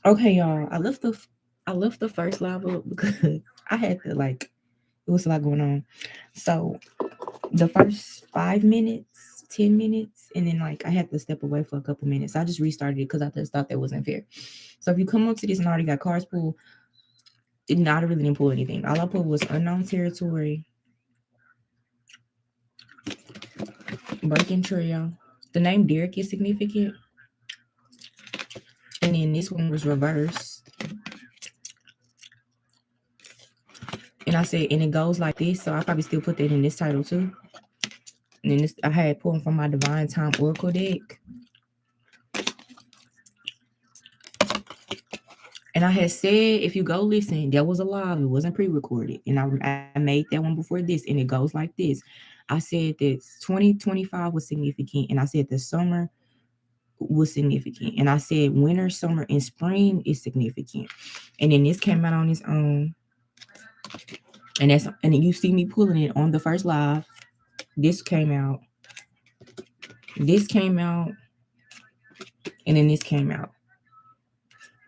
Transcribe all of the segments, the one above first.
Okay, y'all. I left the first live up because I had to like it was a lot going on. So the first 5 minutes, 10 minutes, and then like I had to step away for a couple minutes. I just restarted it because I just thought that wasn't fair. So if you come up to this and already got cards pulled, it not really didn't pull anything. All I pulled was unknown territory, breaking trio. The name Derek is significant, and then this one was reversed. And I said, and it goes like this. So I probably still put that in this title too. And then this, I had pulled from my Divine Time Oracle deck. And I had said, if you go listen, that was a live. It wasn't pre-recorded. And I made that one before this, and it goes like this. I said that 2025 was significant, and I said the summer was significant, and I said winter, summer, and spring is significant. And then this came out on its own, and then you see me pulling it on the first live. This came out, this came out, and then this came out.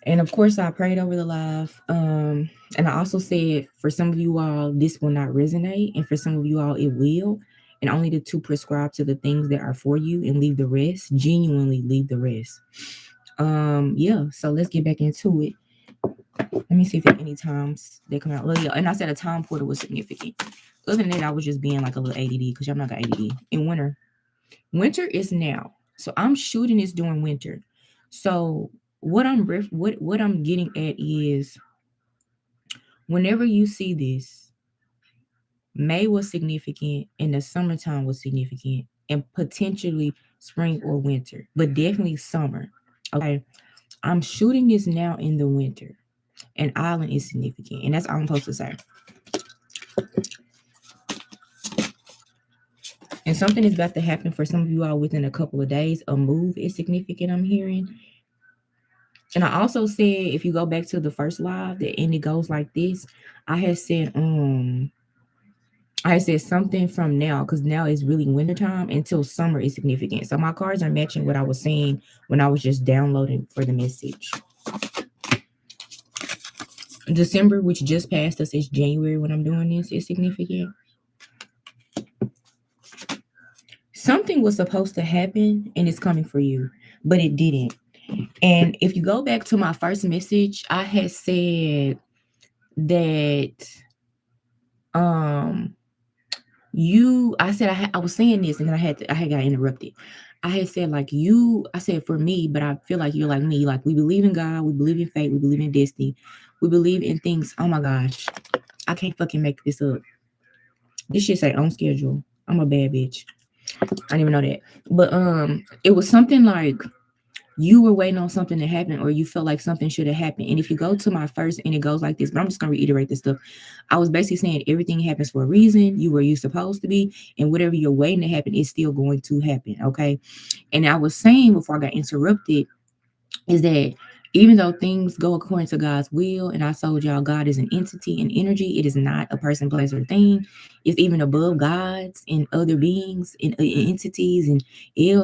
And of course, I prayed over the live. And I also said for some of you all, this will not resonate, and for some of you all, it will. And only the two prescribe to the things that are for you, and leave the rest. Genuinely leave the rest. Yeah. So let's get back into it. Let me see if at any times they come out. Well, yeah, and I said a time portal was significant. Other than that, I was just being like a little ADD because y'all not got ADD. In winter, winter is now. So I'm shooting this during winter. So what I'm getting at is whenever you see this, May was significant and the summertime was significant and potentially spring or winter, but definitely summer. Okay. I'm shooting this now in the winter. And island is significant. And that's all I'm supposed to say. And something is about to happen for some of you all within a couple of days. A move is significant, I'm hearing. And I also said, if you go back to the first live, the end it goes like this. I said something from now, because now is really wintertime until summer is significant. So my cards are matching what I was saying when I was just downloading for the message. December, which just passed us, is January when I'm doing this, is significant. Something was supposed to happen and it's coming for you, but it didn't. And if you go back to my first message, I had said that um I said I was saying this and then I had got interrupted. I had said like I said for me, but I feel like you're like me. Like we believe in God, we believe in fate, we believe in destiny, we believe in things. Oh my gosh, I can't fucking make this up. This shit say on schedule. I'm a bad bitch. I didn't even know that. But it was something like you were waiting on something to happen or you felt like something should have happened. And if you go to my first and it goes like this, but I'm just gonna reiterate this stuff. I was basically saying everything happens for a reason. You were you supposed to be, and whatever you're waiting to happen is still going to happen. Okay. And I was saying before I got interrupted is that even though things go according to God's will, and I told y'all God is an entity and energy, it is not a person, place, or thing. It's even above gods and other beings and entities and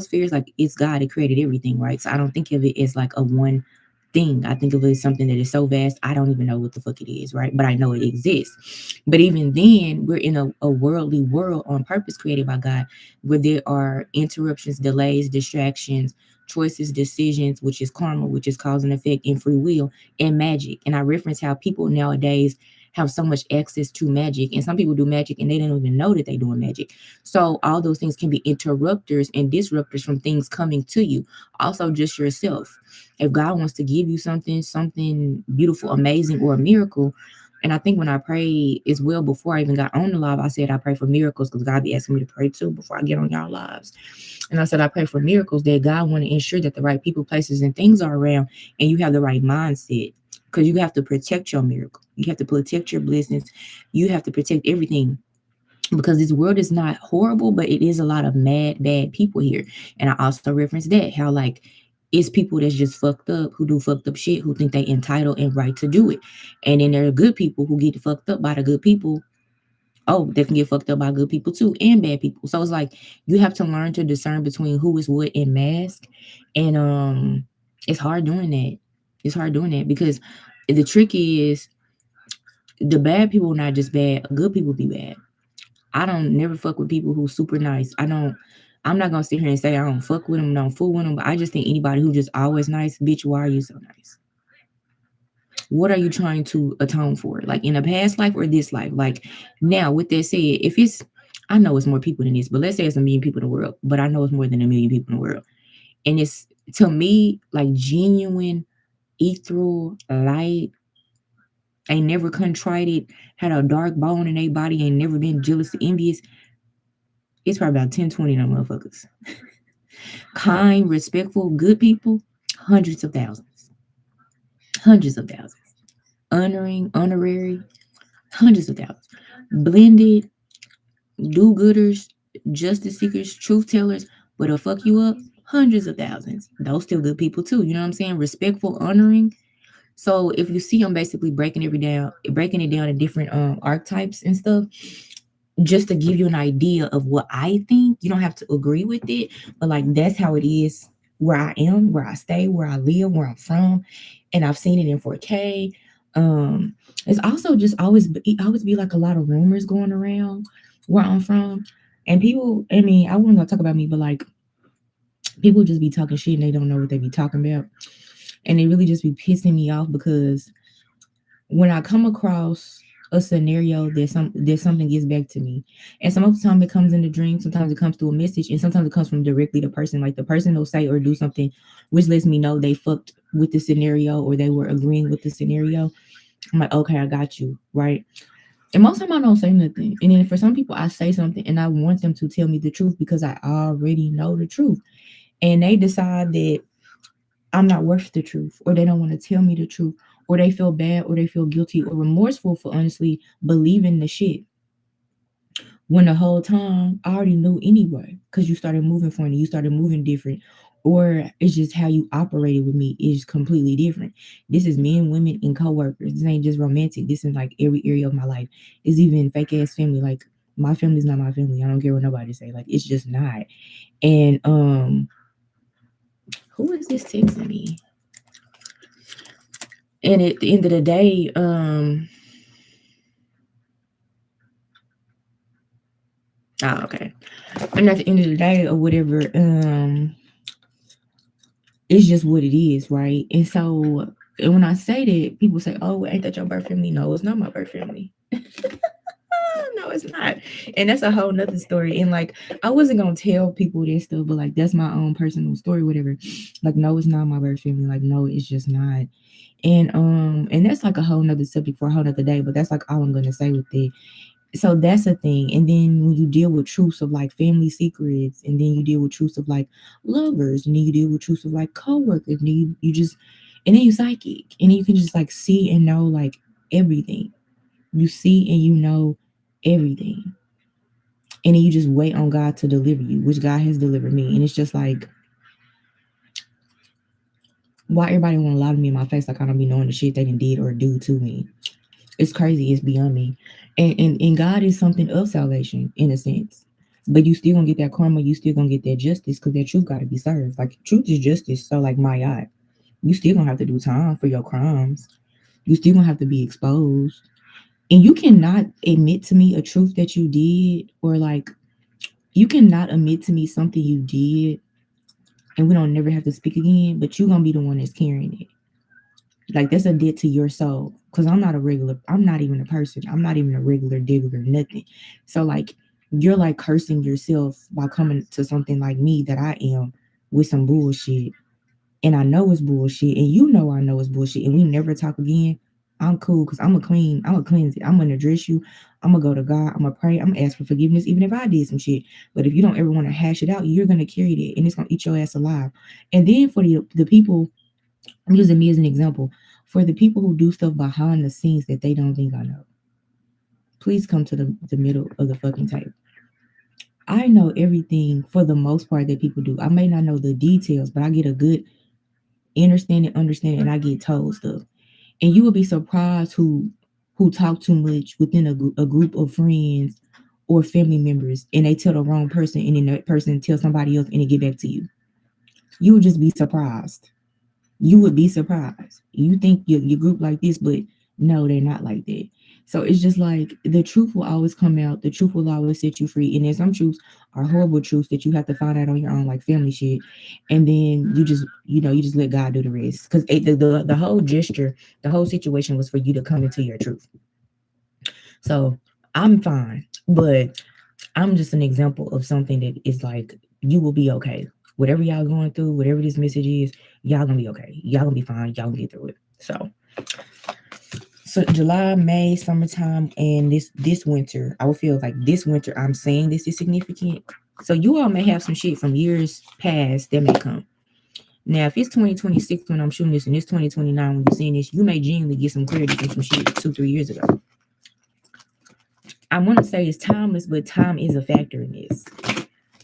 spheres. Like it's God that created everything, right? So I don't think of it as like a one thing. I think of it as something that is so vast, I don't even know what the fuck it is, right? But I know it exists. But even then, we're in a worldly world on purpose created by God, where there are interruptions, delays, distractions, choices, decisions, which is karma, which is cause and effect, and free will, and magic. And I reference how people nowadays have so much access to magic, and some people do magic and they don't even know that they're doing magic. So all those things can be interrupters and disruptors from things coming to you. Also, just yourself. If God wants to give you something beautiful, amazing, or a miracle. And I think when I prayed as well before I even got on the live, I said I pray for miracles because God be asking me to pray too before I get on y'all lives. And I said, I pray for miracles that God want to ensure that the right people, places, and things are around and you have the right mindset, because you have to protect your miracle. You have to protect your blessings. You have to protect everything, because this world is not horrible, but it is a lot of mad, bad people here. And I also referenced that, how like it's people that's just fucked up, who do fucked up shit, who think they entitled and right to do it. And then there are good people who get fucked up by the good people. Oh, they can get fucked up by good people too, and bad people. So it's like you have to learn to discern between who is what and mask. And it's hard doing that. It's hard doing that because the trick is the bad people not just bad, good people be bad. I don't never fuck with people who super nice. I'm not gonna sit here and say I don't fuck with them, don't fool with them, but I just think anybody who just always nice, bitch, why are you so nice? What are you trying to atone for? Like in a past life or this life? Like now, with that said, if it's I know it's more people than this, but let's say it's a million people in the world, but I know it's more than a million people in the world. And it's to me like genuine, ethereal, light, ain't never contrited, had a dark bone in their body, ain't never been jealous or envious. It's probably about 10, 20 of them motherfuckers. Kind, respectful, good people, hundreds of thousands. Hundreds of thousands. Honoring, honorary, hundreds of thousands. Blended, do gooders, justice seekers, truth tellers, what'll fuck you up, hundreds of thousands. Those still good people too. You know what I'm saying? Respectful, honoring. So if you see them basically breaking it down in different archetypes and stuff, just to give you an idea of what I think. You don't have to agree with it, but like that's how it is where I am, where I stay, where I live, where I'm from, and I've seen it in 4K. Um, it's also just always be like a lot of rumors going around where I'm from, and people. I mean, I wasn't gonna talk about me, but like people just be talking shit and they don't know what they be talking about, and they really just be pissing me off because when I come across a scenario that something gets back to me. And some of the time it comes in a dream, sometimes it comes through a message, and sometimes it comes from directly the person. Like the person will say or do something which lets me know they fucked with the scenario or they were agreeing with the scenario. I'm like, okay, I got you, right? And most of the time I don't say nothing. And then for some people I say something and I want them to tell me the truth because I already know the truth. And they decide that I'm not worth the truth, or they don't want to tell me the truth, or they feel bad, or they feel guilty or remorseful for honestly believing the shit. When the whole time I already knew anyway, because you started moving funny, you started moving different, or it's just how you operated with me is completely different. This is men, women, and coworkers. This ain't just romantic. This is like every area of my life. It's even fake ass family. Like my family's not my family. I don't care what nobody say. Like it's just not. And who is this texting me? And at the end of the day, oh, okay. And at the end of the day or whatever, it's just what it is, right? And so and when I say that, people say, "Oh, ain't that your birth family?" No, it's not my birth family. No, it's not. And that's a whole nother story. And like I wasn't gonna tell people this stuff, but like that's my own personal story, whatever. Like, no, it's not my birth family. Like, no, it's just not. And that's like a whole nother subject for a whole nother day, but that's like all I'm gonna say with it. So that's a thing. And then when you deal with truths of like family secrets, and then you deal with truths of like lovers, and then you deal with truths of like coworkers, and then you just and then you psychic, and then you can just like see and know like everything. You see and you know everything. And then you just wait on God to deliver you, which God has delivered me. And it's just like, why everybody want to lie to me in my face like I don't be knowing the shit they done did or do to me? It's crazy. It's beyond me. And God is something of salvation in a sense. But you still gonna get that karma. You still gonna get that justice because that truth got to be served. Like truth is justice. So like my God, you still gonna have to do time for your crimes. You still gonna have to be exposed. And you cannot admit to me a truth that you did, or like you cannot admit to me something you did, and we don't never have to speak again. But you gonna be the one that's carrying it. Like that's a debt to your soul. Cause I'm not even a person. I'm not even a regular digger, nothing. So like you're like cursing yourself by coming to something like me that I am with some bullshit. And I know it's bullshit. And you know I know it's bullshit. And we never talk again. I'm cool because I'm gonna cleanse it. I'm gonna address you. I'm gonna go to God. I'm gonna pray. I'm gonna ask for forgiveness, even if I did some shit. But if you don't ever want to hash it out, you're gonna carry that and it's gonna eat your ass alive. And then for the people, I'm using me as an example. For the people who do stuff behind the scenes that they don't think I know, please come to the middle of the fucking table. I know everything for the most part that people do. I may not know the details, but I get a good understanding, and I get told stuff. And you will be surprised who talk too much within a group of friends or family members, and they tell the wrong person, and then that person tells somebody else, and it get back to you. You will just be surprised. You would be surprised. You think your group like this, but no, they're not like that. So it's just like the truth will always come out. The truth will always set you free. And then some truths are horrible truths that you have to find out on your own, like family shit. And then you just let God do the rest. Because the whole gesture, the whole situation was for you to come into your truth. So I'm fine, but I'm just an example of something that is like you will be okay. Whatever y'all going through, whatever this message is, y'all gonna be okay. Y'all gonna be fine. Y'all gonna get through it. So July, May, summertime, and this winter, I would feel like this winter I'm saying this is significant. So you all may have some shit from years past that may come. Now, if it's 2026 when I'm shooting this and it's 2029 when you're seeing this, you may genuinely get some clarity from some shit 2, 3 years ago. I want to say it's timeless, but time is a factor in this.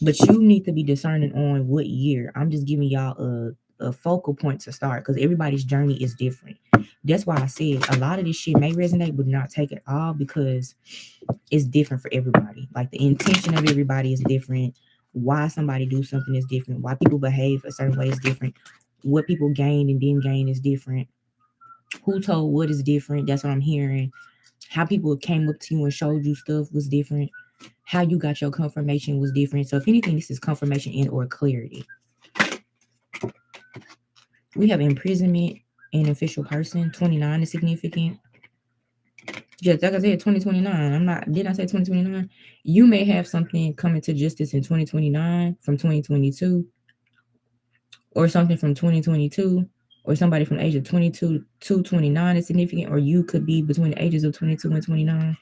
But you need to be discerning on what year. I'm just giving y'all a focal point to start because everybody's journey is different. That's why I said a lot of this shit may resonate, but not take it all because it's different for everybody. Like the intention of everybody is different. Why somebody do something is different. Why people behave a certain way is different. What people gain and didn't gain is different. Who told what is different. That's what I'm hearing. How people came up to you and showed you stuff was different. How you got your confirmation was different. So if anything, this is confirmation and or clarity. We have imprisonment and official person. 29 is significant. Just like I said, 2029. I'm not, did I say 2029? You may have something coming to justice in 2029 from 2022, or something from 2022, or somebody from the age of 22 to 29 is significant, or you could be between the ages of 22 and 29.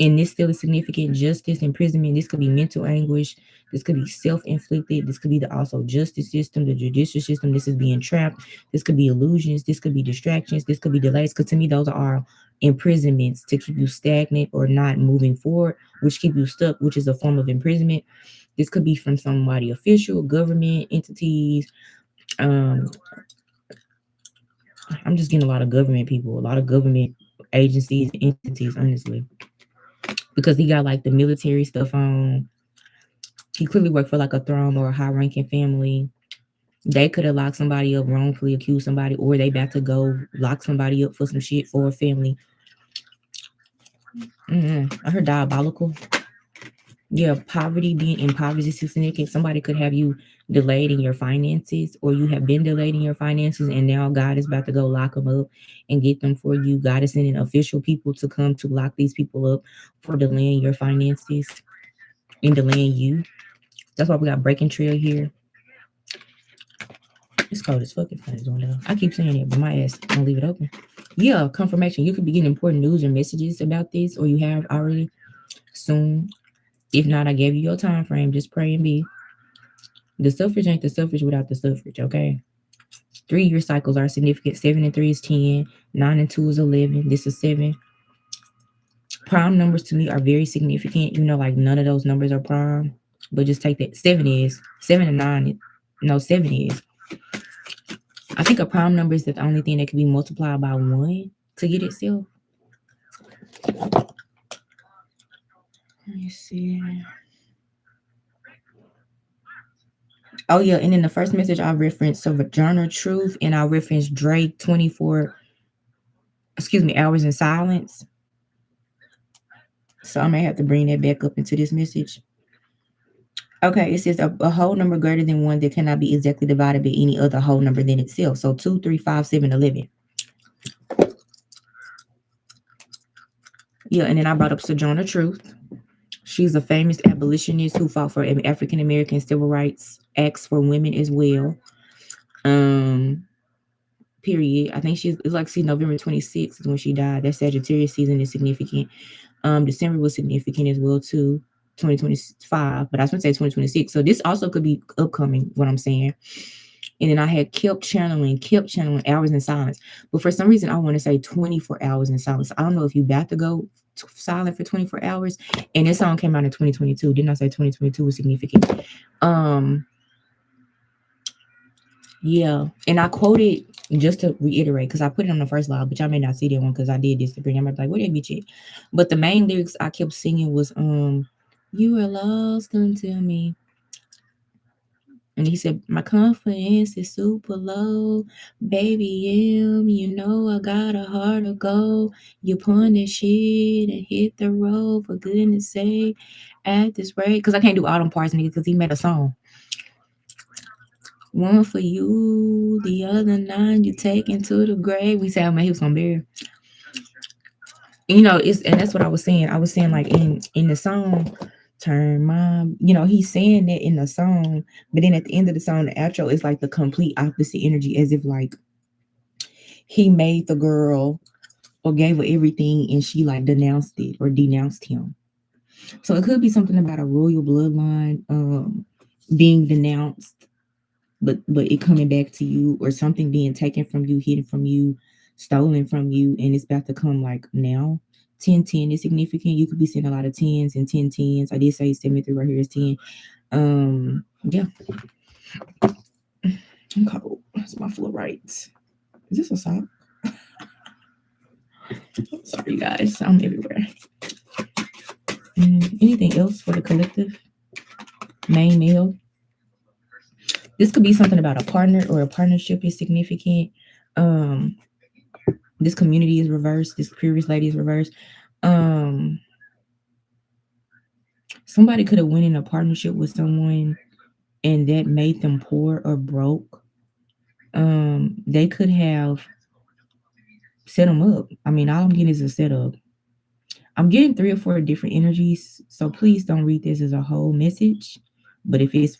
And this still is significant. Justice, imprisonment, this could be mental anguish, this could be self-inflicted, this could be the also justice system, the judicial system, this is being trapped, this could be illusions, this could be distractions, this could be delays, because to me those are imprisonments to keep you stagnant or not moving forward, which keep you stuck, which is a form of imprisonment. This could be from somebody official, government entities. um I'm just getting a lot of government people, a lot of government agencies, entities, honestly, because he got like the military stuff on. He clearly worked for like a throne or a high ranking family. They could have locked somebody up, wrongfully accused somebody, or they about to go lock somebody up for some shit for a family. I heard diabolical. Yeah, poverty, being impoverished is significant. Somebody could have you delayed in your finances, or you have been delayed in your finances, and now God is about to go lock them up and get them for you. God is sending official people to come to lock these people up for delaying your finances and delaying you. That's why we got breaking trail here. It's cold as fucking fun on there. I keep saying it, but my ass don't leave it open. Yeah, confirmation. You could be getting important news or messages about this, or you have already soon. If not, I gave you your time frame. Just pray and be. The suffrage ain't the suffrage without the suffrage, okay? 3 year cycles are significant. 7 and 3 is 10. 9 and 2 is 11. This is 7. Prime numbers to me are very significant. Like none of those numbers are prime, but just take that. 7 is. 7 and 9. No, 7 is. I think a prime number is the only thing that can be multiplied by 1 to get itself. Let me see. Oh yeah, and in the first message I referenced Sojourner Truth, and I referenced Drake 24 hours in silence. So I may have to bring that back up into this message. Okay, it says a whole number greater than 1 that cannot be exactly divided by any other whole number than itself. So 2, 3, 5, 7, 11. Yeah, and then I brought up Sojourner Truth. She's a famous abolitionist who fought for African American civil rights acts for women as well. Period. I think she's November 26th is when she died. That Sagittarius season is significant. December was significant as well too. 2025, but I was gonna say 2026. So this also could be upcoming, what I'm saying. And then I had kept channeling hours in silence. But for some reason I want to say 24 hours in silence. I don't know if you about to go silent for 24 hours. And this song came out in 2022. Didn't I say 2022 was significant? Yeah. And I quoted, just to reiterate, because I put it on the first live, but y'all may not see that one because I did this to bring. I'm like, what that bitch at? But the main lyrics I kept singing was you are lost until me. And he said, my confidence is super low. Baby you know I got a heart of gold. You punish shit and hit the road for goodness sake at this rate. Because I can't do all them parts, nigga, because he made a song. One for you, the other nine you taking to the grave. We said, man, he was gonna bury. It's and that's what I was saying. I was saying like in the song, turn my, he's saying that in the song, but then at the end of the song, the outro is like the complete opposite energy, as if like he made the girl or gave her everything and she like denounced it or denounced him. So it could be something about a royal bloodline being denounced, but it coming back to you, or something being taken from you, hidden from you, stolen from you, and it's about to come like now. 1010 is significant. You could be seeing a lot of tens and 1010s. I did say 73 right here is 10. Yeah. I'm cold. That's my floor rights. Is this a sock? Sorry guys, I'm everywhere. Anything else for the collective? Main male. This could be something about a partner or a partnership is significant. Um, this community is reversed. This previous lady is reversed. Somebody could have went in a partnership with someone and that made them poor or broke. They could have set them up. I mean, all I'm getting is a setup. I'm getting 3 or 4 different energies, so please don't read this as a whole message. But if it's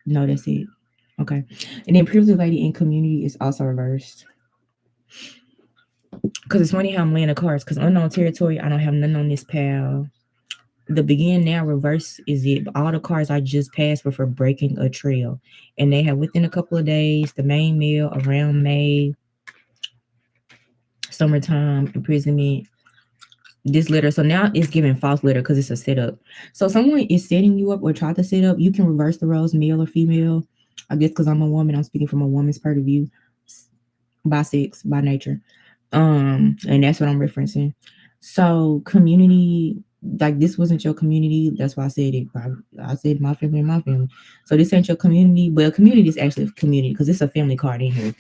no, that's it. Okay. And then privileged lady in community is also reversed. Because it's funny how I'm laying the cards. Because unknown territory, I don't have none on this pal. The begin now reverse is it. But all the cards I just passed were for breaking a trail. And they have within a couple of days, the main meal around May, summertime, imprisonment, this letter. So now it's giving false letter because it's a setup. So someone is setting you up or try to set up. You can reverse the roles, male or female. I guess because I'm a woman, I'm speaking from a woman's point of view, by sex, by nature. And that's what I'm referencing. So community, like this wasn't your community. That's why I said it. I said my family and my family. So this ain't your community. Well, community is actually a community because it's a family card in here.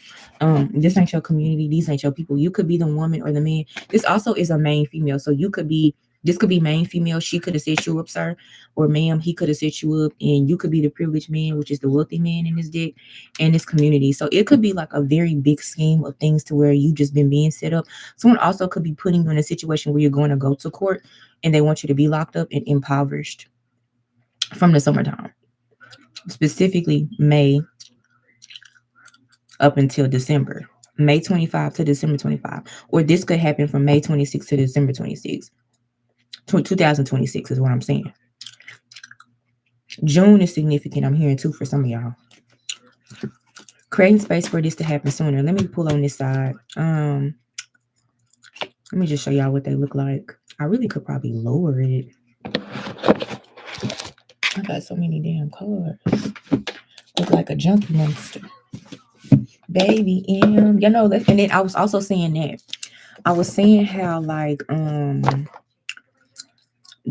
This ain't your community. These ain't your people. You could be the woman or the man. This also is a main female. So you could be, this could be main female. She could have set you up, sir, or ma'am. He could have set you up, and you could be the privileged man, which is the wealthy man in this deck, and this community. So it could be like a very big scheme of things to where you just been being set up. Someone also could be putting you in a situation where you're going to go to court, and they want you to be locked up and impoverished from the summertime, specifically May up until December. May 25 to December 25, or this could happen from May 26 to December 26. 2026 is what I'm saying. June is significant. I'm hearing too for some of y'all. Creating space for this to happen sooner. Let me pull on this side. Let me just show y'all what they look like. I really could probably lower it. I got so many damn cards. Look like a junkie monster. Baby M. You know, and then I was also saying that. I was saying how like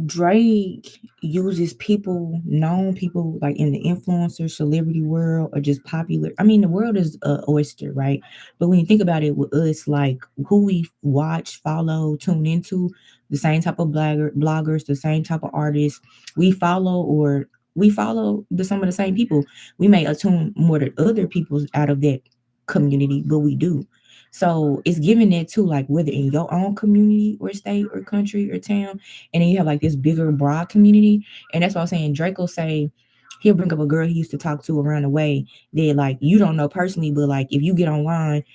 Drake uses people, known people like in the influencer celebrity world or just popular. I mean, the world is a oyster, right? But when you think about it with us, like who we watch, follow, tune into, the same type of bloggers, the same type of artists we follow, or we follow some of the same people. We may attune more to other people out of that community, but we do. So it's giving that too, like whether in your own community or state or country or town, and then you have like this bigger broad community. And that's what I'm saying. Draco say he'll bring up a girl he used to talk to around the way that like you don't know personally, but like if you get online,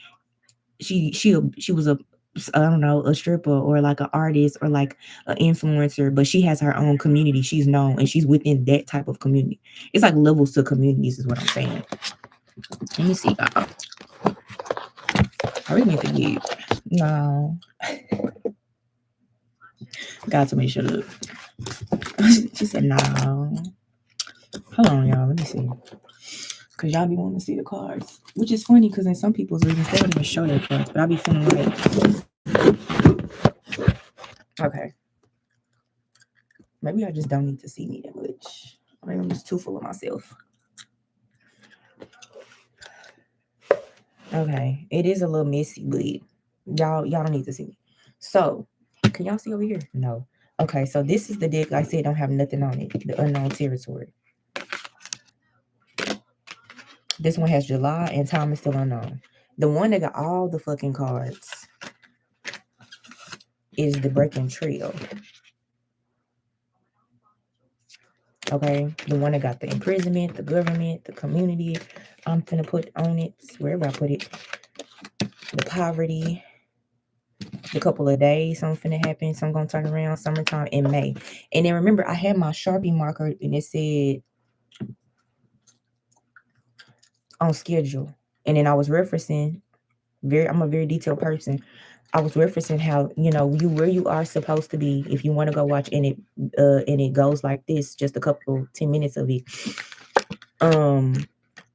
she was a, I don't know, a stripper or like an artist or like an influencer, but she has her own community. She's known and she's within that type of community. It's like levels to communities is what I'm saying. Let me see. I really need to get no. God told me to shut up. She said no. Hold on, y'all. Let me see. Because y'all be wanting to see the cards. Which is funny because in some people's readings, they don't even show their cards. But I be feeling like, okay. Maybe I just don't need to see me that much. Maybe I'm just too full of myself. Okay, it is a little messy, but y'all don't need to see. So, can y'all see over here? No. Okay, so this is the deck. Like I said, don't have nothing on it. The unknown territory. This one has July and time is still unknown. The one that got all the fucking cards is the breaking trio. Okay, the one that got the imprisonment, the government, the community. I'm finna put on it wherever I put it. The poverty, the couple of days, something finna happen, something gonna turn around, summertime in May. And then remember, I had my Sharpie marker and it said on schedule. And then I was referencing I'm a very detailed person. I was referencing how, where you are supposed to be if you want to go watch and it goes like this, just a couple 10 minutes of it.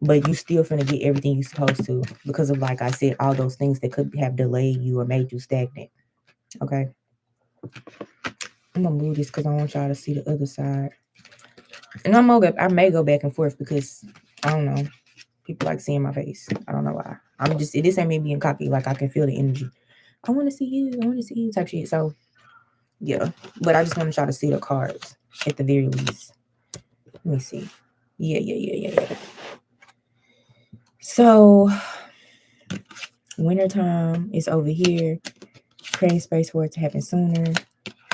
But you still finna get everything you supposed to because of, like I said, all those things that could have delayed you or made you stagnant. Okay. I'm gonna move this because I want y'all to see the other side. And I may go back and forth because I don't know. People like seeing my face. I don't know why. This ain't me being cocky. Like I can feel the energy. I want to see you. I want to see you type shit. So yeah, but I just wanted y'all to see the cards at the very least. Let me see. Yeah. So wintertime is over here. Creating space for it to happen sooner.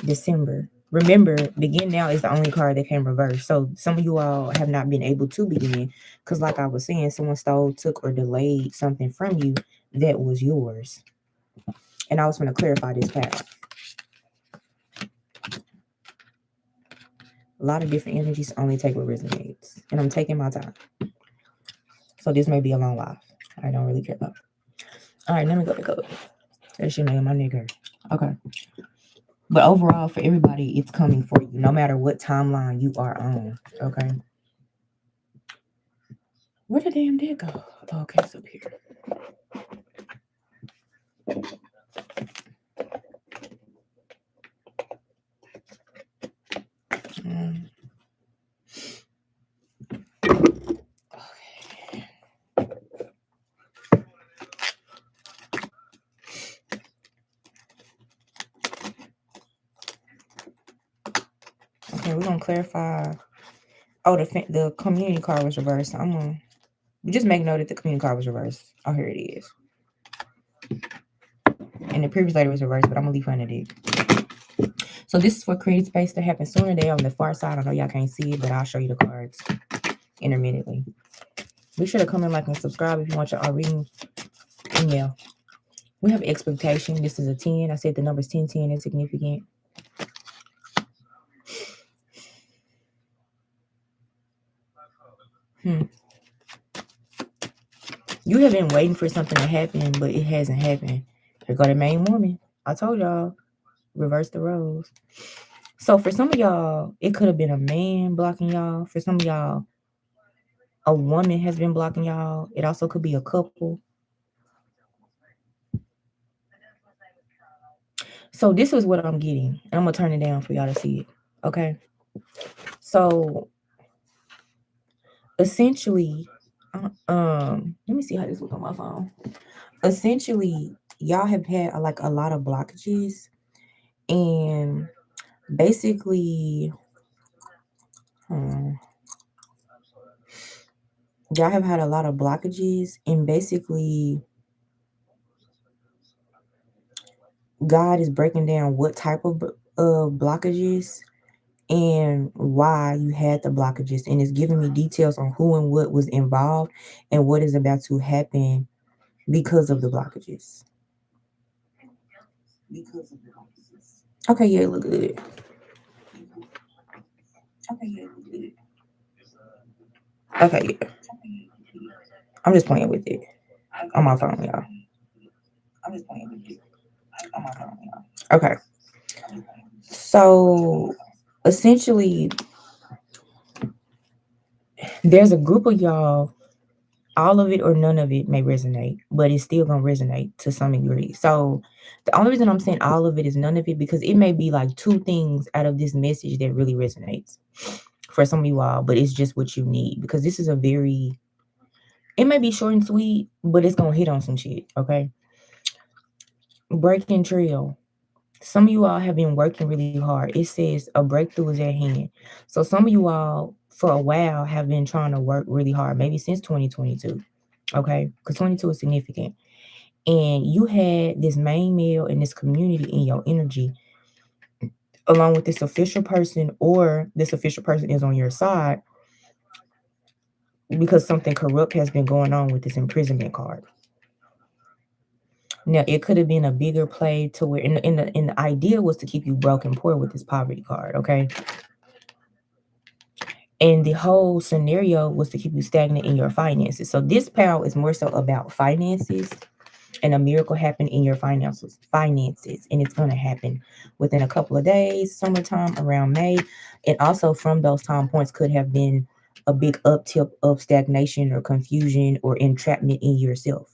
December. Remember, begin now is the only card that can reverse. So some of you all have not been able to begin because, like I was saying, someone stole, took, or delayed something from you that was yours. And I was going to clarify this pattern. A lot of different energies, only take what resonates. And I'm taking my time. So this may be a long life. I don't really care about it. All right, let me go back up. That shit made my nigga. Okay. But overall, for everybody, it's coming for you, no matter what timeline you are on. Okay. Where the damn deck go? Oh, okay, it's up here. Okay, we're gonna clarify. Oh, the community card was reversed. I'm gonna just make note that the community card was reversed. Oh, here it is. And the previous lady was reversed, but I'm gonna leave her in the deck. So this is for creative space to happen sooner. They're on the far side. I know y'all can't see it, but I'll show you the cards intermittently. Be sure to comment, like, and subscribe if you want your reading. Email. We have expectation. This is a 10. I said the number's 10, 10 is significant. You have been waiting for something to happen, but it hasn't happened. Here go the main woman. I told y'all, reverse the roles. So for some of y'all, it could have been a man blocking y'all. For some of y'all, a woman has been blocking y'all. It also could be a couple. So this is what I'm getting. I'm going to turn it down for y'all to see it. Okay. So essentially, let me see how this looks on my phone. Essentially, y'all have had like a lot of blockages, and basically, y'all have had a lot of blockages, and basically, God is breaking down what type of blockages and why you had the blockages, and it's giving me details on who and what was involved and what is about to happen because of the blockages. Okay, yeah, look good. Okay, yeah. I'm just playing with it on my phone, y'all. Okay. So essentially, there's a group of y'all, all of it or none of it may resonate, but it's still gonna resonate to some degree. So the only reason I'm saying all of it is none of it, because it may be like two things out of this message that really resonates for some of you all, but it's just what you need, because this is a very It may be short and sweet, but it's gonna hit on some shit. Okay. Breaking trail. Some of you all have been working really hard. It says a breakthrough is at hand. So some of you all for a while have been trying to work really hard, maybe since 2022. Okay. Because 22 is significant. And you had this main male in this community in your energy, along with this official person, or this official person is on your side because something corrupt has been going on with this imprisonment card. Now it could have been a bigger play to where in the idea was to keep you broke and poor with this poverty card, okay? And the whole scenario was to keep you stagnant in your finances. So this power is more so about finances, and a miracle happened in your finances, and it's going to happen within a couple of days, summertime around May. And also from those time points could have been a big uptick of stagnation or confusion or entrapment in yourself.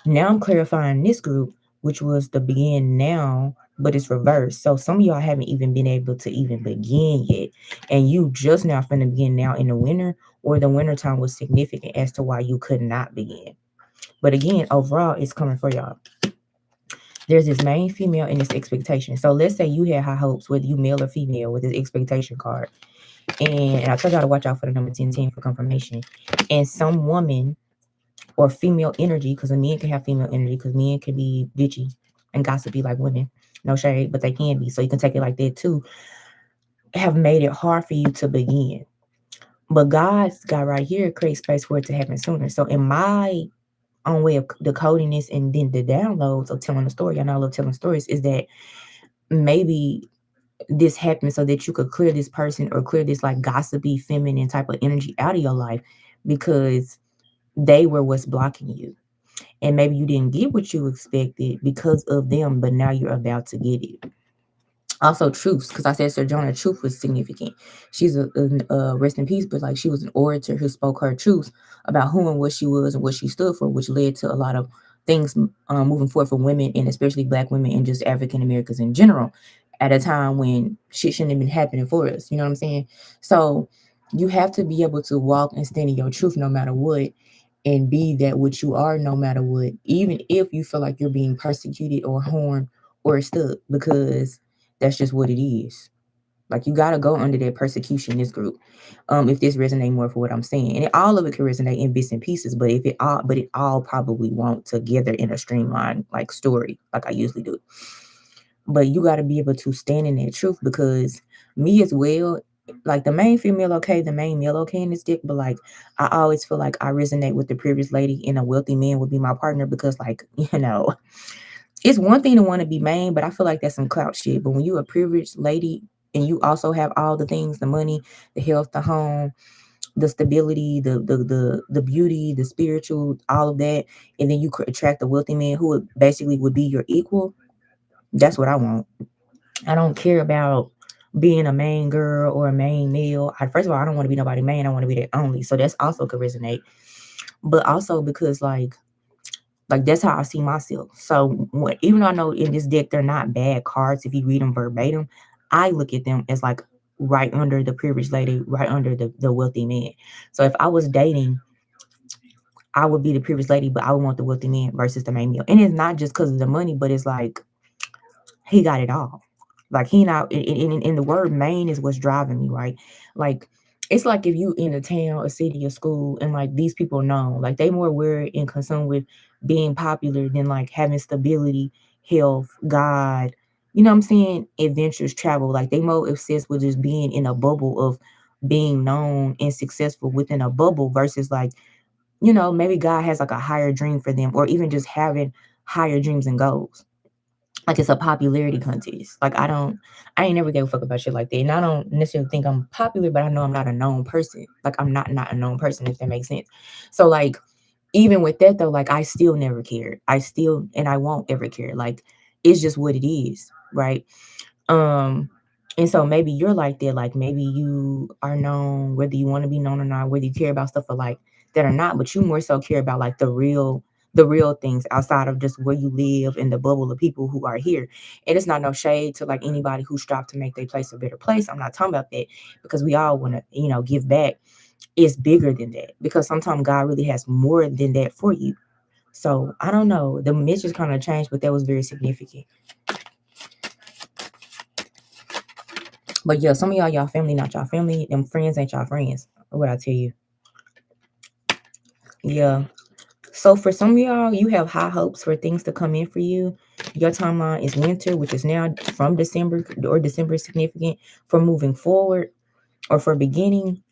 Now I'm clarifying this group, which was the begin now, but it's reversed. So some of y'all haven't even been able to even begin yet. And you just now finna begin now in the winter, or the winter time was significant as to why you could not begin. But again, overall, it's coming for y'all. There's this main female and this expectation. So let's say you had high hopes, whether you male or female, with this expectation card. And I told y'all to watch out for the number 1010 for confirmation. And some woman or female energy, because a men can have female energy, because men can be bitchy and gossipy like women. No shade, but they can be. So you can take it like that too. Have made it hard for you to begin. But God's got right here create space for it to happen sooner. So in my own way of decoding this and then the downloads of telling the story, I know I love telling stories, is that maybe this happened so that you could clear this person or clear this like gossipy feminine type of energy out of your life, because they were what's blocking you. And maybe you didn't get what you expected because of them, but now you're about to get it. Also, truths, because I said Sir Jonah Truth was significant. She's a rest in peace, but like she was an orator who spoke her truths about who and what she was and what she stood for, which led to a lot of things moving forward for women, and especially Black women and just African Americans in general, at a time when shit shouldn't have been happening for us. You know what I'm saying? So you have to be able to walk and stand in your truth no matter what, and be that what you are no matter what, even if you feel like you're being persecuted or harmed or stuck, because that's just what it is. Like you gotta go under that persecution, this group. If this resonate more for what I'm saying. And all of it can resonate in bits and pieces, but it all probably won't together in a streamlined like story, like I usually do. But you gotta be able to stand in that truth, because me as well, like the main female okay, the main male okay in this dick, but like I always feel like I resonate with the previous lady, and a wealthy man would be my partner, because like, it's one thing to want to be main, but I feel like that's some clout shit. But when you a privileged lady and you also have all the things, the money, the health, the home, the stability, the beauty, the spiritual, all of that, and then you could attract a wealthy man who would be your equal. That's what I want. I don't care about being a main girl or a main male. First of all, I don't want to be nobody main. I want to be that only. So that's also could resonate. But also because like that's how I see myself. So even though I know in this deck they're not bad cards if you read them verbatim, I look at them as like right under the privileged lady, right under the wealthy man. So if I was dating, I would be the privileged lady, but I would want the wealthy man versus the main male. And it's not just because of the money, but it's like he got it all. Like he not in the word main is what's driving me, right? Like it's like if you in a town, a city, a school, and like these people know, like they more worried and concerned with being popular than like having stability, health, God, you know what I'm saying? Adventures, travel. Like they more obsessed with just being in a bubble of being known and successful within a bubble versus like, maybe God has like a higher dream for them, or even just having higher dreams and goals. Like it's a popularity contest. Like I ain't never gave a fuck about shit like that. And I don't necessarily think I'm popular, but I know I'm not a known person. Like I'm not a known person, if that makes sense. So like even with that though, like I still never cared. And I won't ever care. Like it's just what it is, right? Um, and so maybe you're like that, like maybe you are known, whether you want to be known or not, whether you care about stuff or like that or not, but you more so care about like the real things outside of just where you live and the bubble of people who are here. And it's not no shade to like anybody who strive to make their place a better place. I'm not talking about that, because we all want to, give back. is bigger than that, because sometimes God really has more than that for you. So I don't know. The message kind of changed, but that was very significant. But yeah, some of y'all family, not y'all family. Them friends ain't y'all friends. What I tell you. Yeah. So for some of y'all, you have high hopes for things to come in for you. Your timeline is winter, which is now from December, or December is significant for moving forward or for beginning.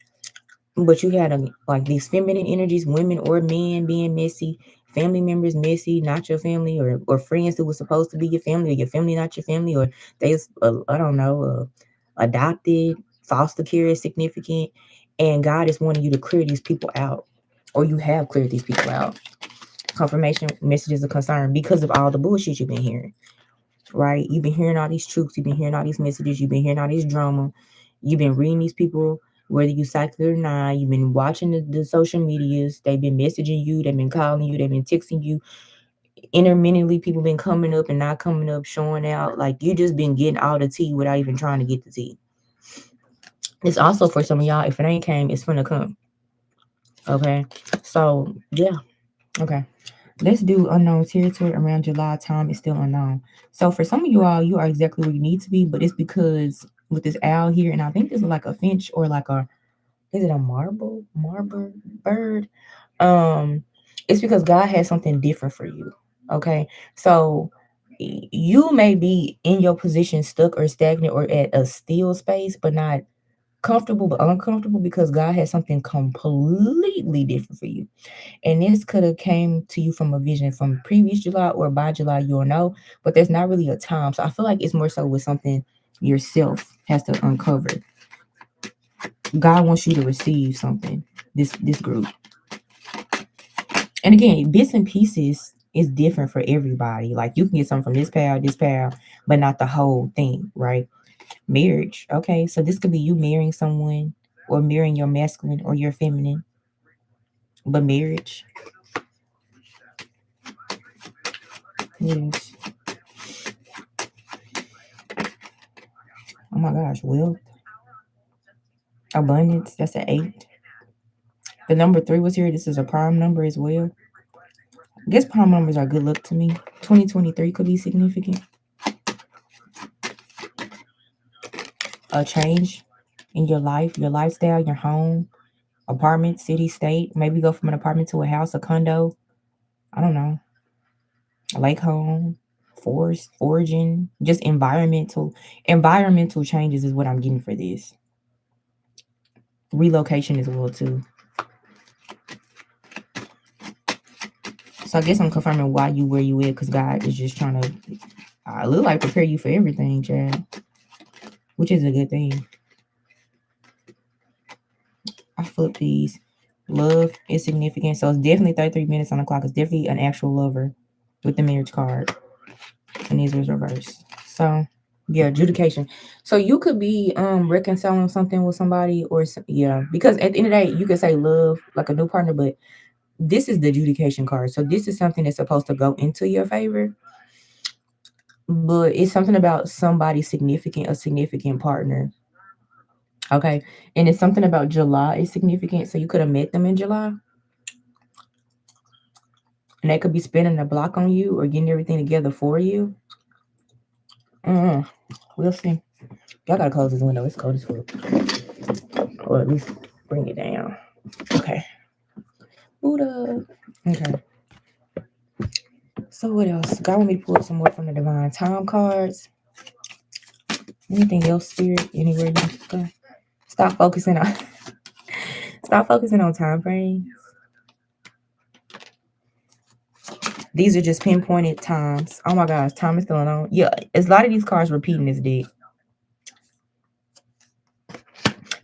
But you had like these feminine energies, women or men being messy, family members messy, not your family, or friends who were supposed to be your family, or your family not your family, or they I don't know, adopted, foster care is significant, and God is wanting you to clear these people out, or you have cleared these people out. Confirmation messages of concern because of all the bullshit you've been hearing, right? You've been hearing all these truths, you've been hearing all these messages, you've been hearing all this drama, you've been reading these people, whether you cycle or not, you've been watching the social medias, they've been messaging you, they've been calling you, they've been texting you. Intermittently, people been coming up and not coming up, showing out. Like you just been getting all the tea without even trying to get the tea. It's also for some of y'all, if it ain't came, it's finna come. Okay. So yeah. Okay. Let's do unknown territory around July. Time is still unknown. So for some of you all, you are exactly where you need to be, but it's because with this owl here, and I think this is like a finch or like a, is it a marble bird? Um, it's because God has something different for you. Okay. So you may be in your position stuck or stagnant or at a still space, but not comfortable but uncomfortable, because God has something completely different for you. And this could have came to you from a vision from previous July, or by July you'll know, but there's not really a time. So I feel like it's more so with something yourself has to uncover. God wants you to receive something, this group. And again, bits and pieces is different for everybody. Like you can get something from this pal, but not the whole thing, right? Marriage. Okay, so this could be you marrying someone, or marrying your masculine or your feminine. But marriage, yes. Oh my gosh, wealth, abundance. That's an 8. The number 3 was here. This is a prime number as well. I guess prime numbers are good luck to me. 2023 could be significant. A change in your life, your lifestyle, your home, apartment, city, state. Maybe go from an apartment to a house, a condo. I don't know. A lake home, forest, foraging, just environmental changes is what I'm getting for this. Relocation as well too. So I guess I'm confirming why you where you at, because God is just trying to, I look like, prepare you for everything, Chad, which is a good thing. I flip these. Love is significant. So it's definitely 33 minutes on the clock. It's definitely an actual lover with the marriage card. And these was reversed. So yeah, adjudication. So you could be reconciling something with somebody, or yeah, because at the end of the day, you could say love like a new partner, but this is the adjudication card. So this is something that's supposed to go into your favor, but it's something about somebody significant, a significant partner. Okay. And it's something about July is significant. So you could have met them in July, and they could be spinning the block on you or getting everything together for you. Mm-hmm. We'll see. Y'all gotta close this window. It's cold as fuck. Or at least bring it down. Okay. Buddha. Okay. So what else? God want me to pull some more from the divine time cards. Anything else, spirit? Anywhere you go? Stop focusing on stop focusing on time frames. These are just pinpointed times. Oh my gosh, time is going on. Yeah, it's a lot of these cards repeating this deck.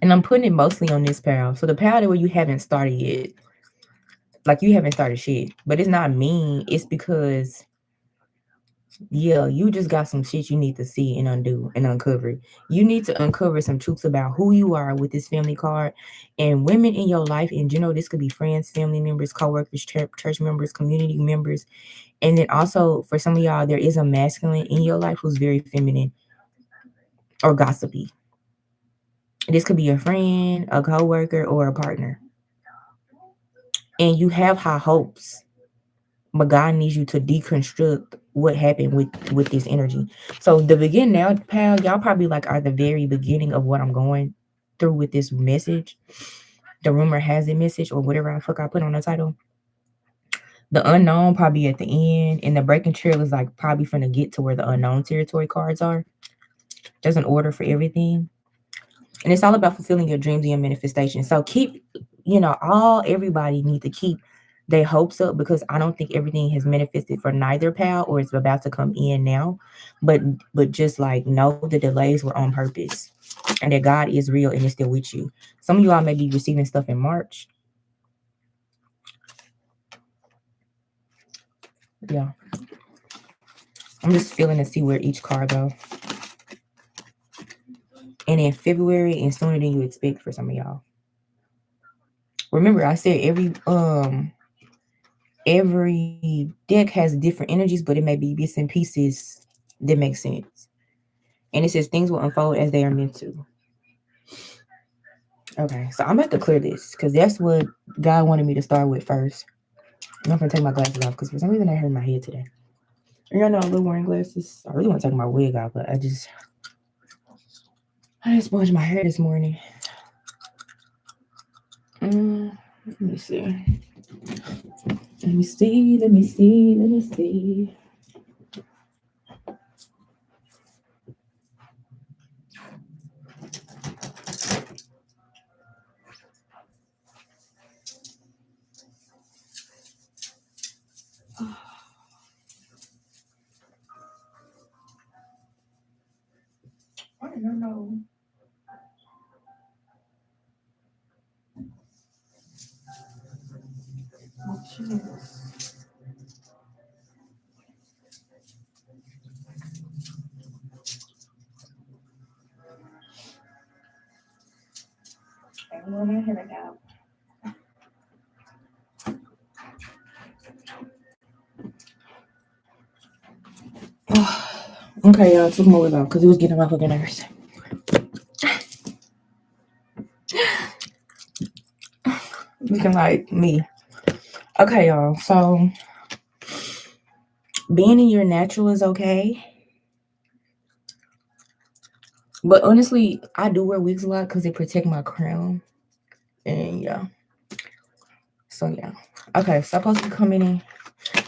And I'm putting it mostly on this pal. So the pal where you haven't started yet. Like you haven't started shit. But it's not mean. It's because, yeah, you just got some shit you need to see and undo and uncover. You need to uncover some truths about who you are with this family card, and women in your life in general. This could be friends, family members, co-workers, church members, community members. And then also for some of y'all, there is a masculine in your life who's very feminine or gossipy. This could be a friend, a coworker, or a partner. And you have high hopes, but God needs you to deconstruct what happened with this energy. So the beginning now, pal, y'all probably like are the very beginning of what I'm going through with this message. The rumor has it message or whatever the fuck I put on the title. The unknown probably at the end, and the breaking trail is like probably finna get to where the unknown territory cards are. There's an order for everything. And it's all about fulfilling your dreams and your manifestation. So keep, everybody need to keep their hopes up, because I don't think everything has manifested for neither pal or it's about to come in now. But just like know the delays were on purpose and that God is real and is still with you. Some of you all may be receiving stuff in March. Yeah. I'm just feeling to see where each card go. And in February and sooner than you expect for some of y'all. Remember, I said every deck has different energies, but it may be bits and pieces that make sense. And it says things will unfold as they are meant to. Okay, so I'm going to have to clear this because that's what God wanted me to start with first. I'm not going to take my glasses off because for some reason I hurt my head today. Y'all know I love wearing glasses. I really want to take my wig off, but I just sponged my hair this morning. Let me see. Let me see. Let me see. Let me see. I don't know. Okay, y'all, took my wig off because it was getting on my fucking nerves. Looking like me. Okay, y'all. So being in your natural is okay. But honestly, I do wear wigs a lot because they protect my crown. And yeah. So yeah. Okay, so I'm supposed to be coming in.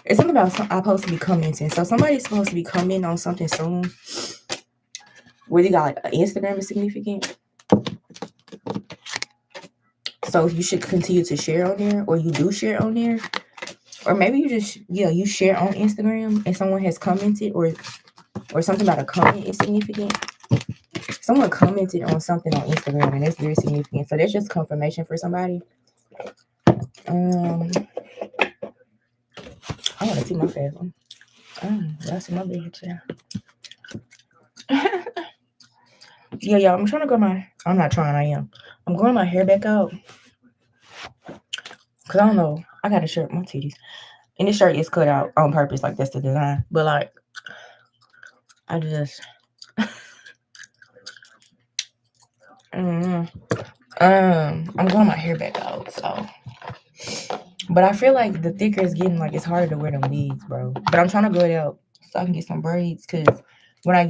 It's something about I'm supposed to be commenting. So somebody's supposed to be commenting on something soon. Where you got like Instagram is significant. So you should continue to share on there, or you do share on there. Or maybe you just you share on Instagram and someone has commented or something about a comment is significant. Someone commented on something on Instagram and that's very significant. So that's just confirmation for somebody. I want to see my face one. Y'all see my big chair. Yeah, y'all. I'm trying to grow my. I'm not trying. I am. I'm growing my hair back out. Cause I don't know. I got a shirt. My titties. And this shirt is cut out on purpose. Like that's the design. But like, I just. I'm growing my hair back out. So. But I feel like the thicker it's getting, like it's harder to wear them wigs, bro. But I'm trying to grow it out so I can get some braids. Cause when I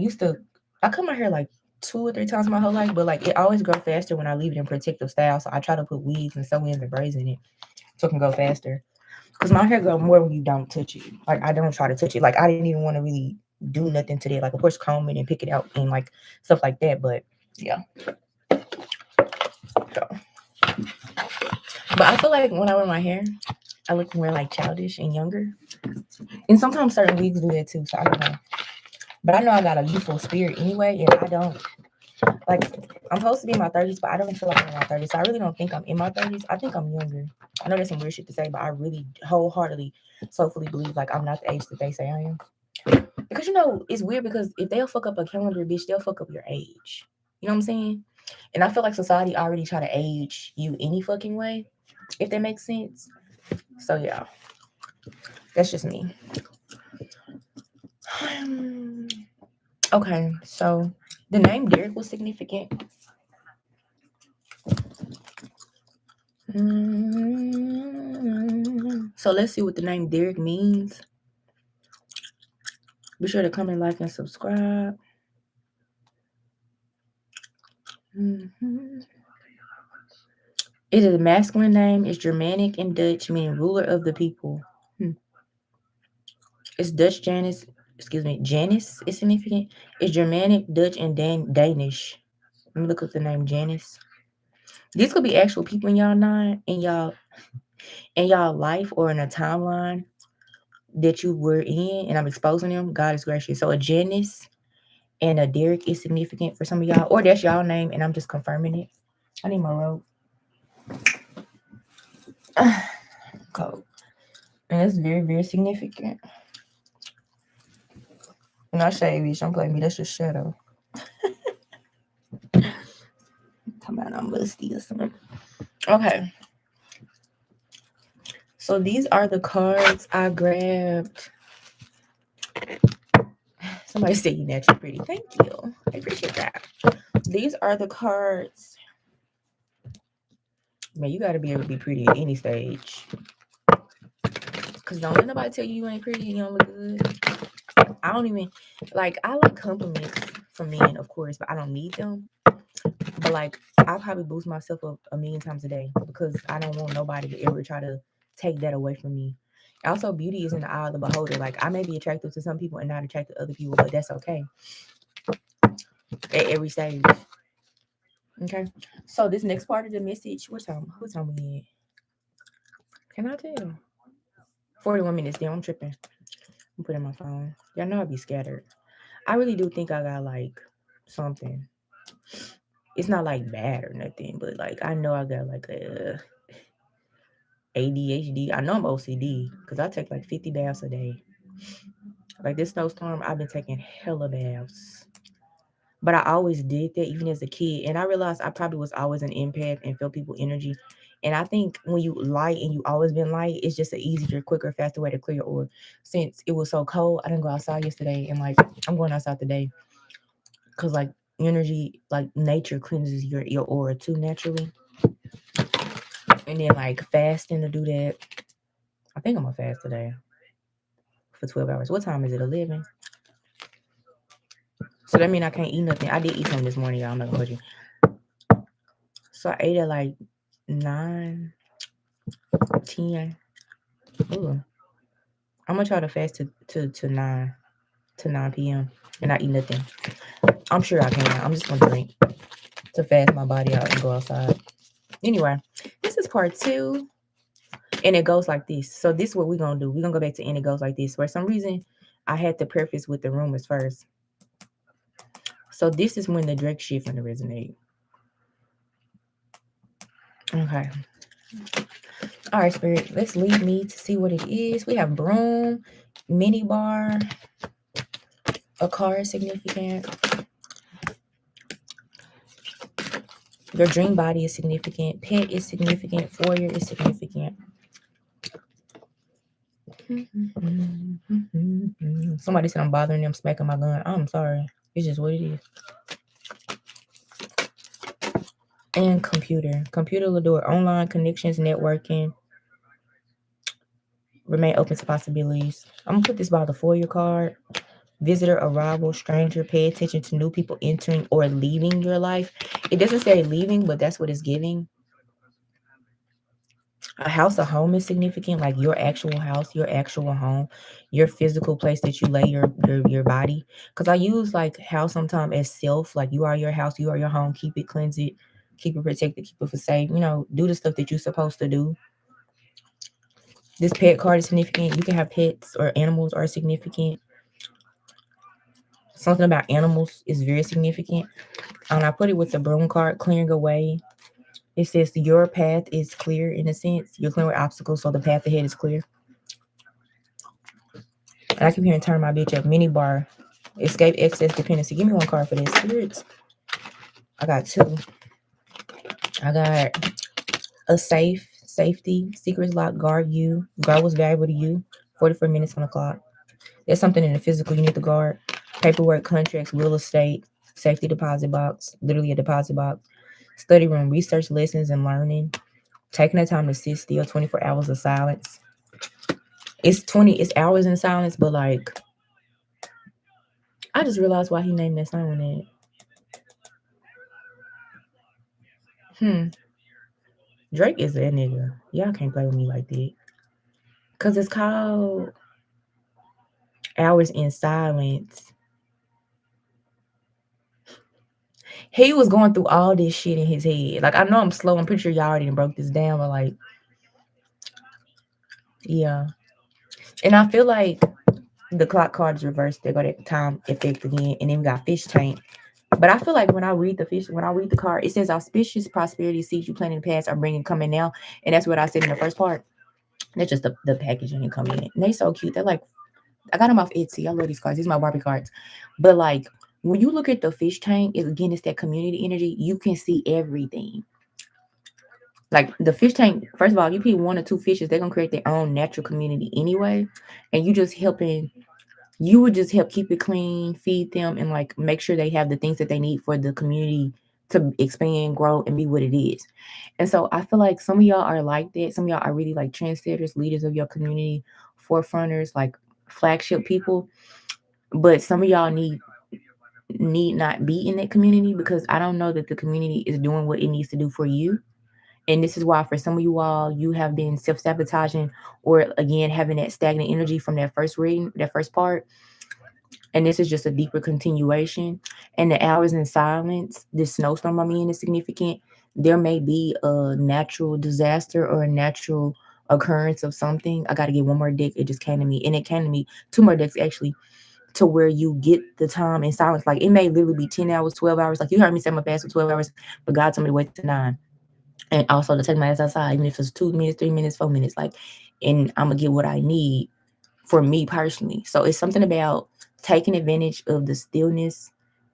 cut my hair like 2 or 3 times my whole life, but like it always grows faster when I leave it in protective style. So I try to put wigs and sew-ins and braids in it so it can go faster. Cause my hair grows more when you don't touch it. Like I don't try to touch it. Like I didn't even want to really do nothing to it. Like of course comb it and pick it out and like stuff like that. But yeah. So. But I feel like when I wear my hair, I look more like childish and younger. And sometimes certain wigs do that too. So I don't know. But I know I got a youthful spirit anyway, and I don't like. I'm supposed to be in my 30s, but I don't feel like I'm in my 30s. So I really don't think I'm in my 30s. I think I'm younger. I know there's some weird shit to say, but I really wholeheartedly, soulfully believe like I'm not the age that they say I am. Because it's weird because if they'll fuck up a calendar, bitch, they'll fuck up your age. You know what I'm saying? And I feel like society already try to age you any fucking way, if that makes sense. So yeah, that's just me. Okay, so the name Derek was significant. So let's see what the name Derek means. Be sure to comment, like, and subscribe. It is a masculine name. It's Germanic and Dutch, meaning ruler of the people. It's Dutch Janice. Excuse me, Janice is significant. It's Germanic, Dutch, and Danish. Let me look up the name Janice. These could be actual people in y'all life or in a timeline that you were in, and I'm exposing them. God is gracious. So a Janice and a Derek is significant for some of y'all, or that's y'all name, and I'm just confirming it. I need my rope. Cold. And it's very, very significant. And I shade, bitch. Don't play me. That's just shadow. Come on, I'm musty or something. Okay. So these are the cards I grabbed. Somebody said you naturally pretty. Thank you. I appreciate that. These are the cards. Man, you gotta be able to be pretty at any stage. Cause don't let nobody tell you ain't pretty and you don't look good. I don't even I like compliments from men, of course, but I don't need them. But I probably boost myself up a million times a day because I don't want nobody to ever try to take that away from me. Also, beauty is in the eye of the beholder. I may be attractive to some people and not attracted to other people, but that's okay. At every stage. Okay. So this next part of the message, what time we at? Can I tell? 41 minutes down. I'm tripping. I'm putting my phone. Y'all know I be scattered. I really do think I got something. It's not bad or nothing, but I know I got a ADHD. I know I'm OCD because I take 50 baths a day. This snowstorm, I've been taking hella baths. But I always did that even as a kid. And I realized I probably was always an empath and felt people's energy. And I think when you light and you always been light, it's just an easier, quicker, faster way to clear your aura. Since it was so cold, I didn't go outside yesterday. And I'm going outside today. Because energy, nature cleanses your aura too naturally. And then fasting to do that. I think I'm gonna fast today for 12 hours. What time is it? 11. So that means I can't eat nothing. I did eat something this morning, y'all. I'm not gonna hold you. So I ate at 9, 10. Ooh. I'm gonna try to fast to 9 p.m. and not eat nothing. I'm sure I can. I'm just gonna drink to fast my body out and go outside. Anyway, this is part 2. And it goes like this. So this is what we're gonna do. We're gonna go back to and it goes like this. For some reason, I had to preface with the rumors first. So this is when the direct shift gonna resonate. Okay. All right, Spirit. Let's lead me to see what it is. We have broom, mini bar, a car is significant. Your dream body is significant. Pet is significant. Foyer is significant. Somebody said I'm bothering them, smacking my gun. I'm sorry. It's just what it is. And computer. Computer will do online connections, networking. Remain open to possibilities. I'm going to put this by the foyer card. Visitor, arrival, stranger. Pay attention to new people entering or leaving your life. It doesn't say leaving, but that's what it's giving. A house, a home is significant, your actual house, your actual home, your physical place that you lay your body. Because I use house sometimes as self, you are your house, you are your home. Keep it, cleanse it, keep it protected, keep it for safe. Do the stuff that you're supposed to do. This pet card is significant. You can have pets or animals are significant. Something about animals is very significant. And I put it with the broom card, clearing away. It says your path is clear in a sense. You're clearing obstacles, so the path ahead is clear. And I keep hearing turn my bitch up. Mini bar. Escape excess dependency. Give me one card for this. Spirits. I got 2. I got a safety, secrets lock, guard you. Guard was valuable to you. 44 minutes on the clock. There's something in the physical you need to guard. Paperwork, contracts, real estate, safety deposit box, literally a deposit box. Study room, research, lessons, and learning. Taking the time to sit still, 24 hours of silence. It's hours in silence, but like I just realized why he named that song that. Hmm. Drake is that nigga. Y'all can't play with me like that. Cause it's called Hours in Silence. He was going through all this shit in his head. Like I know I'm slow. I'm pretty sure y'all already broke this down, but like, yeah. And I feel like the clock card is reversed. They go that time effect again, and then we got fish tank. But I feel like when I read the card, it says auspicious prosperity seeds you planted in the past are bringing coming now, and that's what I said in the first part. That's just the packaging and coming in. And they so cute. They're like, I got them off Etsy. I love these cards. These are my Barbie cards. But like when you look at the fish tank, it's that community energy. You can see everything. Like the fish tank, first of all, you put 1 or 2 fishes, they're gonna create their own natural community anyway. And you would just help keep it clean, feed them, and like make sure they have the things that they need for the community to expand, grow, and be what it is. And so I feel like some of y'all are like that. Some of y'all are really like trendsetters, leaders of your community, forefronters, like flagship people. But some of y'all need not be in that community because I don't know that the community is doing what it needs to do for you. And this is why for some of you all, you have been self-sabotaging or again having that stagnant energy from that first reading, that first part. And this is just a deeper continuation. And the hours in silence, this snowstorm I'm in is significant. There may be a natural disaster or a natural occurrence of something. I got to get one more deck. It just came to me. And it came to me 2 more decks actually to where you get the time in silence. Like it may literally be 10 hours, 12 hours. Like you heard me say my fast for 12 hours, but God told me to wait to 9. And also to take my ass outside, even if it's 2 minutes, 3 minutes, 4 minutes, like, and I'm gonna get what I need for me personally. So it's something about taking advantage of the stillness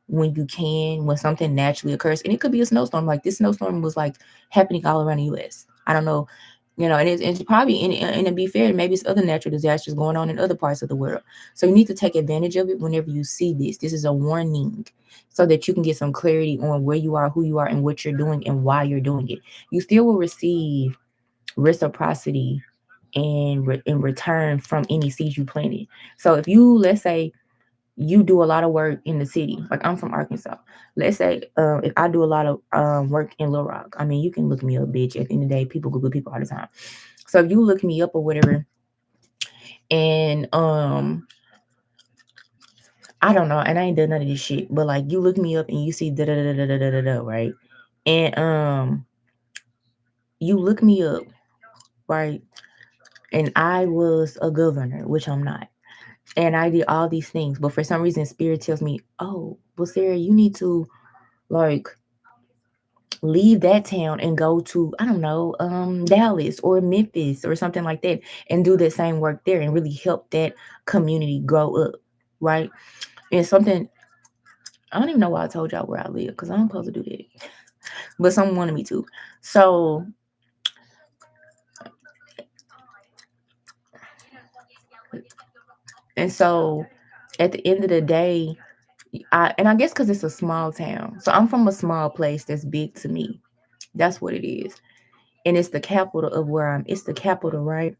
when you can, when something naturally occurs. And it could be a snowstorm. Like this snowstorm was like happening all around the US. I don't know, and it's probably and to be fair, maybe it's other natural disasters going on in other parts of the world. So you need to take advantage of it whenever you see this. This is a warning so that you can get some clarity on where you are, who you are, and what you're doing and why you're doing it. You still will receive reciprocity and in return from any seeds you planted. So if you, let's say, you do a lot of work in the city, like I'm from Arkansas. Let's say if I do a lot of work in Little Rock, I mean, you can look me up, bitch. At the end of the day, people Google people all the time. So if you look me up or whatever, and I don't know, and I ain't done none of this shit, but like you look me up and you see da da da da da da da da, right? And you look me up, right? And I was a governor, which I'm not. And I did all these things, but for some reason, Spirit tells me, "Oh, well, Sarah, you need to like leave that town and go to I don't know, Dallas or Memphis or something like that, and do the same work there and really help that community grow up, right?" And something I don't even know why I told y'all where I live because I'm supposed to do that, but someone wanted me to. So, and so, at the end of the day, I guess because it's a small town, so I'm from a small place that's big to me. That's what it is. And it's the capital of it's the capital, right?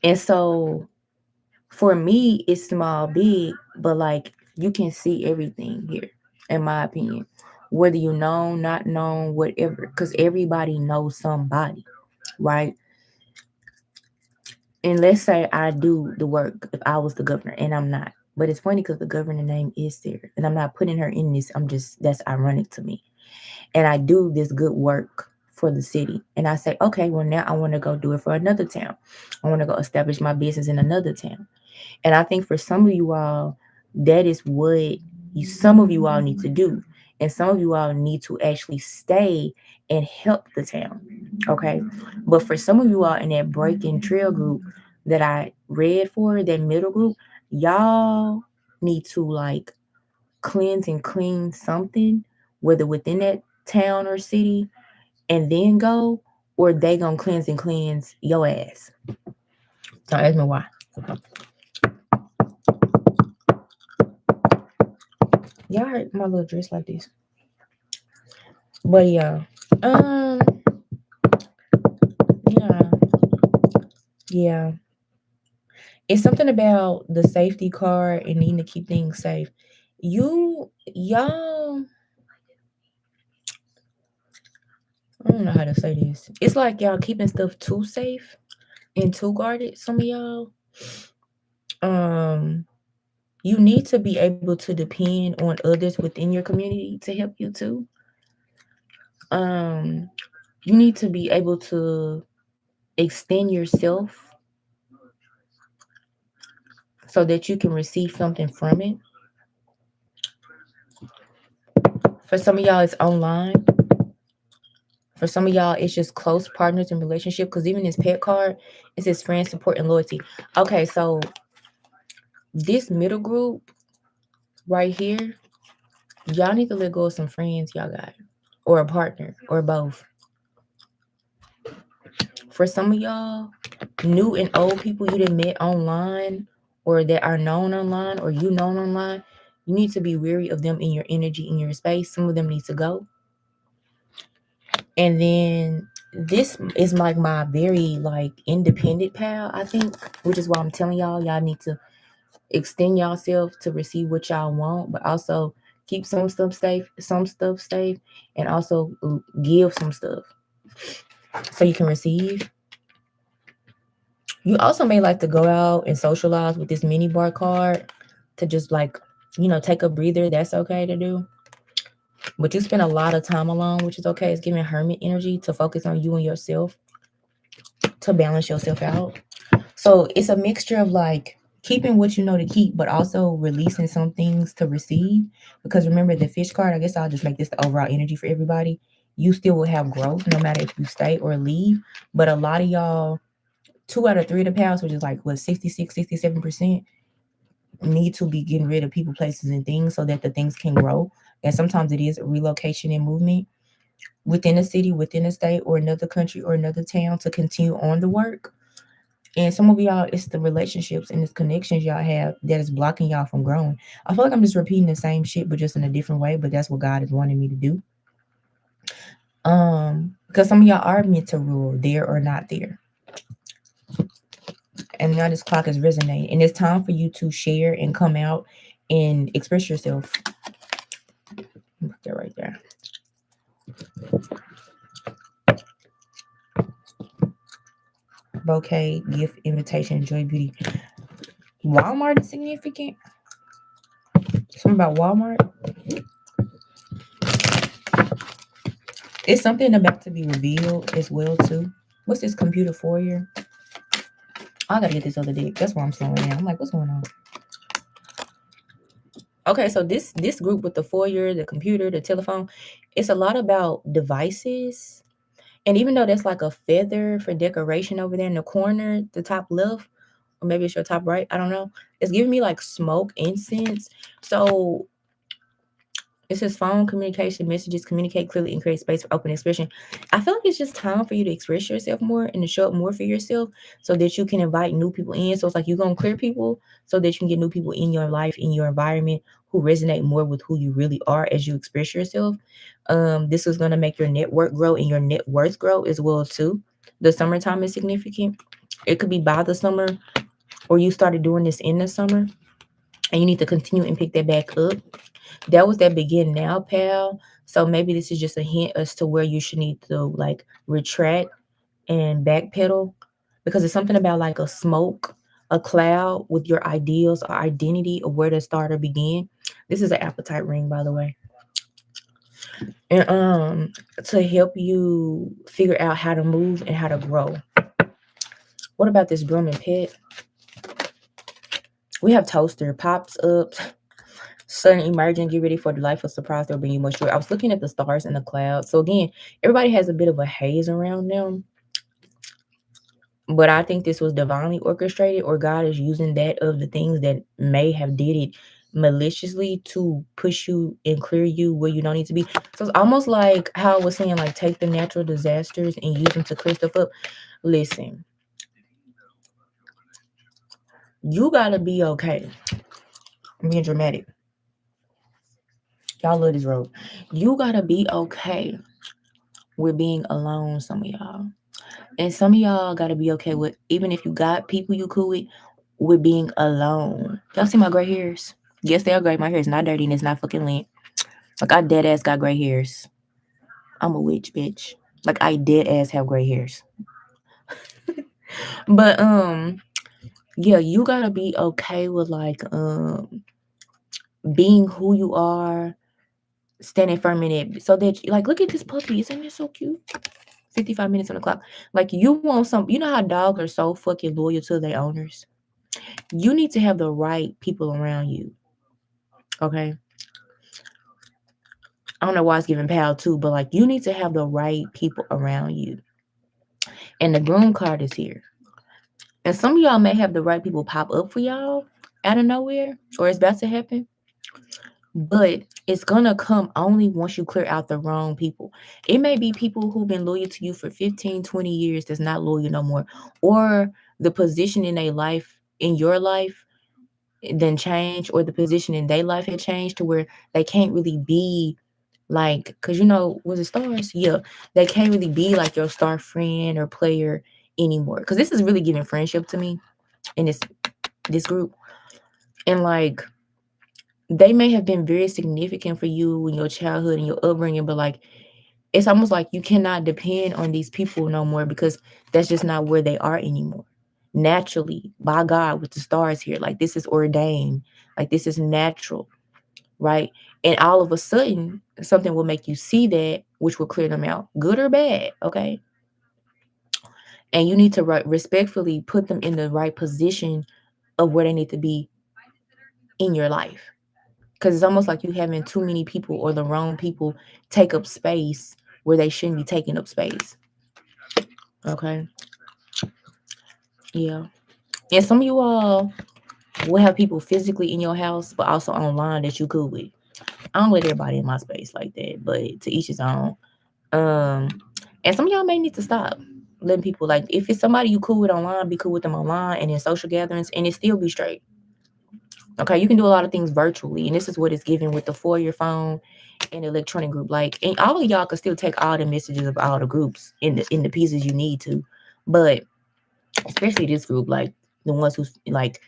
And so for me, it's small, big, but like you can see everything here, in my opinion. Whether you know, not known, whatever, because everybody knows somebody, right? And let's say I do the work if I was the governor, and I'm not. But it's funny because the governor name is Sarah, and I'm not putting her in this. That's ironic to me. And I do this good work for the city. And I say, okay, well, now I want to go do it for another town. I want to go establish my business in another town. And I think for some of you all, that is what some of you all need to do. And some of you all need to actually stay and help the town. Okay. But for some of you all in that break-in trail group that I read for, that middle group, y'all need to like cleanse and clean something, whether within that town or city, and then go, or they gonna cleanse your ass. Don't ask me why. Y'all heard my little dress like this. But yeah. Um Yeah. It's something about the safety car and needing to keep things safe. Y'all, I don't know how to say this. It's like y'all keeping stuff too safe and too guarded. Some of y'all, um, you need to be able to depend on others within your community to help you too. Um, you need to be able to extend yourself so that you can receive something from it. For some of y'all, it's online. For some of y'all, it's just close partners in relationship. Because even this pet card, it says friends, support, and loyalty. Okay, so this middle group right here, y'all need to let go of some friends y'all got, or a partner, or both. For some of y'all, new and old people you done met online, or that are known online, or you known online, you need to be weary of them in your energy, in your space. Some of them need to go. And then this is like my very like independent pal, I think, which is why I'm telling y'all need to extend yourself to receive what y'all want, but also keep some stuff safe, and also give some stuff so you can receive. You also may like to go out and socialize with this mini bar card to just like, take a breather. That's okay to do. But you spend a lot of time alone, which is okay. It's giving hermit energy to focus on you and yourself to balance yourself out. So it's a mixture of like keeping what you know to keep, but also releasing some things to receive. Because remember the fish card, I guess I'll just make this the overall energy for everybody. You still will have growth no matter if you stay or leave. But a lot of y'all, 2 out of 3 of the pals, which is like what, 66, 67%, need to be getting rid of people, places, and things so that the things can grow. And sometimes it is a relocation and movement within a city, within a state, or another country or another town to continue on the work. And some of y'all, it's the relationships and the connections y'all have that is blocking y'all from growing. I feel like I'm just repeating the same shit, but just in a different way. But that's what God is wanting me to do. Because some of y'all are meant to rule there or not there. And now this clock is resonating. And it's time for you to share and come out and express yourself. Put that right there. Bouquet, gift, invitation, joy, beauty. Walmart is significant. Something about Walmart. It's something about to be revealed as well too. What's this computer for you? I gotta get this other deck. That's why I'm slowing down. I'm like, what's going on? Okay, so this group with the foyer, the computer, the telephone, it's a lot about devices. And even though that's like a feather for decoration over there in the corner, the top left, or maybe it's your top right, I don't know. It's giving me like smoke, incense. So it says phone communication, messages, communicate clearly, and create space for open expression. I feel like it's just time for you to express yourself more and to show up more for yourself so that you can invite new people in. So it's like you're going to clear people so that you can get new people in your life, in your environment, who resonate more with who you really are as you express yourself. This is going to make your network grow and your net worth grow as well too. The summertime is significant. It could be by the summer, or you started doing this in the summer and you need to continue and pick that back up. That was that begin now, pal. So maybe this is just a hint as to where you should need to like retract and backpedal, because it's something about like a smoke, a cloud with your ideals or identity of where to start or begin. This is an appetite ring, by the way. And to help you figure out how to move and how to grow. What about this broom and pet? We have toaster, pops up, sudden emerging, get ready for the life of surprise that'll bring you much joy. I was looking at the stars and the clouds. So again, everybody has a bit of a haze around them. But I think this was divinely orchestrated, or God is using that of the things that may have did it maliciously to push you and clear you where you don't need to be. So it's almost like how I was saying, like take the natural disasters and use them to clear stuff up. Listen, you gotta be okay. I'm being dramatic. Y'all love this road. You gotta be okay with being alone, some of y'all. And some of y'all gotta be okay with, even if you got people you cool with being alone. Y'all see my gray hairs? Yes, they are gray. My hair is not dirty and it's not fucking lint. Like, I dead ass got gray hairs. I'm a witch, bitch. Like, I dead ass have gray hairs. But yeah, you gotta be okay with like being who you are, standing firm in it, so that like, look at this puppy, isn't it so cute? 55 minutes on the clock. Like, you want some, you know how dogs are so fucking loyal to their owners. You need to have the right people around you. Okay. I don't know why it's giving pal too, but like, you need to have the right people around you. And the groom card is here. And some of y'all may have the right people pop up for y'all out of nowhere, or it's about to happen. But it's gonna come only once you clear out the wrong people. It may be people who've been loyal to you for 15, 20 years that's not loyal no more. Or the position in their life, in your life, then change, or the position in their life had changed to where they can't really be like, because was it stars? Yeah. They can't really be like your star friend or player anymore. Because this is really giving friendship to me in this group. And like, they may have been very significant for you in your childhood and your upbringing, but like, it's almost like you cannot depend on these people no more, because that's just not where they are anymore. Naturally, by God, with the stars here, like, this is ordained, like, this is natural, right? And all of a sudden, something will make you see that, which will clear them out, good or bad, okay? And you need to respectfully put them in the right position of where they need to be in your life. Because it's almost like you having too many people or the wrong people take up space where they shouldn't be taking up space. Okay. Yeah. And some of you all will have people physically in your house, but also online that you cool with. I don't let everybody in my space like that, but to each his own. And some of y'all may need to stop letting people, like, if it's somebody you cool with online, be cool with them online and in social gatherings, and it still be straight. Okay, you can do a lot of things virtually, and this is what it's given with the four-year phone and electronic group. Like, and all of y'all can still take all the messages of all the groups in the pieces you need to, but especially this group, like the ones who's like,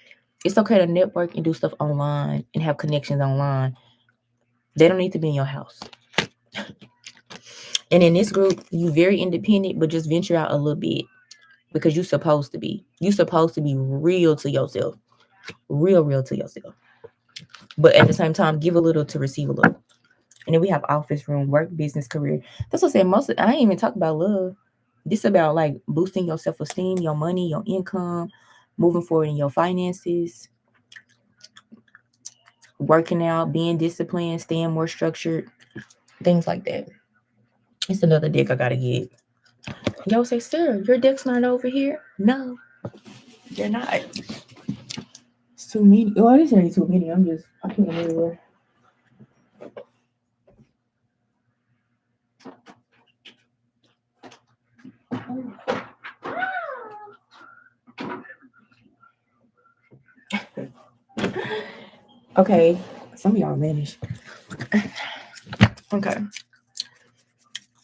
it's okay to network and do stuff online and have connections online. They don't need to be in your house. And in this group, you very independent, but just venture out a little bit, because you're supposed to be. You're supposed to be real to yourself. Real to yourself. But at the same time, give a little to receive a little. And then we have office room, work, business, career. That's what I said. I ain't even talk about love. This about like boosting your self-esteem, your money, your income, moving forward in your finances, working out, being disciplined, staying more structured, things like that. It's another deck I gotta get. Y'all say, sir, your deck's not over here? No, they're not. It's too many. Oh, it isn't too many. I put them everywhere. Okay, some of y'all vanished. Okay.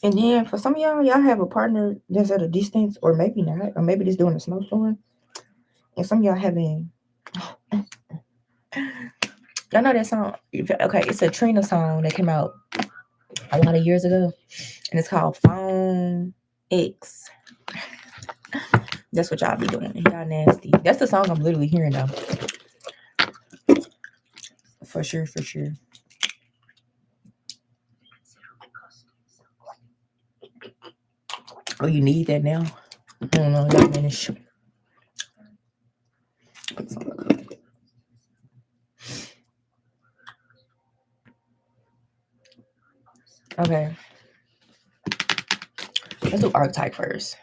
And then for some of y'all have a partner that's at a distance, or maybe not, or maybe just doing a snowstorm. And some of y'all having, y'all know that song? Okay, it's a Trina song that came out a lot of years ago, and it's called Phone X. That's what y'all be doing. Y'all nasty. That's the song I'm literally hearing though. For sure. Oh, you need that now? I don't know. Y'all finish. Okay. Let's do archetype first.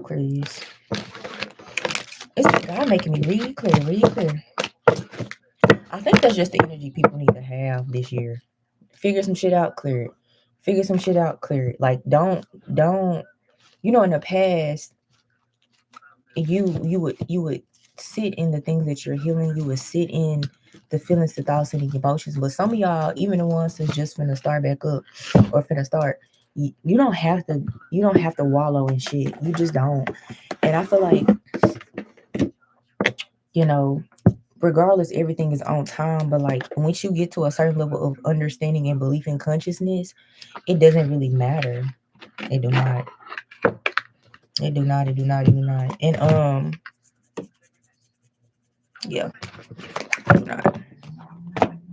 Please. It's the God making me read clear. I think that's just the energy people need to have this year. Figure some shit out, clear it. Figure some shit out, clear it. Like, don't. In the past, you would sit in the things that you're healing. You would sit in the feelings, the thoughts, and the emotions. But some of y'all, even the ones that's just finna start back up or finna start, You don't have to wallow in shit. You just don't. And I feel like, you know, regardless, everything is on time. But like once you get to a certain level of understanding and belief in consciousness, it doesn't really matter. It do not. It do not. It do not. It do not. And yeah, it do not.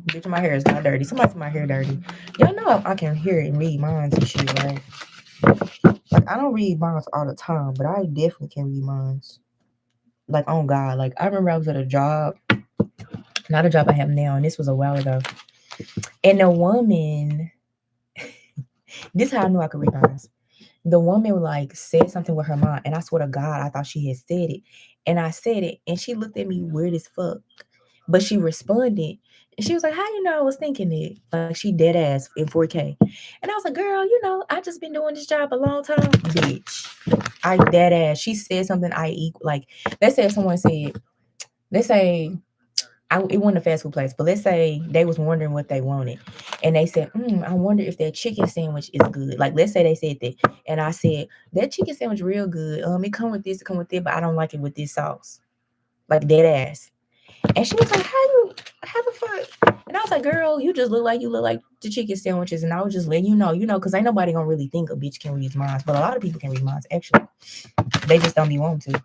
Bitch, my hair is not dirty. Somebody said my hair dirty. Y'all know I can hear it and read minds and shit, right? Like I don't read minds all the time, but I definitely can read minds. Like on God. Like I remember I was at a job, not a job I have now, and this was a while ago. And the woman, this is how I knew I could read minds. The woman like said something with her mind, and I swear to God, I thought she had said it. And I said it, and she looked at me weird as fuck. But she responded, and she was like, "How you know I was thinking it?" Like she dead ass in 4K. And I was like, "Girl, I just been doing this job a long time, bitch." I dead ass. She said something I equal like. Let's say someone said, let's say it wasn't a fast food place, but let's say they was wondering what they wanted, and they said, "I wonder if that chicken sandwich is good." Like, let's say they said that, and I said that chicken sandwich real good. It come with this, it come with that, but I don't like it with this sauce. Like dead ass. And she was like, how the fuck? And I was like, girl, you look like the chicken sandwiches. And I was just letting because ain't nobody gonna really think a bitch can read minds. But a lot of people can read minds, actually. They just don't be wanting to.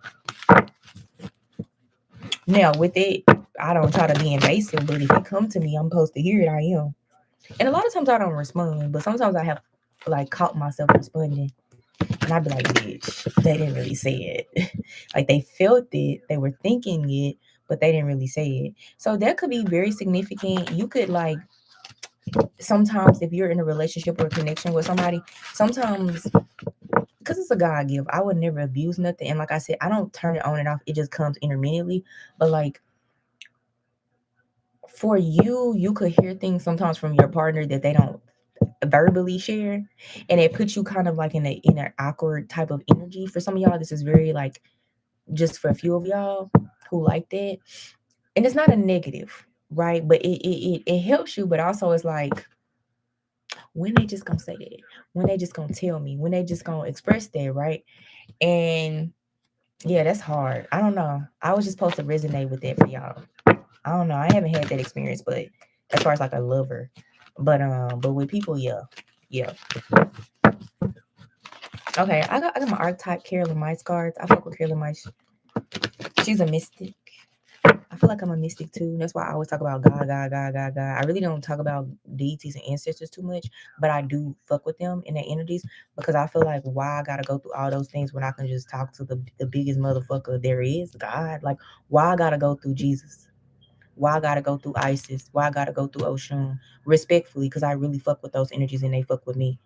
Now, with it, I don't try to be invasive, but if it come to me, I'm supposed to hear it, I am. And a lot of times I don't respond, but sometimes I have like caught myself responding. And I'd be like, bitch, they didn't really say it. Like they felt it, they were thinking it, but they didn't really say it. So that could be very significant. You could like sometimes if you're in a relationship or a connection with somebody, sometimes because it's a God gift, I would never abuse nothing. And like I said, I don't turn it on and off. It just comes intermittently. But like for you, you could hear things sometimes from your partner that they don't verbally share, and it puts you kind of like in an awkward type of energy. For some of y'all, this is very like just for a few of y'all who like that, and it's not a negative, right? But it helps you, but also it's like when they just gonna say that, when they just gonna tell me, when they just gonna express that, right? And yeah, that's hard. I don't know. I was just supposed to resonate with that for y'all. I don't know. I haven't had that experience, but as far as like a lover, but with people, yeah, yeah. Okay, I got my archetype Carolyn Mice cards. I fuck with Carolyn Mice. She's a mystic. I feel like I'm a mystic too. That's why I always talk about God, God, God, God, God. I really don't talk about deities and ancestors too much, but I do fuck with them and their energies because I feel like why I gotta go through all those things when I can just talk to the biggest motherfucker there is, God. Like why I gotta go through Jesus? Why I gotta go through Isis? Why I gotta go through Oshun? Respectfully, because I really fuck with those energies and they fuck with me.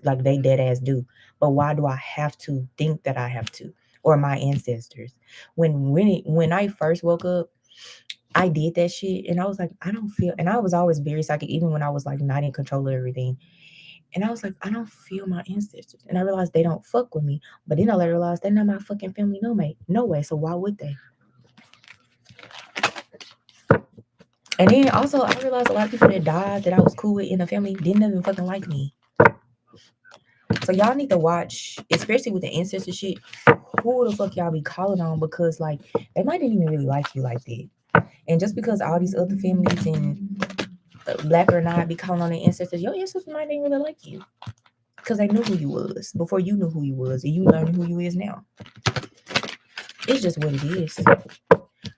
Like they dead ass do. But why do I have to think that I have to? Or my ancestors? When I first woke up, I did that shit and I was like, I don't feel, and I was always very psychic, even when I was like not in control of everything. And I was like, I don't feel my ancestors. And I realized they don't fuck with me. But then I realized they're not my fucking family no mate. No way. So why would they? And then also I realized a lot of people that died that I was cool with in the family didn't even fucking like me. So y'all need to watch, especially with the ancestor shit, who the fuck y'all be calling on because like they might didn't even really like you like that. And just because all these other families and black or not be calling on their ancestors, your ancestors might didn't really like you. Because they knew who you was before you knew who you was and you learning who you is now. It's just what it is.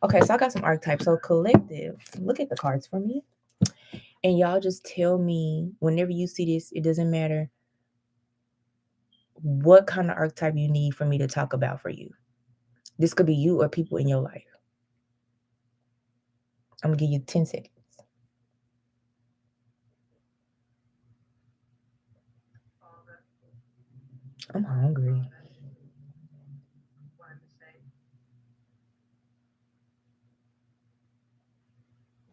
Okay, so I got some archetypes. So collective, look at the cards for me. And y'all just tell me whenever you see this, it doesn't matter what kind of archetype you need for me to talk about for you. This could be you or people in your life. I'm gonna give you 10 seconds. I'm hungry.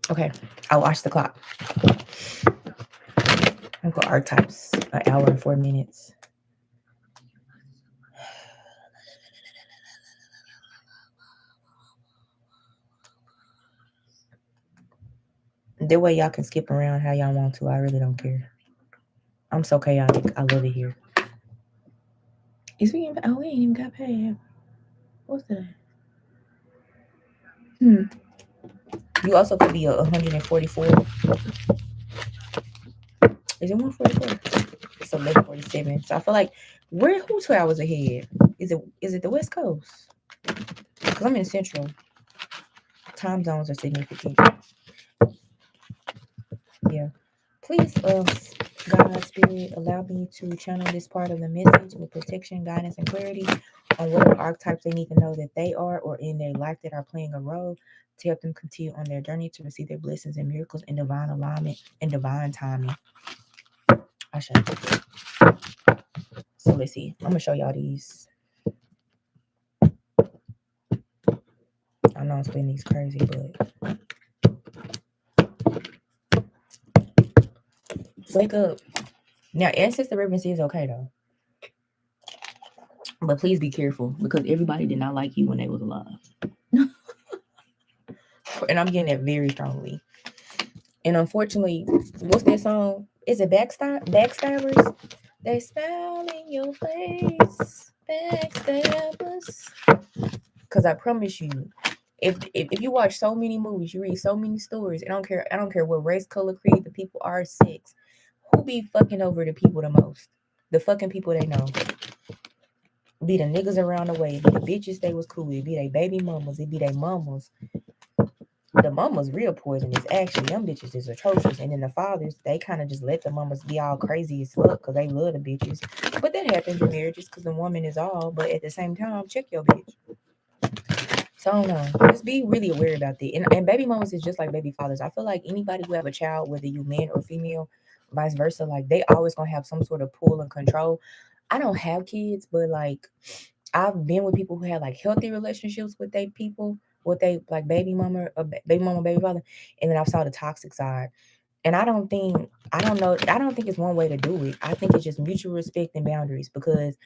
Okay, I'll watch the clock. I'll go archetypes, an hour and 4 minutes. That way y'all can skip around how y'all want to. I really don't care. I'm so chaotic. I love it here. Is we even, oh, we ain't even got paid. What's that? Hmm. You also could be a 144. Is it 144? It's 11:47. So I feel like who's 2 hours ahead? Is it the West Coast? Because I'm in Central. Time zones are significant. Yeah. Please, God, Spirit, allow me to channel this part of the message with protection, guidance, and clarity on whatever archetypes they need to know that they are or in their life that are playing a role to help them continue on their journey to receive their blessings and miracles in divine alignment and divine timing. I should. So let's see. I'm gonna show y'all these. I know I'm spelling these crazy, but wake up. Now, ancestor reference is okay though, but please be careful because everybody did not like you when they was alive. And I'm getting that very strongly. And unfortunately, what's that song? Is it Backstabbers? They smile in your face, backstabbers. Because I promise you, if you watch so many movies, you read so many stories. I don't care what race, color, creed the people are, sex. Who be fucking over the people the most? The fucking people they know. Be the niggas around the way. Be the bitches they was cool with. Be they baby mamas. It be they mamas. The mamas real poisonous. Actually, them bitches is atrocious. And then the fathers, they kind of just let the mamas be all crazy as fuck because they love the bitches. But that happens in marriages because the woman is all. But at the same time, check your bitch. So I don't know. Just be really aware about that. And baby mamas is just like baby fathers. I feel like anybody who have a child, whether you man or female, vice versa, like they always gonna have some sort of pull and control. I don't have kids, but like I've been with people who had like healthy relationships with they people, with they like baby mama, baby father, and then I saw the toxic side. And I don't think it's one way to do it. I think it's just mutual respect and boundaries because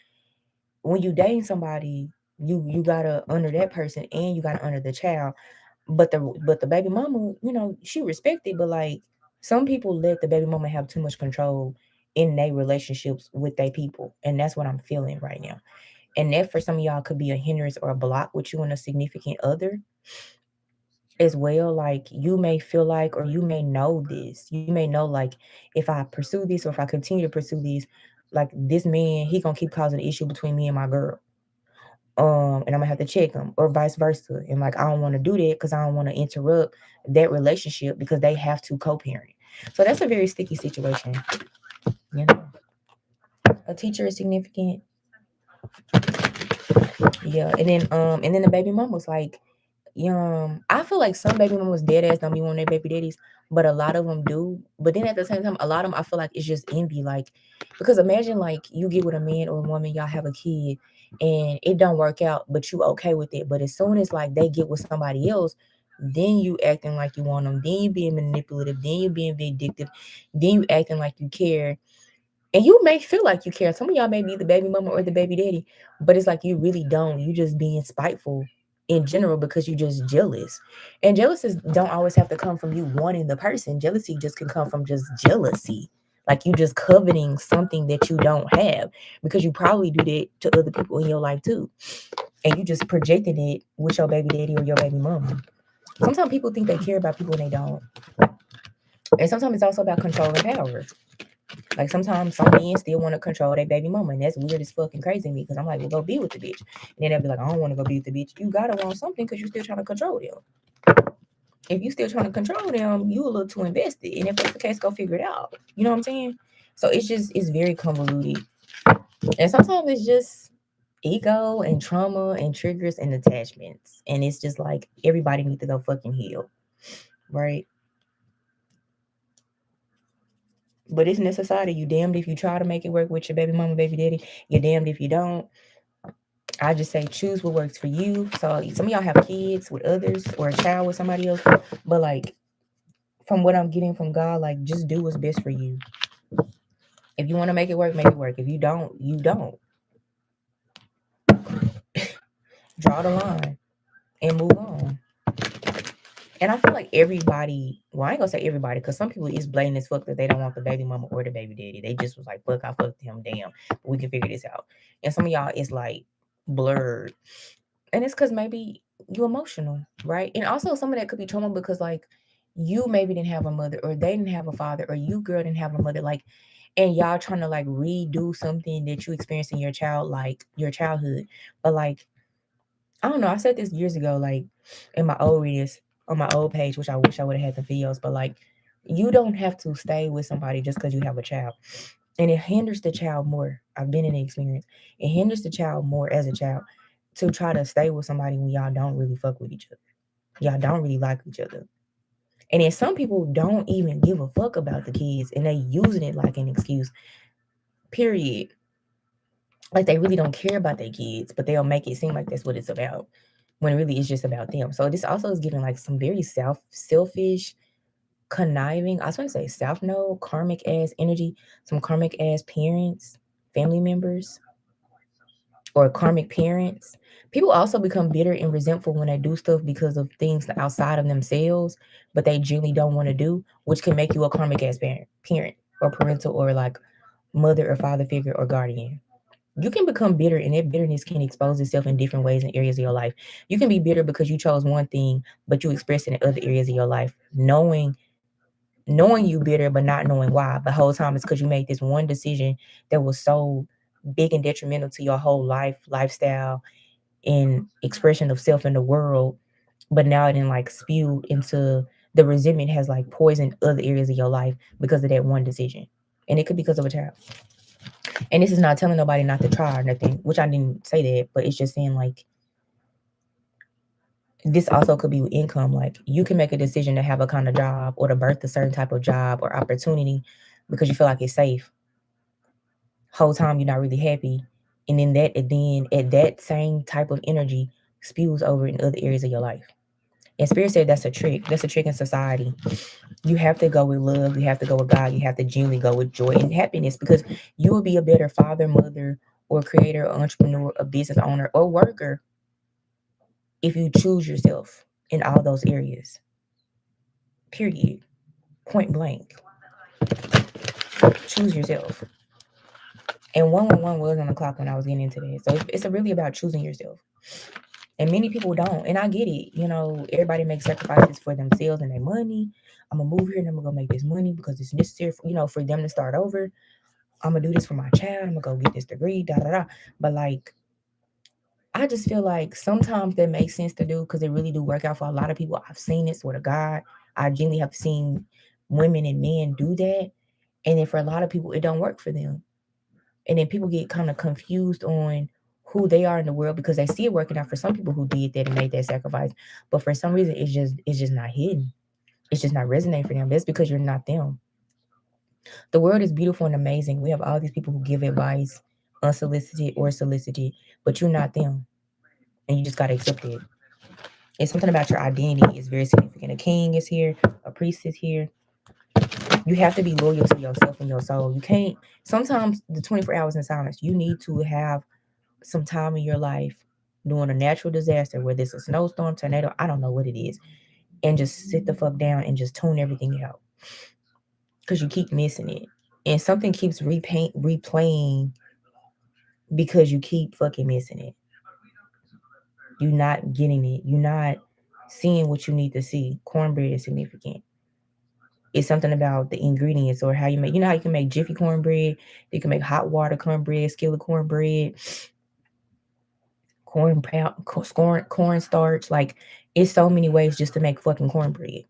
when you dating somebody, you gotta honor that person and you gotta honor the child. But the baby mama, she respected, but like some people let the baby mama have too much control in their relationships with their people, and that's what I'm feeling right now. And that for some of y'all could be a hindrance or a block with you and a significant other as well. Like you may feel like, or you may know this, you may know like if I pursue this or if I continue to pursue these, like this man, he gonna keep causing an issue between me and my girl. And I'm gonna have to check him or vice versa. And like I don't want to do that because I don't want to interrupt that relationship because they have to co-parent. So that's a very sticky situation, you know. A teacher is significant. Yeah. And then the baby mom was like, I feel like some baby mamas dead ass don't be wanting their baby daddies, but a lot of them do. But then at the same time, a lot of them I feel like it's just envy. Like, because imagine like you get with a man or a woman, y'all have a kid, and it don't work out, but you okay with it. But as soon as like they get with somebody else, then you acting like you want them, then you being manipulative, then you being vindictive, then you acting like you care, and you may feel like you care. Some of y'all may be the baby mama or the baby daddy, but it's like you really don't. You just being spiteful in general because you just jealous. And jealousies don't always have to come from you wanting the person. Jealousy just can come from just jealousy. Like you just coveting something that you don't have because you probably do that to other people in your life too. And you just projecting it with your baby daddy or your baby mama. Sometimes people think they care about people and they don't. And sometimes it's also about control and power. Like sometimes some men still want to control their baby mama, and that's weird as fucking crazy to me because I'm like, well, go be with the bitch. And then they'll be like, I don't want to go be with the bitch. You gotta want something because you're still trying to control them. If you still trying to control them, you a little too invested. And if that's the case, go figure it out. You know what I'm saying? So it's very convoluted. And sometimes it's just ego and trauma and triggers and attachments. And it's just like everybody needs to go fucking heal. Right? But it's in society, you damned if you try to make it work with your baby mama, baby daddy. You're damned if you don't. I just say choose what works for you. So some of y'all have kids with others or a child with somebody else. But like from what I'm getting from God, like just do what's best for you. If you want to make it work, make it work. If you don't, you don't. Draw the line and move on. And I feel like everybody, well, I ain't gonna say everybody, because some people is blatant as fuck that they don't want the baby mama or the baby daddy. They just was like, fuck, I fucked him, damn, but we can figure this out. And some of y'all is like blurred. And it's because maybe you emotional, right? And also some of that could be trauma because like you maybe didn't have a mother or they didn't have a father or you girl didn't have a mother, like, and y'all trying to like redo something that you experienced in your child, like your childhood. But like, I don't know, I said this years ago, like in my old readers on my old page, which I wish I would have had the videos, but like you don't have to stay with somebody just because you have a child. And it hinders the child more. I've been in the experience. It hinders the child more as a child to try to stay with somebody when y'all don't really fuck with each other. Y'all don't really like each other. And then some people don't even give a fuck about the kids and they using it like an excuse. Period. Like they really don't care about their kids, but they'll make it seem like that's what it's about. When really it's just about them. So this also is giving like some very selfish, conniving, I was gonna say south node, karmic ass energy, some karmic ass parents, family members, or karmic parents. People also become bitter and resentful when they do stuff because of things outside of themselves, but they genuinely don't want to do, which can make you a karmic ass parent or parental or like mother or father figure or guardian. You can become bitter, and that bitterness can expose itself in different ways in areas of your life. You can be bitter because you chose one thing, but you express it in other areas of your life, knowing you bitter, but not knowing why. The whole time it's because you made this one decision that was so big and detrimental to your whole lifestyle, and expression of self in the world. But now it didn't like spew into the resentment has like poisoned other areas of your life because of that one decision. And it could be because of a child. And this is not telling nobody not to try or nothing, which I didn't say that, but it's just saying like this also could be with income. Like you can make a decision to have a kind of job or to birth a certain type of job or opportunity because you feel like it's safe. Whole time you're not really happy. And then at that same type of energy spews over in other areas of your life. And spirit said that's a trick. That's a trick in society. You have to go with love. You have to go with God. You have to genuinely go with joy and happiness because you will be a better father, mother, or creator, or entrepreneur, a business owner, or worker if you choose yourself in all those areas. Period. Point blank. Choose yourself. And 111 was on the clock when I was getting into this. So it's really about choosing yourself. And many people don't. And I get it. You know, everybody makes sacrifices for themselves and their money. I'm going to move here and I'm going to go make this money because it's necessary for, for them to start over. I'm going to do this for my child. I'm going to go get this degree, da, da, da. But like, I just feel like sometimes that makes sense to do because it really do work out for a lot of people. I've seen it, swear to God. I genuinely have seen women and men do that. And then for a lot of people, it don't work for them. And then people get kind of confused on who they are in the world because they see it working out for some people who did that and made that sacrifice. But for some reason, it's just not hidden. It's just not resonating for them. That's because you're not them. The world is beautiful and amazing. We have all these people who give advice, unsolicited or solicited, but you're not them. And you just got to accept it. It's something about your identity is very significant. A king is here, a priest is here. You have to be loyal to yourself and your soul. You can't, sometimes the 24 hours in silence, you need to have some time in your life during a natural disaster, whether it's a snowstorm, tornado, I don't know what it is, and just sit the fuck down and just tune everything out because you keep missing it. And something keeps replaying because you keep fucking missing it. You're not getting it. You're not seeing what you need to see. Cornbread is significant. It's something about the ingredients or how you make, how you can make jiffy cornbread, you can make hot water cornbread, skillet cornbread, corn starch. Like it's so many ways just to make fucking cornbread.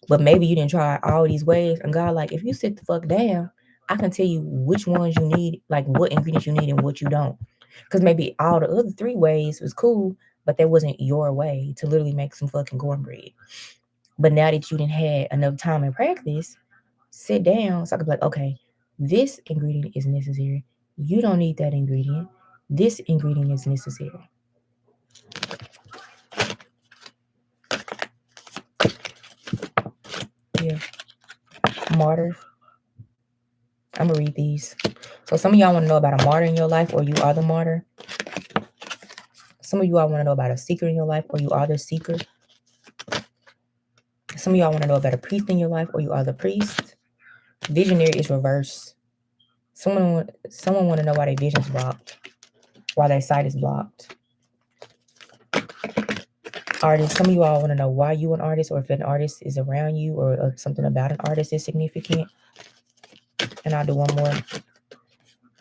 But maybe you didn't try all these ways. And God, like, if you sit the fuck down, I can tell you which ones you need, like what ingredients you need and what you don't. Because maybe all the other three ways was cool, but that wasn't your way to literally make some fucking cornbread. But now that you didn't have enough time and practice, sit down so I could be like, okay, this ingredient is necessary. You don't need that ingredient. This ingredient is necessary. Yeah. Martyrs. I'm gonna read these. So some of y'all want to know about a martyr in your life, or you are the martyr. Some of you all want to know about a seeker in your life, or you are the seeker. Some of y'all want to know about a priest in your life, or you are the priest. Visionary is reverse. Someone want to know why their vision's blocked, why their sight is blocked. Artist, some of you all want to know why you an artist, or if an artist is around you, or something about an artist is significant. And I'll do one more.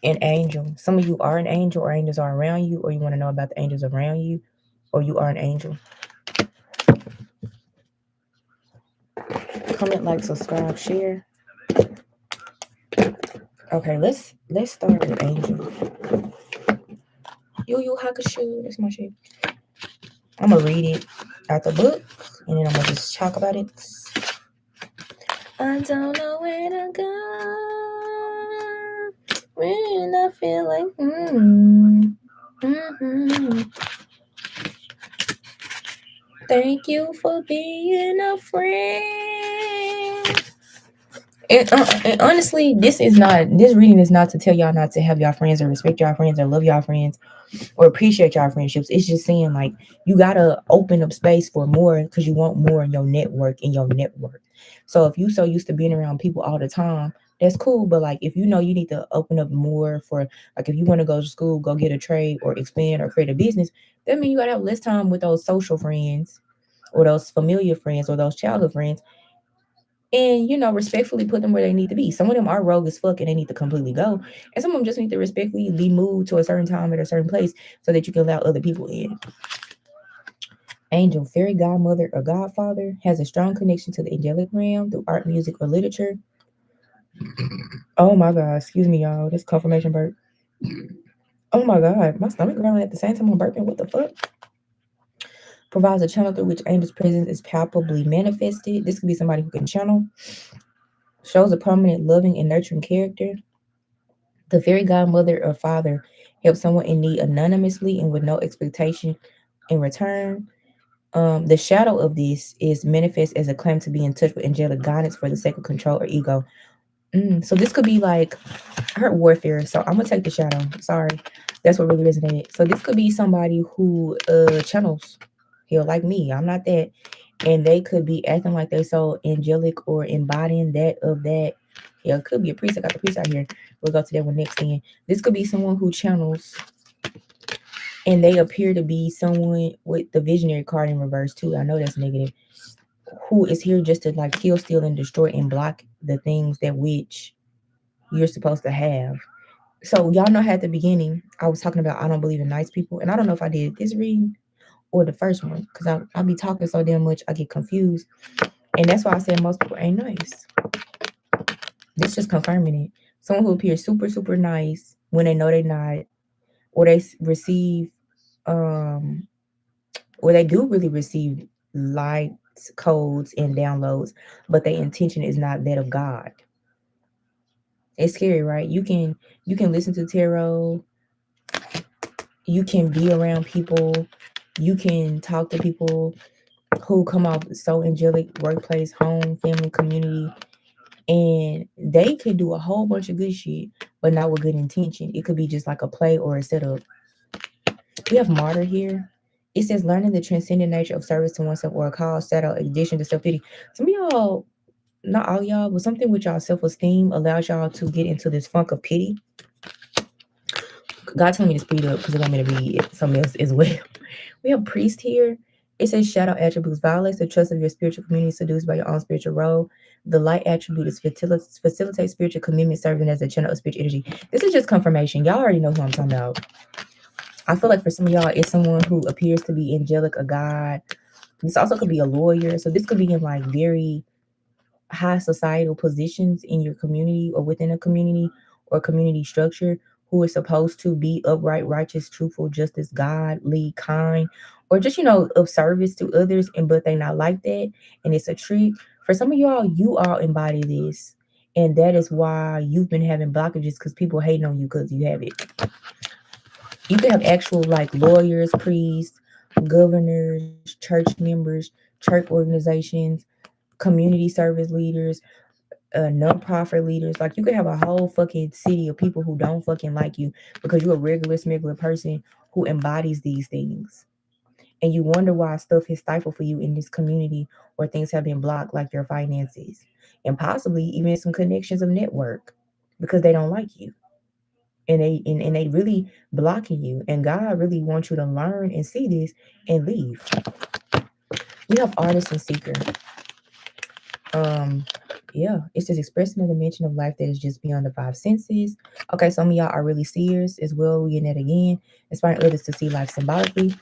An angel. Some of you are an angel, or angels are around you, or you want to know about the angels around you, or you are an angel. Comment, like, subscribe, share. Okay, let's start with angel. Yu Hakusho, that's my shit. I'm gonna read it out the book, and then I'm gonna just talk about it. I don't know where to go when I feel like Thank you for being a friend. And honestly, this reading is not to tell y'all not to have y'all friends, or respect y'all friends, or love y'all friends, or appreciate y'all friendships. It's just saying, like, you gotta open up space for more, because you want more in your network. So if you so used to being around people all the time, that's cool. But like, if you know you need to open up more for, like, if you want to go to school, go get a trade, or expand, or create a business, that means you gotta have less time with those social friends, or those familiar friends, or those childhood friends. And, respectfully put them where they need to be. Some of them are rogue as fuck and they need to completely go. And some of them just need to respectfully be moved to a certain time at a certain place, so that you can allow other people in. Angel, fairy godmother, or godfather, has a strong connection to the angelic realm through art, music, or literature. Oh my God, excuse me, y'all. This confirmation burp. Oh my God, my stomach growling at the same time I'm burping. What the fuck? Provides a channel through which angel's presence is palpably manifested. This could be somebody who can channel. Shows a prominent, loving, and nurturing character. The fairy godmother or father helps someone in need anonymously and with no expectation in return. The shadow of this is manifest as a claim to be in touch with angelic guidance for the sake of control or ego. So this could be like hurt warfare. So I'm gonna take the shadow. Sorry, that's what really resonated. So this could be somebody who channels. He'll like me. I'm not that, and they could be acting like they so angelic or embodying that of that. Yeah, it could be a priest. I got the priest out here. We'll go to that one next. Then this could be someone who channels, and they appear to be someone with the visionary card in reverse too. I know that's negative. Who is here just to like kill, steal, and destroy, and block the things that which you're supposed to have. So y'all know how at the beginning I was talking about I don't believe in nice people, and I don't know if I did this reading or the first one, because I be talking so damn much I get confused, and that's why I said most people ain't nice. This just confirming it. Someone who appears super super nice when they know they're not, or they receive, or they do really receive lights, codes, and downloads, but their intention is not that of God. It's scary, right? You can listen to tarot, you can be around people, you can talk to people who come off so angelic, workplace, home, family, community, and they could do a whole bunch of good shit, but not with good intention. It could be just like a play or a setup. We have martyr here. It says learning the transcendent nature of service to oneself, or a cause set out addition to self-pity. Some of y'all, not all y'all, but something with y'all self-esteem allows y'all to get into this funk of pity. God told me to speed up because it want me to read something else as well. We have priest here. It says shadow attributes violates the trust of your spiritual community, seduced by your own spiritual role. The light attribute is facilitate spiritual commitment, serving as a channel of spiritual energy. This is just confirmation. Y'all already know who I'm talking about. I feel like for some of y'all, it's someone who appears to be angelic, a god. This also could be a lawyer. So this could be in like very high societal positions in your community, or within a community or community structure, who is supposed to be upright, righteous, truthful, justice, godly, kind, or just, of service to others, and but they not like that, and it's a trick. For some of y'all, you all embody this, and that is why you've been having blockages, because people hating on you because you have it. You can have actual like lawyers, priests, governors, church members, church organizations, community service leaders, non-profit leaders. Like, you could have a whole fucking city of people who don't fucking like you because you're a regular smuggler person who embodies these things. and you wonder why stuff is stifled for you in this community, or things have been blocked, like your finances, and possibly even some connections of network, because they don't like you, and they really blocking you. And God really wants you to learn and see this and leave. We have artist and seeker. Um, yeah, it's just expressing a dimension of life that is just beyond the five senses. Okay, some of y'all are really seers as well. We getting that again. Inspiring others to see life symbolically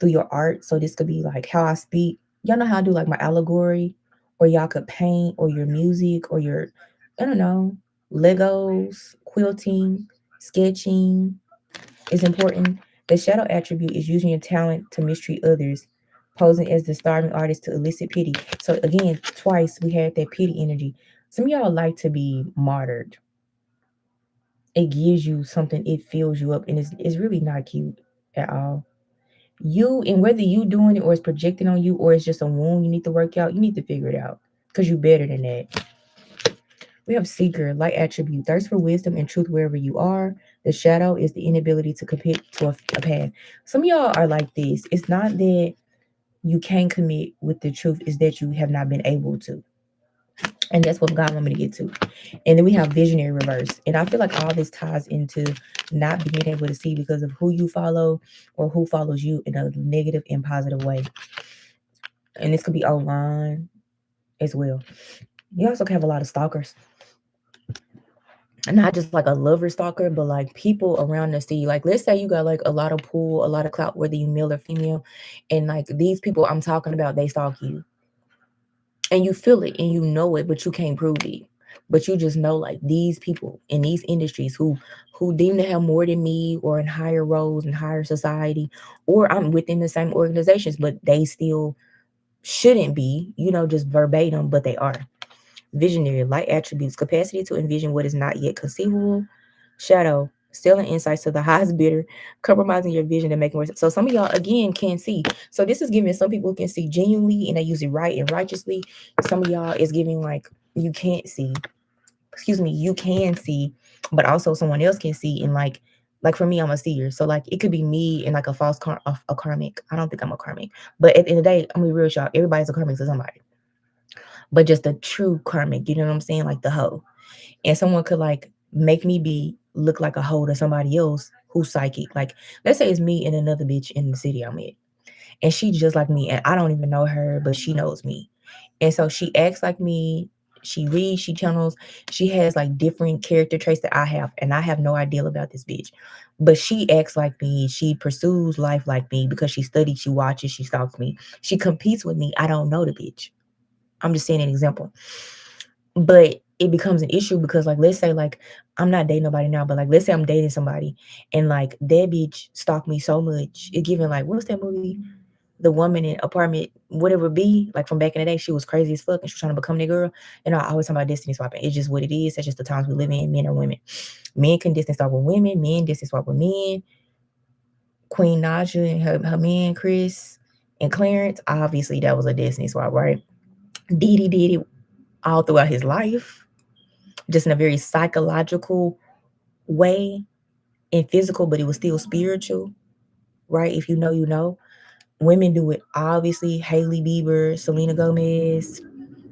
through your art. So this could be like how I speak. Y'all know how I do like my allegory, or y'all could paint, or your music, or your, I don't know, Legos, quilting, sketching is important. The shadow attribute is using your talent to mistreat others, posing as the starving artist to elicit pity. So again, twice we had that pity energy. Some of y'all like to be martyred. It gives you something, it fills you up, and it's really not cute at all. You, and whether you doing it or it's projecting on you, or it's just a wound you need to work out, you need to figure it out, because you better than that. We have seeker, light attribute, thirst for wisdom and truth wherever you are. The shadow is the inability to commit to a path. Some of y'all are like this. It's not that you can't commit with the truth, is that you have not been able to. And that's what God want me to get to. And then we have visionary reverse. And I feel like all this ties into not being able to see because of who you follow, or who follows you in a negative and positive way. And this could be online as well. You also can have a lot of stalkers. And not just like a lover stalker, but like people around the city. Like, let's say you got like a lot of pull, a lot of clout, whether you male or female, and like these people I'm talking about, they stalk you, and you feel it and you know it, but you can't prove it. But you just know, like, these people in these industries who deem to have more than me, or in higher roles in higher society, or I'm within the same organizations, but they still shouldn't be, just verbatim, but they are. Visionary, light attributes, capacity to envision what is not yet conceivable. Shadow, selling insights to the highest bidder, compromising your vision to make more sense. So some of y'all again can't see. So this is giving some people can see genuinely and they use it right and righteously. Some of y'all is giving like you can't see. Excuse me, you can see, but also someone else can see. And like for me, I'm a seer. So like it could be me and like a false a karmic. I don't think I'm a karmic, but at the end of the day, I'm gonna be real, y'all. Everybody's a karmic to somebody, but just a true karmic. You know what I'm saying? Like the hoe. And someone could like make me be look like a hoe to somebody else who's psychic. Like, let's say it's me and another bitch in the city I'm in, and she just like me, and I don't even know her, but she knows me. And so she acts like me. She reads, she channels, she has like different character traits that I have, and I have no idea about this bitch. But she acts like me. She pursues life like me because she studies, she watches, she stalks me. She competes with me. I don't know the bitch. I'm just saying an example. But it becomes an issue because, like, let's say, like, I'm not dating nobody now, but like, let's say I'm dating somebody, and like that bitch stalked me so much. It given like, what's that movie? The woman in apartment, whatever it be, like from back in the day, she was crazy as fuck and she was trying to become that girl. And I always talk about destiny swapping. It's just what it is. That's just the times we live in, men or women. Men can distance swap with women, men distance swap with men. Queen Naja and her man Chris and Clarence, obviously that was a destiny swap, right? Didi did it all throughout his life, just in a very psychological way and physical, but it was still spiritual, right? If you know, you know. Women do it, obviously. Hailey Bieber, Selena Gomez,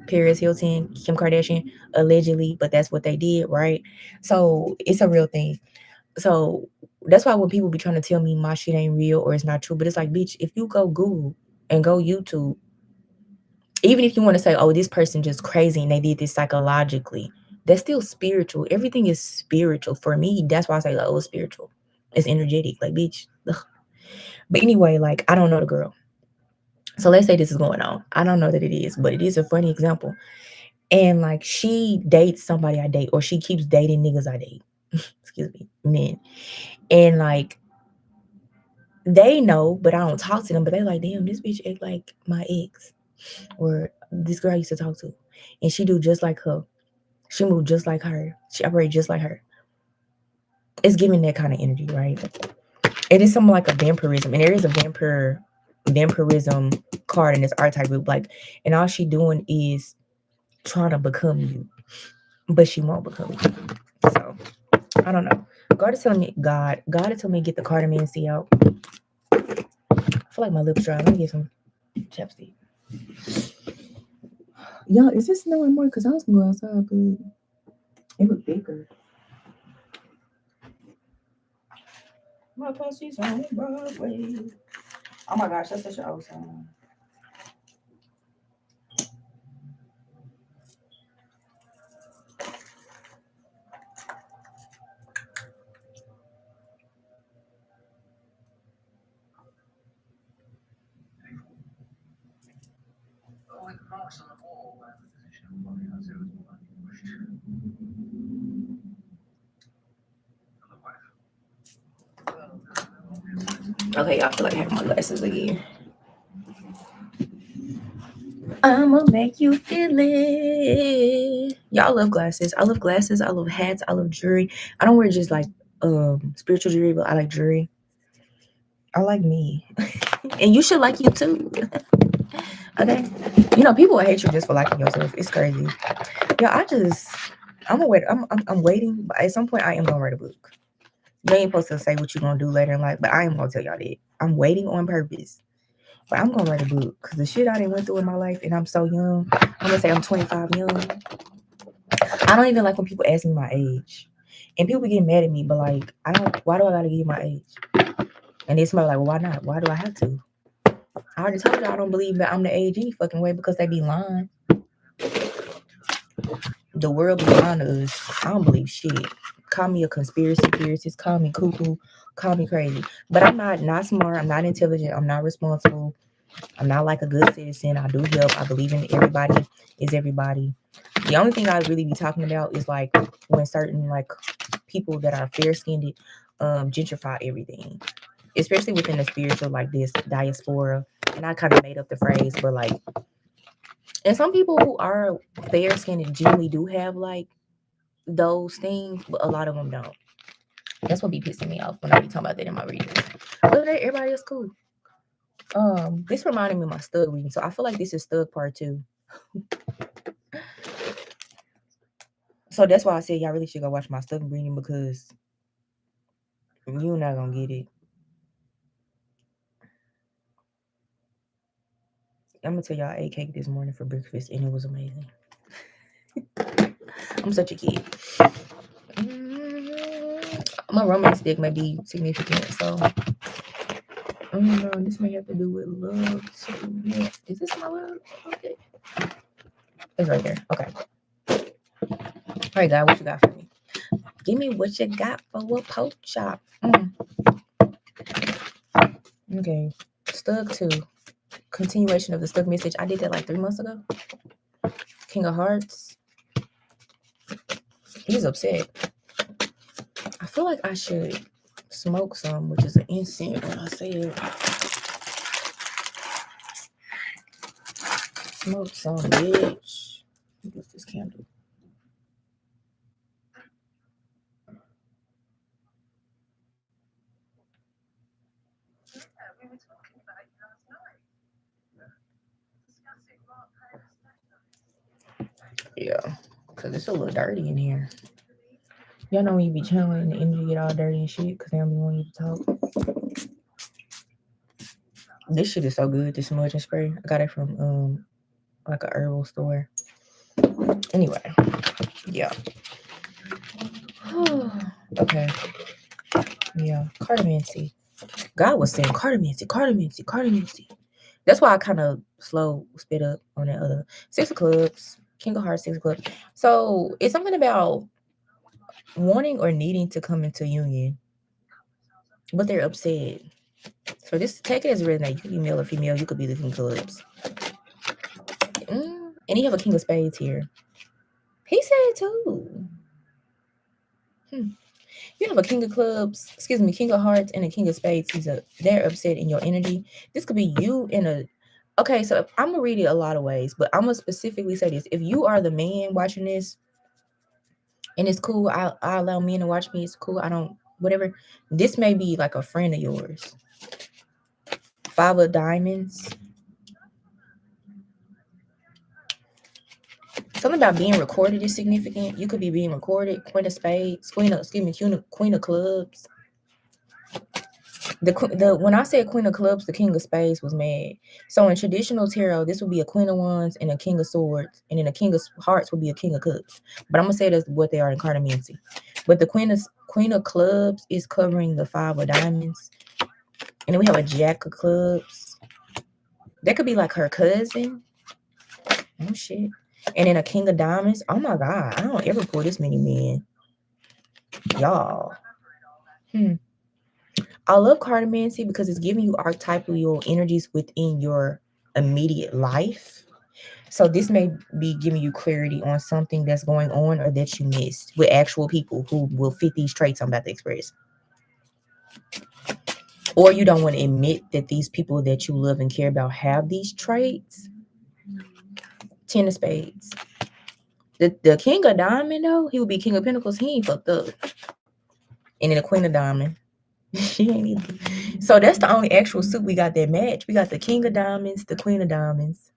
Paris Hilton, Kim Kardashian, allegedly, but that's what they did, right? So it's a real thing. So that's why when people be trying to tell me my shit ain't real or it's not true, but it's like, bitch, if you go Google and go YouTube, even if you want to say, oh, this person just crazy and they did this psychologically, that's still spiritual. Everything is spiritual for me. That's why I say, like, oh, it's spiritual. It's energetic, like, bitch. Ugh. But anyway, like, I don't know the girl. So let's say this is going on. I don't know that it is, but it is a funny example. And like, she dates somebody I date, or she keeps dating niggas I date. Excuse me, men. And like, they know, but I don't talk to them. But they like, damn, this bitch act like my ex, or this girl I used to talk to, and she do just like her. She moved just like her. She operate just like her. It's giving that kind of energy, right? It is something like a vampirism, and there is a vampirism card in this archetype group. Like, and all she doing is trying to become you, but she won't become you. So I don't know. God is telling me, God is telling me to get the Carter Man see out. I feel like my lips dry. Let me get some chapstick. Y'all, is it snowing more? Because I was going to go outside, but it was thicker. My pussy's on Broadway. Oh my gosh, that's such an old song. Okay, y'all feel like having my glasses again. I'ma make you feel it. Y'all love glasses. I love glasses. I love hats. I love jewelry. I don't wear just like spiritual jewelry, but I like jewelry. I like me. And you should like you too. Okay. You know, people will hate you just for liking yourself. It's crazy. Yeah, I'm gonna wait. I'm waiting, but at some point I am gonna write a book. You ain't supposed to say what you're gonna do later in life, but I am gonna tell y'all that. I'm waiting on purpose. But I'm gonna write a book because the shit I didn't went through in my life, and I'm so young. I'm gonna say I'm 25 young. I don't even like when people ask me my age, and people get mad at me. But like, I don't. Why do I gotta give you my age? And then somebody like, well, why not? Why do I have to? I already told you I don't believe that I'm the age any fucking way because they be lying. The world be lying to us. I don't believe shit. Call me a conspiracy theorist. Call me cuckoo. Call me crazy. But I'm not smart. I'm not intelligent. I'm not responsible. I'm not like a good citizen. I do help. I believe in everybody is everybody. The only thing I really be talking about is like when certain like people that are fair skinned gentrify everything, especially within the spiritual like this diaspora. And I kind of made up the phrase, but like, and some people who are fair skinned generally do have like those things, but a lot of them don't. That's what be pissing me off when I be talking about that in my readings. But everybody is cool. This reminded me of my Stug reading, so I feel like this is Stug part 2. So that's why I said y'all really should go watch my Stug reading because you're not gonna get it. I'm gonna tell y'all I ate cake this morning for breakfast and it was amazing. I'm such a kid. My romance deck may be significant, so I don't know. This may have to do with love too. Yeah. Is this my love? Okay. It's right there. Okay. All right, God, what you got for me? Give me what you got for a pork chop. Okay. Stug 2. Continuation of the Stug message. I did that like 3 months ago. King of Hearts. He's upset. I feel like I should smoke some, which is an incense when I say it. Smoke some, bitch. What's this candle? Yeah, because it's a little dirty in here. Y'all know when you be channeling the energy get all dirty and shit because they don't be wanting you to talk. This shit is so good, this smudging spray. I got it from like a herbal store. Anyway, yeah. Okay. Yeah, cardamancy. God was saying cardamancy. That's why I kind of slow spit up on that other 6 of clubs, King of Hearts, 6 of clubs. So it's something about wanting or needing to come into union, but they're upset. So this take it as a resonate. You could be male or female. You could be the King of Clubs. And you have a King of Spades here. He said it too. You have a King of Clubs, King of Hearts and a King of Spades. They're upset in your energy. This could be you in a. Okay, so I'm gonna read it a lot of ways, but I'm gonna specifically say this: if you are the man watching this, and it's cool, I allow men to watch me. It's cool. I don't whatever. This may be like a friend of yours. 5 of Diamonds. Something about being recorded is significant. You could be being recorded. Queen of Spades, Queen of Clubs. The when I said Queen of Clubs, the King of Spades was mad. So in traditional tarot, this would be a Queen of Wands and a King of Swords, and then a King of Hearts would be a King of Cups. But I'm gonna say that's what they are in cartomancy. But the Queen of Clubs is covering the Five of Diamonds, and then we have a Jack of Clubs. That could be like her cousin. Oh shit. And then a King of Diamonds. Oh my god, I don't ever pull this many men, y'all. I love cartomancy because it's giving you archetypal energies within your immediate life. So this may be giving you clarity on something that's going on or that you missed with actual people who will fit these traits I'm about to express. Or you don't want to admit that these people that you love and care about have these traits. Ten of Spades. The King of Diamond, though, he would be King of Pentacles. He ain't fucked up. And then the Queen of Diamond. She ain't either. So that's the only actual suit we got that match. We got the King of Diamonds, the Queen of Diamonds.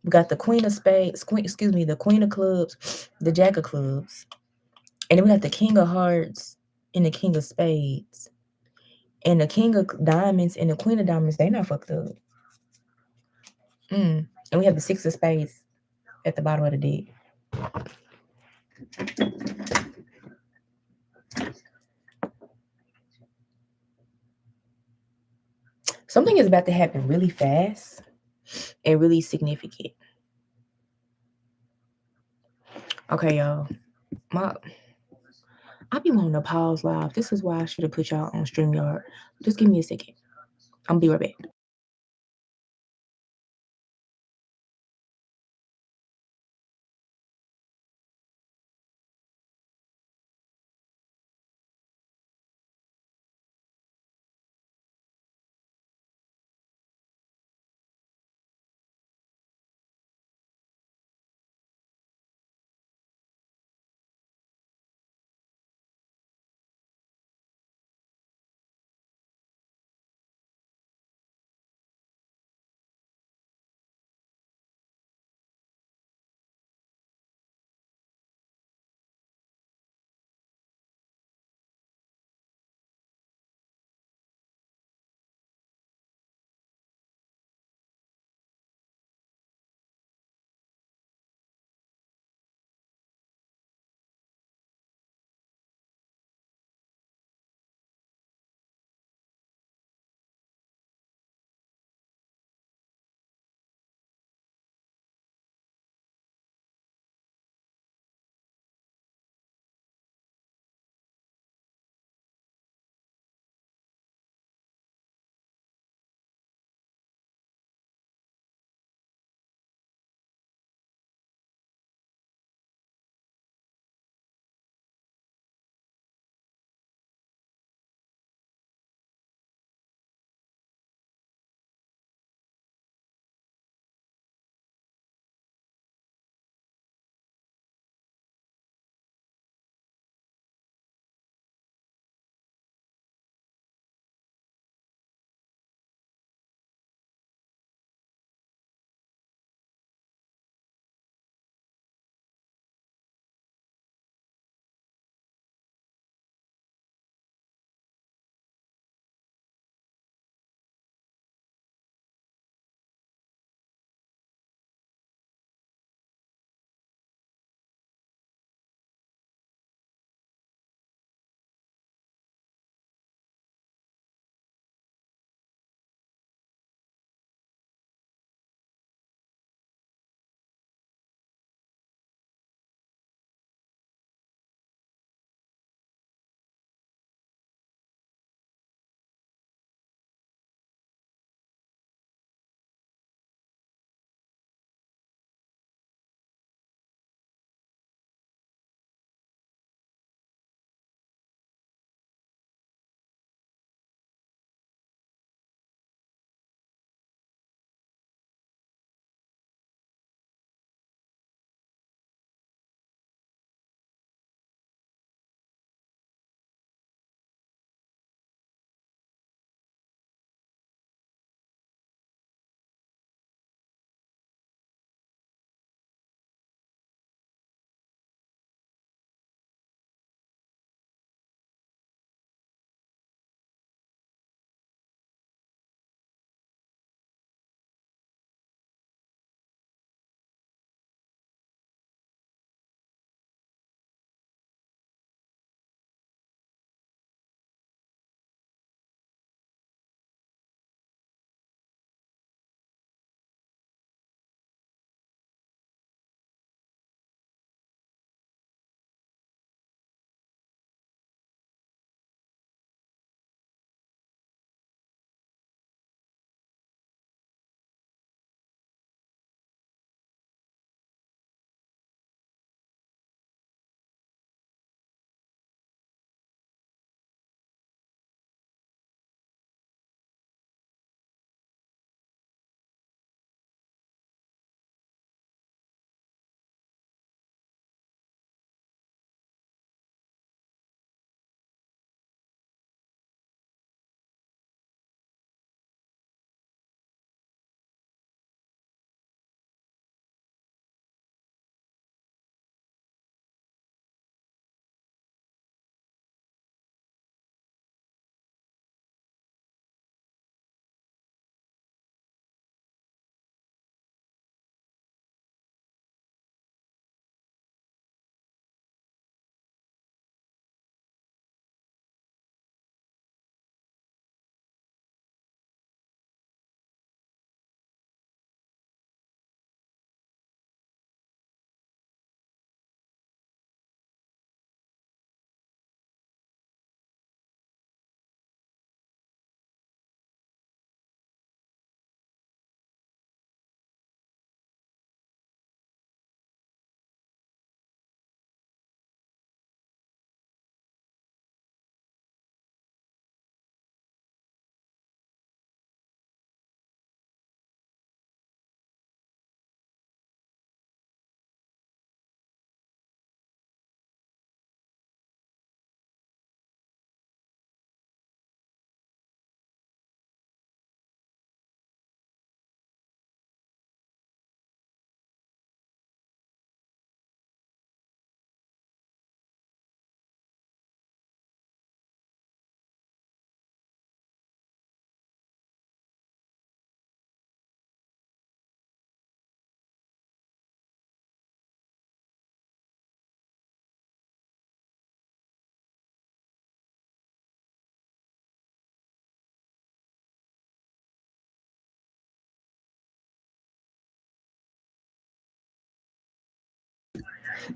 We got the Queen of Spades, the Queen of Clubs, the Jack of Clubs. And then we got the King of Hearts and the King of Spades. And the King of Diamonds and the Queen of Diamonds, they not fucked up. And we have the Six of Spades at the bottom of the deck. Something is about to happen really fast and really significant. Okay, y'all. I be wanting to pause live. This is why I should have put y'all on StreamYard. Just give me a second. I'm gonna be right back.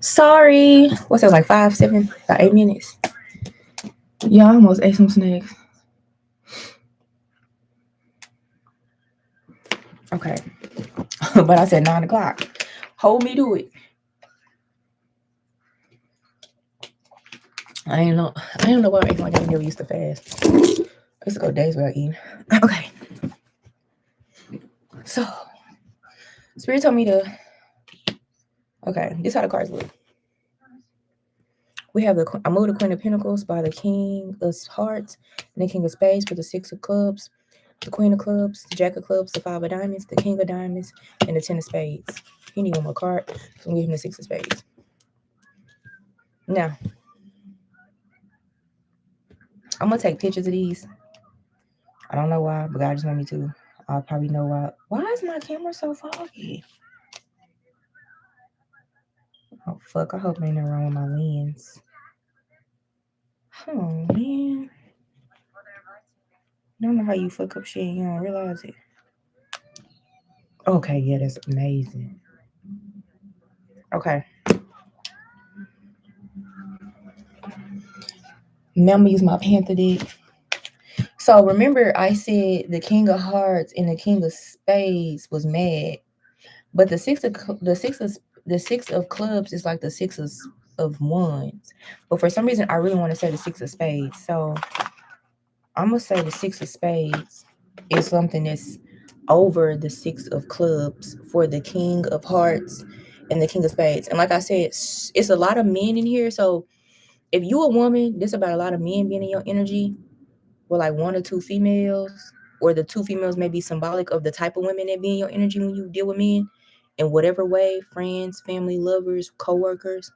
Sorry. What's that, like 5, 7, about 8 minutes? Yeah, I almost ate some snacks. Okay. But I said 9 o'clock. Hold me to it. I don't know why I act like I never used to fast. I used to go days without eating. Okay. So Spirit told me to. Okay, this how the cards look. We have I moved the Queen of Pentacles by the King of Hearts and the King of Spades for the Six of Clubs, the Queen of Clubs, the Jack of Clubs, the Five of Diamonds, the King of Diamonds, and the Ten of Spades. He need one more card, so I'm giving him the Six of Spades. Now, I'm gonna take pictures of these. I don't know why, but God just want me to. I'll probably know why. Why is my camera so foggy? Oh fuck! I hope ain't nothing wrong with my lens. Oh man, I don't know how you fuck up shit. You don't realize it. Okay, yeah, that's amazing. Okay. Now I'm gonna use my Panther deck. So remember, I said the King of Hearts and the King of Spades was mad, but the six of clubs is like the six of wands. But for some reason, I really want to say the Six of Spades. So I'm gonna say the Six of Spades is something that's over the Six of Clubs for the King of Hearts and the King of Spades. And like I said, it's a lot of men in here. So if you a woman, this about a lot of men being in your energy, with like 1 or 2 females, or the 2 females may be symbolic of the type of women that be in your energy when you deal with men, in whatever way, friends, family, lovers, co-workers.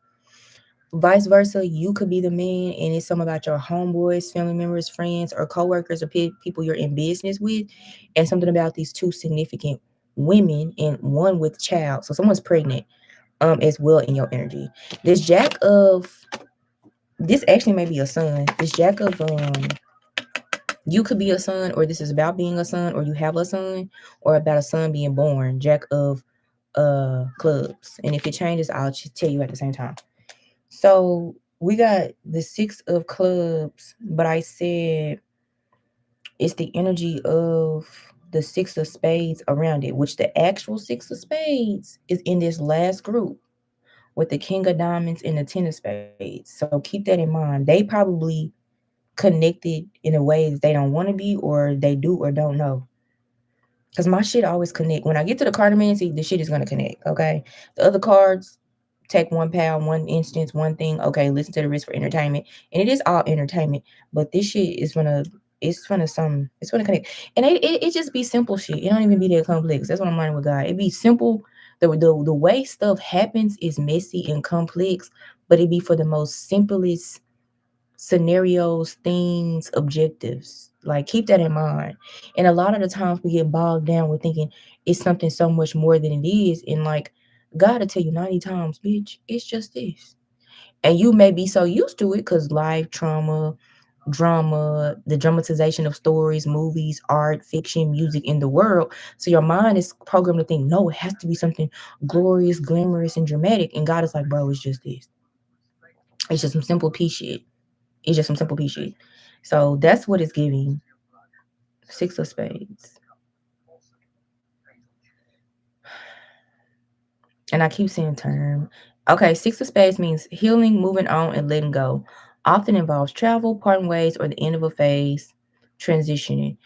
Vice versa, you could be the man and it's something about your homeboys, family members, friends, or co-workers, or people you're in business with, and something about these 2 significant women and one with child. So someone's pregnant as well in your energy. This actually may be a son. This Jack of you could be a son, or this is about being a son, or you have a son, or about a son being born. Jack of clubs. And if it changes, I'll just tell you at the same time. So we got the Six of Clubs, but I said it's the energy of the Six of Spades around it, which the actual Six of Spades is in this last group with the King of Diamonds and the Ten of Spades. So keep that in mind. They probably connected in a way that they don't want to be, or they do or don't know. Because my shit always connect. When I get to the cartomancy, the shit is going to connect, okay? The other cards, take 1 pound, 1 instance, 1 thing. Okay, listen to the risk for entertainment. And it is all entertainment. But this shit is it's gonna connect. And it just be simple shit. It don't even be that complex. That's what I'm learning with God. It be simple. The way stuff happens is messy and complex, but it be for the most simplest scenarios, things, objectives. Like, keep that in mind. And a lot of the times we get bogged down with thinking it's something so much more than it is. And like, God will tell you 90 times, bitch, it's just this. And you may be so used to it because life, trauma, drama, the dramatization of stories, movies, art, fiction, music in the world. So your mind is programmed to think, no, it has to be something glorious, glamorous, and dramatic. And God is like, bro, it's just this. It's just some simple pea shit. It's just some simple pea shit. So that's what it's giving. Six of Spades. And I keep saying term. Okay, Six of Spades means healing, moving on, and letting go. Often involves travel, parting ways, or the end of a phase, transitioning,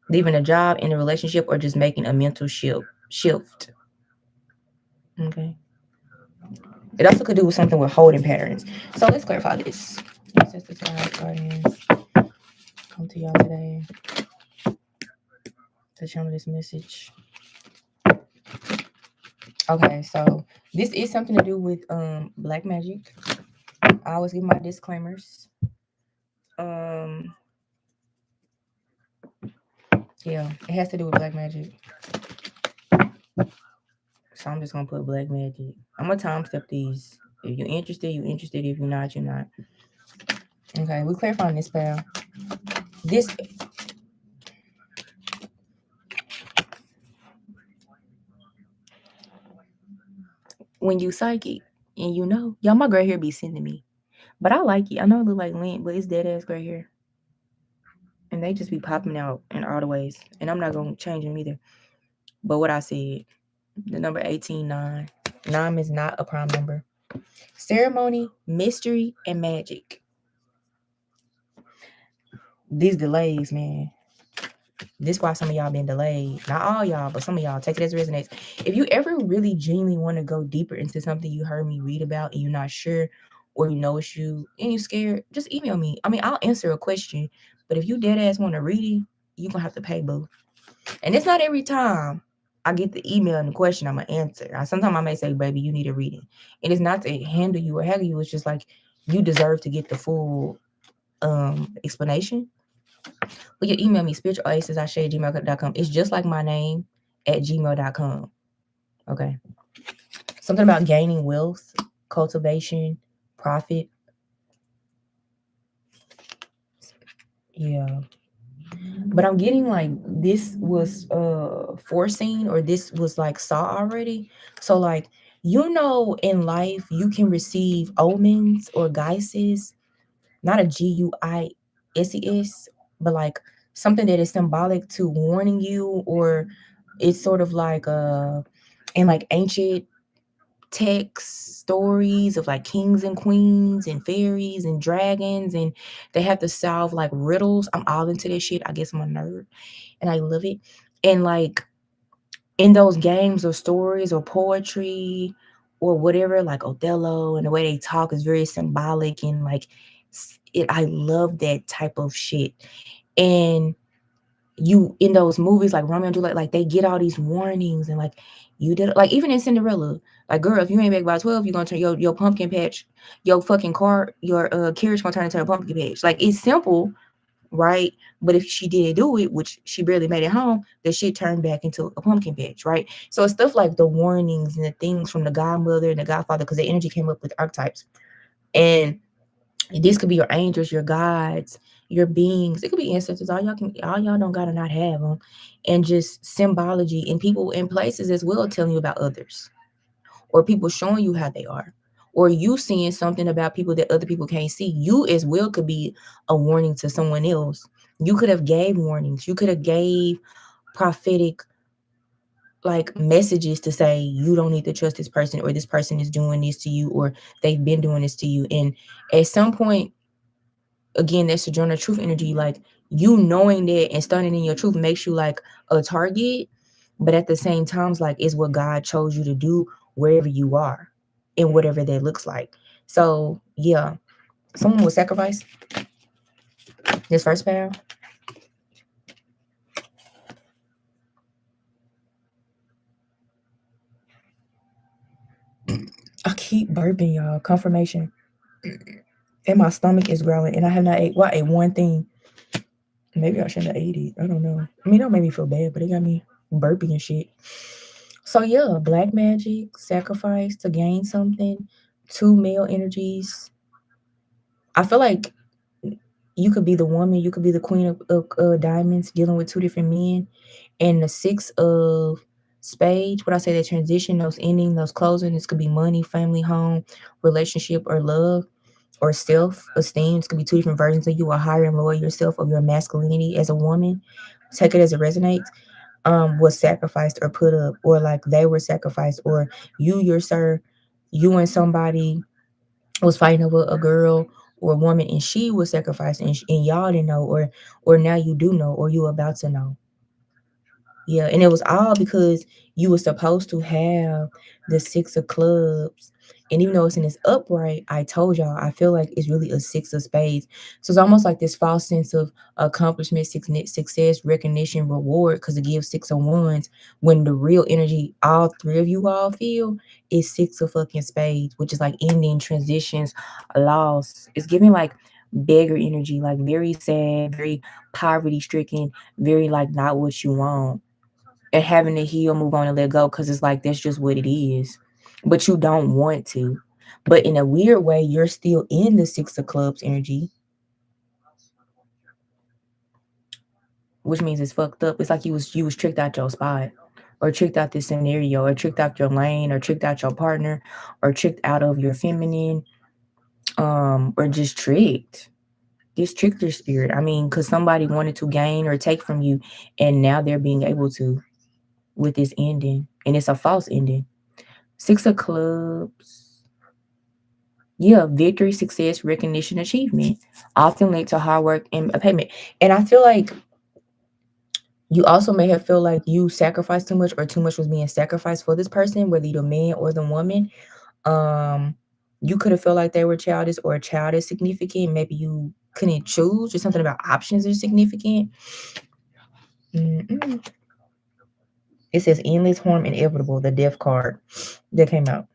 leaving a job, in a relationship, or just making a mental shift. Okay. It also could do with something with holding patterns. So let's clarify this. Ancestors, guides, guardians, come to y'all today to channel this message. Okay, so this is something to do with black magic. I always give my disclaimers. Yeah, it has to do with black magic. So I'm just gonna put black magic. I'm gonna time step these. If you're interested, you're interested. If you're not, you're not. Okay, we're clarifying this, pal. This when you psychic and you know, y'all, my gray hair be sending me. But I like it. I know it look like lint, but it's dead ass gray hair. And they just be popping out in all the ways. And I'm not gonna change them either. But what I said, the number 18, 9. 9 is not a prime number. Ceremony, mystery, and magic. These delays, man. This why some of y'all been delayed. Not all y'all, but some of y'all. Take it as it resonates. If you ever really genuinely want to go deeper into something you heard me read about and you're not sure, or you know it's you and you're scared, just email me. I mean, I'll answer a question, but if you dead ass want to read it, you're gonna have to pay, boo. And it's not every time I get the email and the question I'm gonna answer. Sometimes I may say, baby, you need a reading. And it's not to handle you or haggle you, it's just like you deserve to get the full explanation. But you email me spiritualaces@gmail.com. It's just like my name at gmail.com. Okay. Something about gaining wealth, cultivation, profit. Yeah. But I'm getting like this was foreseen, or this was like saw already. So like, you know, in life you can receive omens or guises, not a GUISES, but like something that is symbolic to warning you, or it's sort of like in like ancient text stories of like kings and queens and fairies and dragons, and they have to solve like riddles. I'm all into this shit. I guess I'm a nerd and I love it. And like in those games or stories or poetry or whatever, like Othello, and the way they talk is very symbolic, and like I love that type of shit. And you in those movies like Romeo and Juliet, like they get all these warnings, and like you did, like even in Cinderella, like girl, if you ain't back by 12, you're gonna turn your pumpkin patch, your fucking car, your carriage gonna turn into a pumpkin patch. Like it's simple, right? But if she didn't do it, which she barely made it home, the shit turned back into a pumpkin patch, right? So it's stuff like the warnings and the things from the godmother and the godfather, because the energy came up with archetypes. And this could be your angels, your guides, your beings. It could be ancestors. All y'all don't gotta not have them. And just symbology and people in places as well telling you about others, or people showing you how they are, or you seeing something about people that other people can't see. You as well could be a warning to someone else. You could have gave warnings. You could have gave prophetic like messages to say you don't need to trust this person, or this person is doing this to you, or they've been doing this to you. And at some point, again, that's the journal of truth energy. Like you knowing that and standing in your truth makes you like a target, but at the same time, like it's what God chose you to do wherever you are, and whatever that looks like. So yeah, someone will sacrifice this first pair. I keep burping, y'all. Confirmation. And my stomach is growling, and I have not ate. Well, I ate one thing. Maybe I shouldn't have ate it. I don't know. I mean, that made me feel bad, but it got me burping and shit. So yeah, black magic, sacrifice to gain something, two male energies. I feel like you could be the woman, you could be the queen of diamonds dealing with two different men. And the six of spades, what I say, that transition, those ending, those closing, this could be money, family, home, relationship, or love, or self-esteem. This could be two different versions of you, a higher and lower yourself of your masculinity as a woman. Take it as it resonates. Was sacrificed or put up, or like they were sacrificed, or you and somebody was fighting over a girl or a woman, and she was sacrificed, and y'all didn't know, or now you do know, or you about to know. Yeah, and it was all because you were supposed to have the six of clubs. And even though it's in this upright, I told y'all, I feel like it's really a six of spades. So it's almost like this false sense of accomplishment, success, recognition, reward, because it gives six of wands, when the real energy all three of you all feel is six of fucking spades, which is like ending, transitions, loss. It's giving like beggar energy, like very sad, very poverty stricken, very like not what you want, and having to heal, move on, and let go, because it's like that's just what it is. But you don't want to. But in a weird way, you're still in the six of clubs energy, which means it's fucked up. It's like you was tricked out your spot. or tricked out this scenario, or tricked out your lane, or tricked out your partner, or tricked out of your feminine, or just tricked. Just tricked your spirit. I mean, because somebody wanted to gain or take from you, and now they're being able to with this ending, and it's a false ending. Six of Clubs. Yeah, victory, success, recognition, achievement often linked to hard work and a payment. And I feel like you also may have felt like you sacrificed too much, or too much was being sacrificed for this person, whether you're the man or the woman. Um, you could have felt like they were childish, or a child is significant. Maybe you couldn't choose, or something about options are significant. Mm-mm. It says endless harm inevitable, the death card that came out.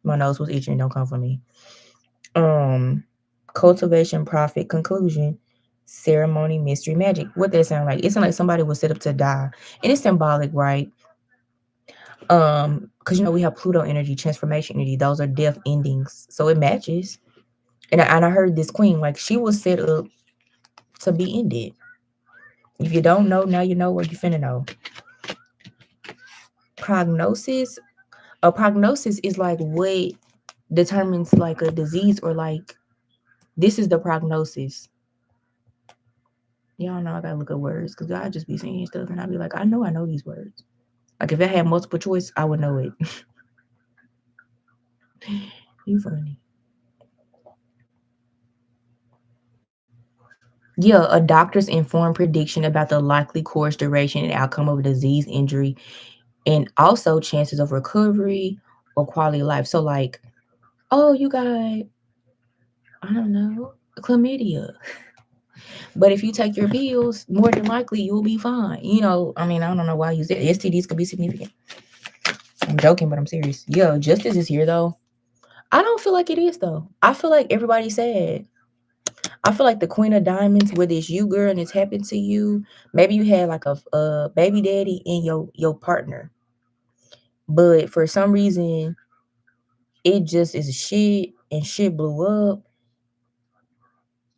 My nose was itching, don't come for me. Cultivation, profit, conclusion, ceremony, mystery, magic. What that sound like? It sounds like somebody was set up to die. And it's symbolic, right? Because we have Pluto energy, transformation energy. Those are death endings. So it matches. And I heard this queen, like, she was set up to be ended. If you don't know, now you know, what you finna know. Prognosis. A prognosis is like what determines like a disease, or like this is the prognosis. Y'all know I gotta look at words, because I just be saying stuff and I be like, I know these words. Like if I had multiple choice, I would know it. You funny. Yeah, a doctor's informed prediction about the likely course, duration, and outcome of a disease, injury, and also chances of recovery or quality of life. So like, oh, you got, I don't know, chlamydia. But if you take your pills, more than likely you'll be fine. I mean, I don't know why you said STDs could be significant. I'm joking, but I'm serious. Yeah, justice is here though. I don't feel like it is though. I feel like everybody's sad. I feel like the Queen of Diamonds, whether it's you, girl, and it's happened to you, maybe you had like a baby daddy and your partner, but for some reason it just is shit, and shit blew up.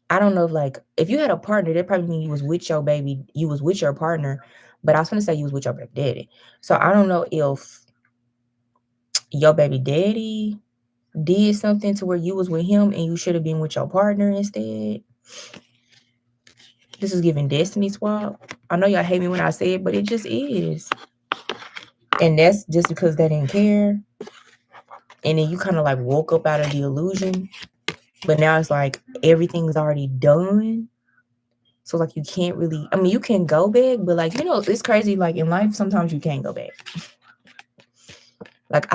I don't know if you had a partner, that probably mean you was with your baby, you was with your partner, but I was gonna say you was with your baby daddy. So I don't know if your baby daddy did something to where you was with him and you should have been with your partner instead. This is giving destiny swap. I know y'all hate me when I say it, but it just is. And that's just because they didn't care. And then you kind of like woke up out of the illusion. But now it's like everything's already done. So like you can't really, I mean, you can go back, but like, it's crazy. Like in life, sometimes you can't go back. Like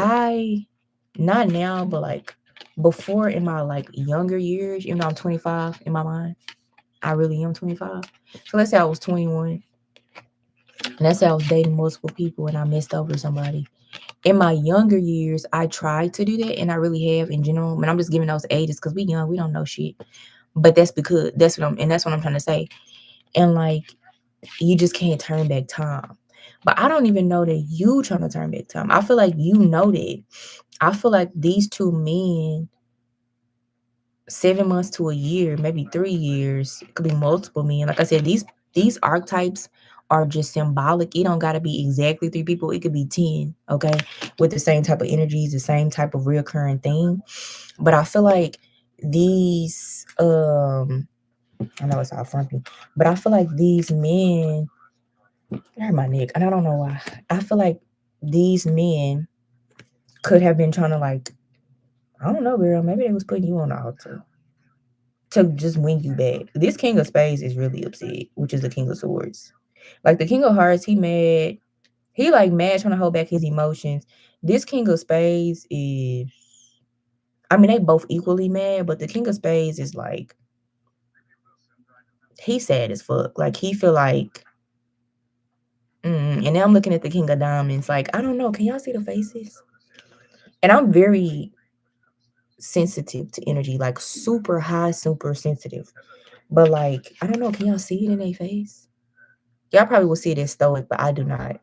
not now, but like before in my like younger years, even though I'm 25 in my mind, I really am 25. So let's say I was 21. And let's say I was dating multiple people and I messed over somebody. In my younger years, I tried to do that, and I really have in general. And I'm just giving those ages because we young, we don't know shit. But that's because that's what I'm trying to say. And like, you just can't turn back time. But I don't even know that you trying to turn back time. I feel like you know that. I feel like these two men, 7 months to a year, maybe 3 years, it could be multiple men. Like I said, these archetypes are just symbolic. It don't gotta be exactly 3 people. It could be 10, okay, with the same type of energies, the same type of reoccurring thing. But I feel like these, I know it's all frumpy, but I feel like these men, I hurt my neck, and I don't know why. I feel like these men could have been trying to like, I don't know, girl. Maybe they was putting you on the altar to just win you back. This King of Spades is really upset, which is the King of Swords. Like the King of Hearts, he mad. He like mad, trying to hold back his emotions. This King of Spades is, I mean, they both equally mad, but the King of Spades is like, he's sad as fuck. Like he feel like, and now I'm looking at the King of Diamonds. Like, I don't know. Can y'all see the faces? And I'm very sensitive to energy, like super high, super sensitive. But like, I don't know. Can y'all see it in their face? Y'all probably will see it as stoic, but I do not.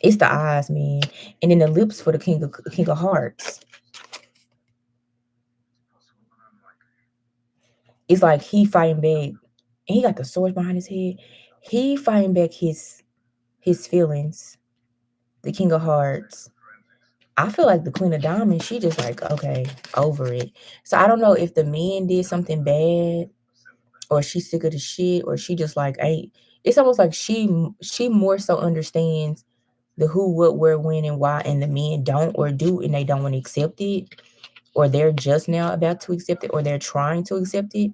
It's the eyes, man. And then the lips for the King of Hearts. It's like he fighting back. And he got the swords behind his head. He fighting back his his feelings. The King of Hearts. I feel like the Queen of Diamonds, she just like, okay, over it. So I don't know if the man did something bad or she's sick of the shit or she just like ain't. It's almost like she more so understands the who, what, where, when, and why, and the men don't or do, and they don't want to accept it, or they're just now about to accept it, or they're trying to accept it.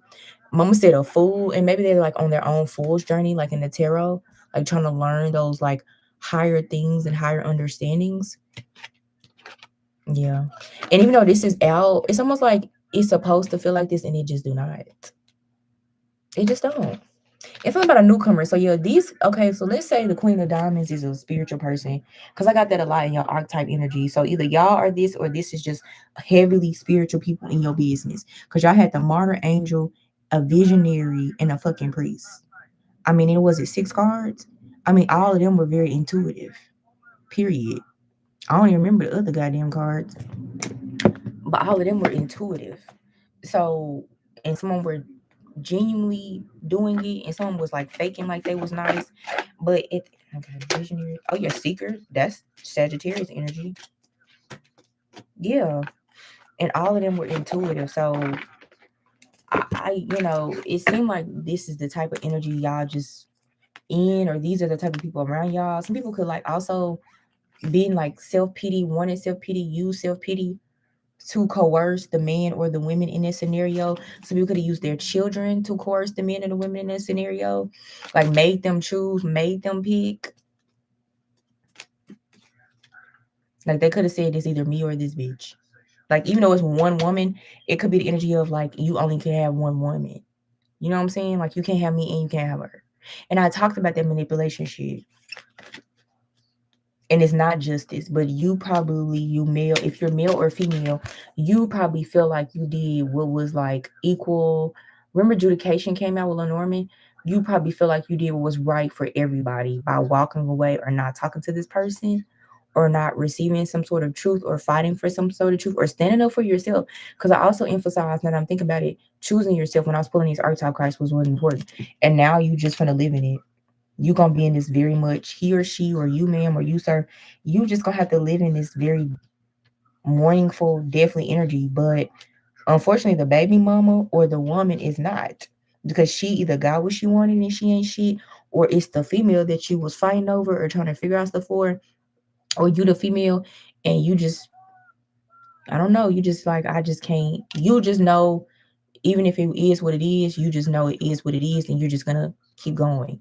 Mama said a fool, and maybe they're like on their own fool's journey, like in the tarot, like trying to learn those like higher things and higher understandings. Yeah. And even though this is out, it's almost like it's supposed to feel like this and it just do not. It just don't. It's something about a newcomer. So yeah, these okay, so let's say the Queen of Diamonds is a spiritual person. Because I got that a lot in your archetype energy. So either y'all are this or this is just heavily spiritual people in your business. Because y'all had the martyr angel, a visionary, and a fucking priest. I mean, it was it 6 cards? I mean, all of them were very intuitive. Period. I don't even remember the other goddamn cards, but all of them were intuitive. So, and some of them were genuinely doing it, and some was like faking like they was nice. But it okay, visionary. Oh, yeah, seeker. That's Sagittarius energy. Yeah, and all of them were intuitive. So it seemed like this is the type of energy y'all just in, or these are the type of people around y'all. Some people could like also being like self pity, wanting self pity, use self pity to coerce the men or the women in this scenario. Some people could have used their children to coerce the men and the women in this scenario, like made them choose, made them pick. Like they could have said it's either me or this bitch. Like even though it's one woman, it could be the energy of like you only can have one woman. You know what I'm saying? Like you can't have me and you can't have her. And I talked about that manipulation shit. And it's not justice, but you male, if you're male or female, you probably feel like you did what was like equal. Remember adjudication came out with Lenormand? You probably feel like you did what was right for everybody by walking away or not talking to this person or not receiving some sort of truth or fighting for some sort of truth or standing up for yourself. Because I also emphasize, now that I'm thinking about it, choosing yourself when I was pulling these archetype cards was really important. And now you just gonna live in it. You gonna be in this very much, he or she or you ma'am or you sir, you just gonna have to live in this very mournful, deathly energy. But unfortunately the baby mama or the woman is not, because she either got what she wanted and she ain't shit, or it's the female that you was fighting over or trying to figure out stuff for, or you the female and you just, I don't know, you just like, I just can't, you just know, even if it is what it is, you just know it is what it is and you're just gonna keep going.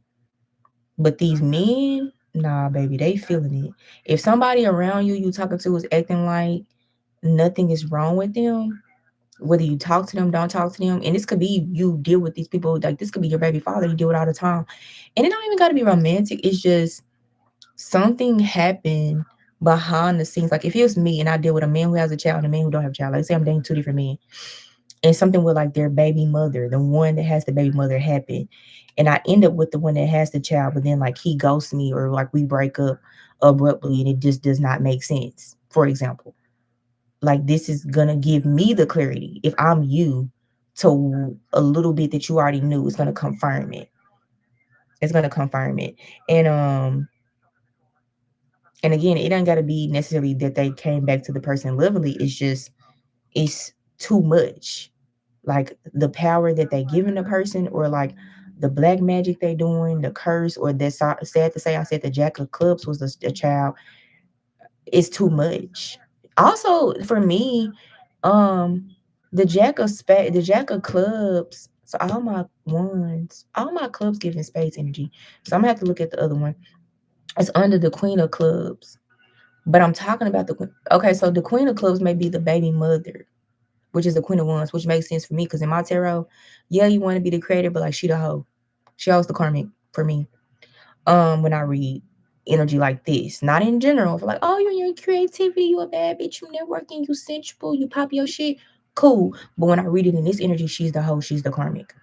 But these men, nah, baby, they feeling it. If somebody around you talking to is acting like nothing is wrong with them, whether you talk to them, don't talk to them, and this could be you deal with these people, like this could be your baby father, you deal with all the time. And it don't even gotta be romantic. It's just something happened behind the scenes. Like if it was me and I deal with a man who has a child and a man who don't have a child, like say I'm dating two different men, and something with like their baby mother, the one that has the baby mother happen. And I end up with the one that has the child, but then like he ghosts me or like we break up abruptly and it just does not make sense. For example, like this is gonna give me the clarity if I'm you to a little bit that you already knew. It's gonna confirm it. It's gonna confirm it. And again, it ain't gotta be necessarily that they came back to the person lovingly. It's just it's too much. Like the power that they giving the person, or like the black magic they doing, the curse, or that's sad to say, I said the Jack of Clubs was a child. It's too much. Also, for me, um, the Jack of Clubs. So all my clubs giving spades energy. So I'm gonna have to look at the other one. It's under the Queen of Clubs, but I'm talking about okay. So the Queen of Clubs may be the baby mother, which is the Queen of Wands, which makes sense for me because in my tarot, yeah, you want to be the creator, but like she the hoe. She always the karmic for me. When I read energy like this, not in general, for like, oh, you're your creativity, you a bad bitch, you networking, you sensual, you pop your shit, cool. But when I read it in this energy, she's the hoe, she's the karmic.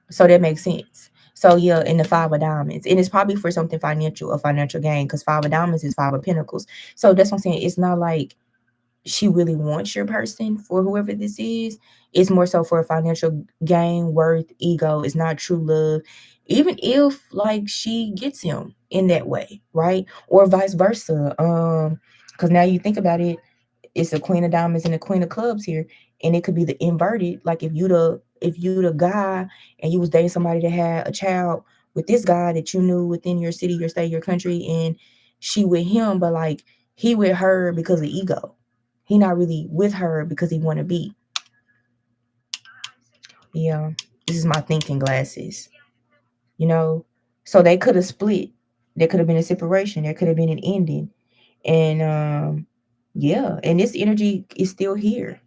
So that makes sense. So yeah, in the Five of Diamonds, and it's probably for something financial, a financial gain, because Five of Diamonds is Five of Pentacles. So that's what I'm saying. It's not like she really wants your person for whoever this is. It's more so for a financial gain, worth, ego. It's not true love. even if like she gets him in that way, right? Or vice versa. Because now you think about it, it's a queen of diamonds and a queen of clubs here, and it could be the inverted. Like if you the guy and you was dating somebody that had a child with this guy that you knew within your city, your state, your country, and she with him, but like he with her because of ego. He not really with her because he want to be. Yeah, this is my thinking glasses. You know, so they could have split. There could have been a separation. There could have been an ending, and yeah, and this energy is still here.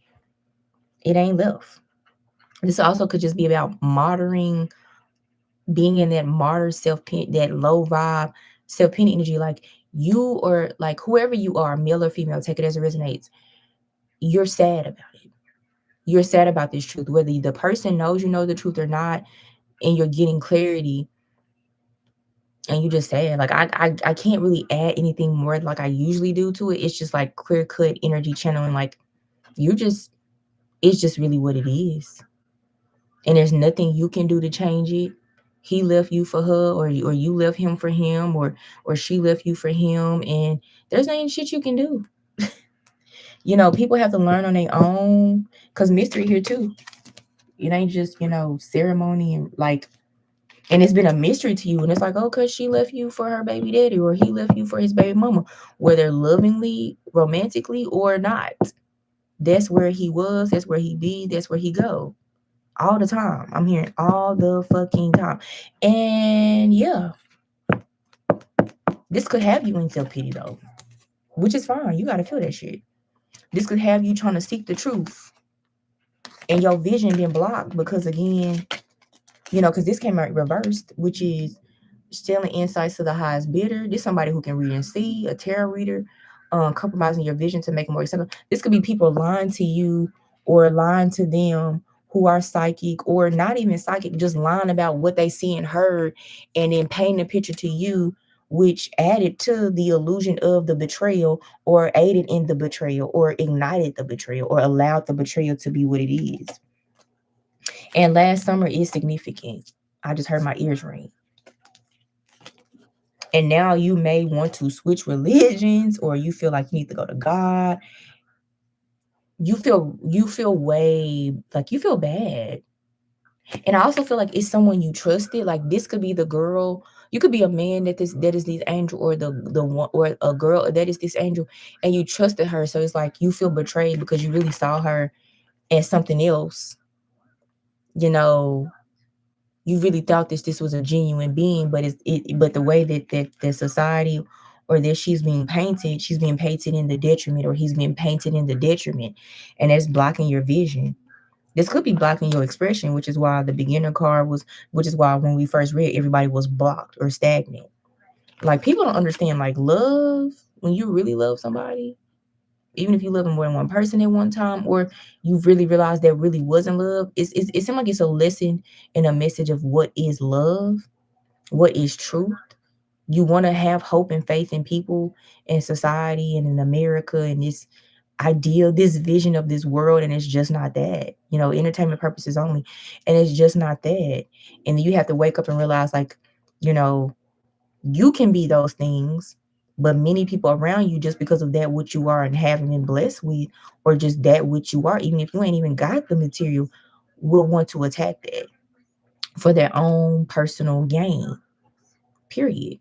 It ain't left. This also could just be about martyring, being in that martyr self pity, that low vibe self pity energy. Like you or like whoever you are, male or female, take it as it resonates. You're sad about it. You're sad about this truth, whether the person knows you know the truth or not, and you're getting clarity. And you just sad. Like I can't really add anything more like I usually do to it. It's just like clear cut energy channeling. Like you just, it's just really what it is. And there's nothing you can do to change it. He left you for her, or you left him for him, or she left you for him, and there's ain't shit you can do. People have to learn on their own, because mystery here too. It ain't just ceremony and like, and it's been a mystery to you, and it's like, oh, cause she left you for her baby daddy, or he left you for his baby mama, whether lovingly, romantically, or not. That's where he was. That's where he be. That's where he go. All the time. I'm hearing all the fucking time. And yeah, this could have you in self-pity though, which is fine. You gotta feel that shit. This could have you trying to seek the truth and your vision being blocked because again, because this came out reversed, which is stealing insights to the highest bidder. This somebody who can read and see, a tarot reader, compromising your vision to make it more acceptable. This could be people lying to you or lying to them who are psychic or not even psychic, just lying about what they see and heard, and then painting a picture to you, which added to the illusion of the betrayal, or aided in the betrayal, or ignited the betrayal, or allowed the betrayal to be what it is. And last summer is significant. I just heard my ears ring. And now you may want to switch religions, or you feel like you need to go to God. You feel way like you feel bad. And I also feel like it's someone you trusted. Like this could be the girl. You could be a man that is this angel, or the one, or a girl that is this angel, and you trusted her. So it's like you feel betrayed because you really saw her as something else. You know, you really thought this was a genuine being, but but the way that society, or that she's being painted in the detriment, or he's being painted in the detriment, and that's blocking your vision. This could be blocking your expression, which is why the beginner card was, which is why when we first read, everybody was blocked or stagnant. Like people don't understand, like love, when you really love somebody, even if you love more than one person at one time, or you really realize that really wasn't love, it seems like it's a lesson and a message of what is love, what is truth. You want to have hope and faith in people and society and in America and this ideal, this vision of this world, and it's just not that. Entertainment purposes only, and it's just not that. And you have to wake up and realize, like, you know, you can be those things, but many people around you, just because of that what you are and haven't been blessed with, or just that what you are, even if you ain't even got the material, will want to attack that for their own personal gain. Period.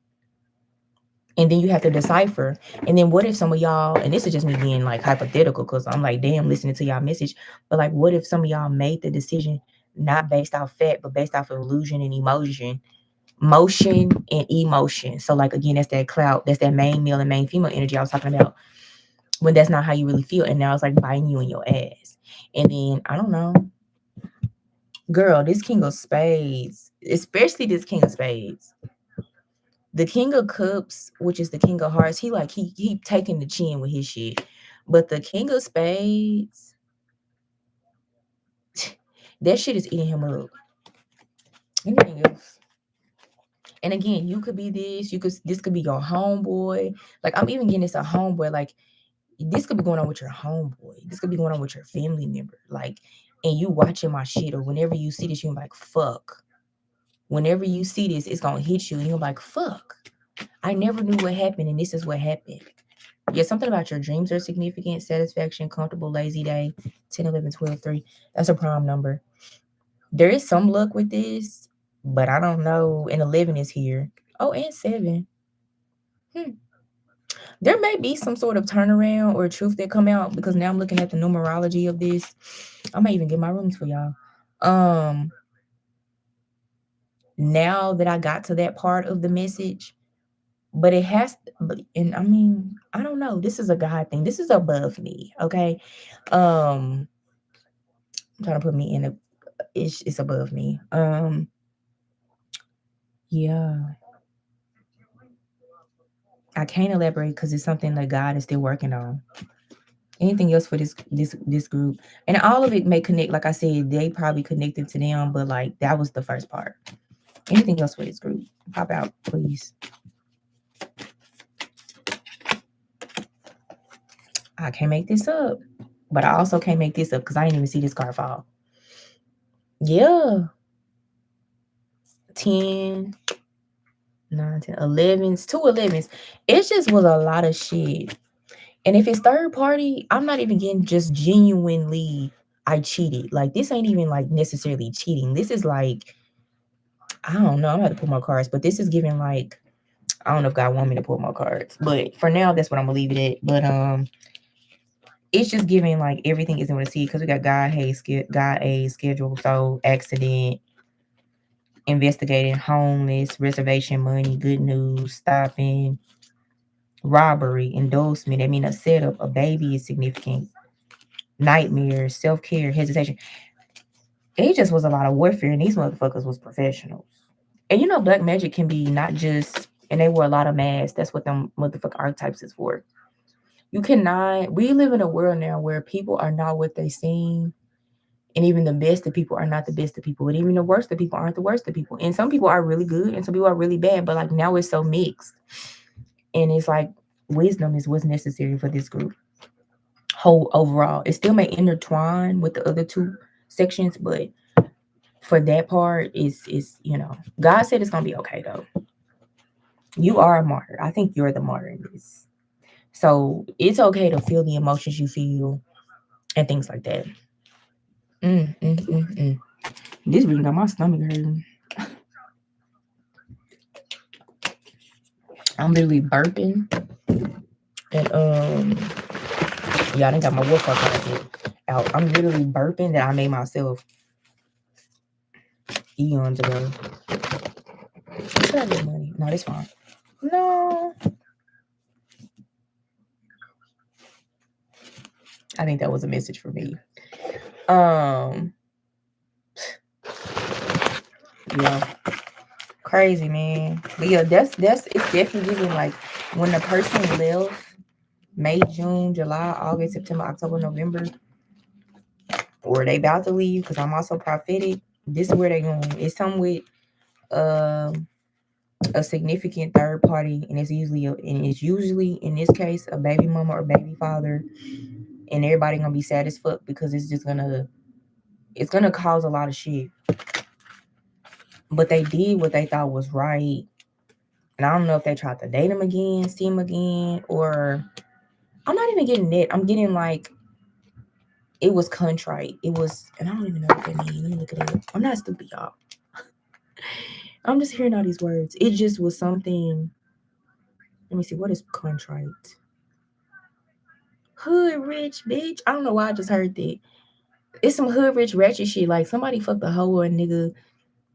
And then you have to decipher. And then what if some of y'all, and this is just me being like hypothetical, because I'm like, damn, listening to y'all message, but like, what if some of y'all made the decision not based off fact, but based off of illusion and motion and emotion? So like, again, that's that cloud, that's that main male and main female energy I was talking about, when that's not how you really feel. And now it's like biting you in your ass. And then, I don't know, girl, this king of spades, especially this king of spades, the king of cups, which is the king of hearts, he taking the chin with his shit. But the king of spades, that shit is eating him up. Anything else? And again, you could be this could be your homeboy. Like, I'm even getting this a homeboy. Like, this could be going on with your homeboy. This could be going on with your family member. Like, and you watching my shit, or whenever you see this, you're like, fuck. Whenever you see this, it's gonna hit you, and you're like, "Fuck! I never knew what happened, and this is what happened." Yeah, something about your dreams are significant. Satisfaction, comfortable, lazy day. 10, 11, 12, 3. That's a prime number. There is some luck with this, but I don't know. And 11 is here. Oh, and 7. Hmm. There may be some sort of turnaround or truth that come out because now I'm looking at the numerology of this. I might even get my rooms for y'all. Um, Now that I got to that part of the message, but it has, and I mean, I don't know. This is a God thing. This is above me. Okay. I'm trying to put me in a, it's above me. Yeah, I can't elaborate because it's something that God is still working on. Anything else for this group, and all of it may connect. Like I said, they probably connected to them, but like that was the first part. Anything else for this group? Pop out, please. I can't make this up, but I also can't make this up because I didn't even see this card fall. Yeah, 10, 9, 10, 11s, 2 11s. It just was a lot of shit. And if it's third party, I'm not even getting just genuinely I cheated. Like this ain't even like necessarily cheating. This is like, I don't know. I'm gonna have to pull more cards, but this is giving like, I don't know if God want me to pull more cards. But for now, that's what I'm gonna leave it at. But it's just giving like everything isn't what it see because we got God A schedule, so accident, investigating, homeless, reservation money, good news, stopping, robbery, endorsement. I mean, a setup, a baby is significant, nightmares, self care, hesitation. It just was a lot of warfare, and these motherfuckers was professionals. And you know, black magic can be not just, and they wore a lot of masks. That's what them motherfucking archetypes is for. You cannot. We live in a world now where people are not what they seem, and even the best of people are not the best of people, and even the worst of people aren't the worst of people. And some people are really good, and some people are really bad. But like now, it's so mixed, and it's like wisdom is what's necessary for this group. Whole overall, it still may intertwine with the other two sections, but for that part, is God said it's gonna be okay though. You are a martyr. I think you're the martyr in this. So it's okay to feel the emotions you feel and things like that. Mm, mm, mm, mm. This reading got my stomach hurting. I'm literally burping. And yeah, I didn't got my wolf out. I'm literally burping that I made myself eons ago. Should I get money? No, that's fine. No. I think that was a message for me. Yeah. Crazy, man. But yeah, that's it's definitely giving like when the person left May, June, July, August, September, October, November, or they about to leave because I'm also prophetic. This is where they going. It's something with a significant third party, and it's usually in this case a baby mama or baby father, and everybody gonna be sad as fuck because it's gonna cause a lot of shit. But they did what they thought was right. And I don't know if they tried to date him again, see him again, or I'm not even getting that. I'm getting like it was contrite. It was, and I don't even know what that means. Let me look it up. I'm not stupid, y'all. I'm just hearing all these words. It just was something. Let me see. What is contrite? Hood rich, bitch. I don't know why I just heard that. It's some hood rich ratchet shit. Like somebody fucked a hoe or a nigga,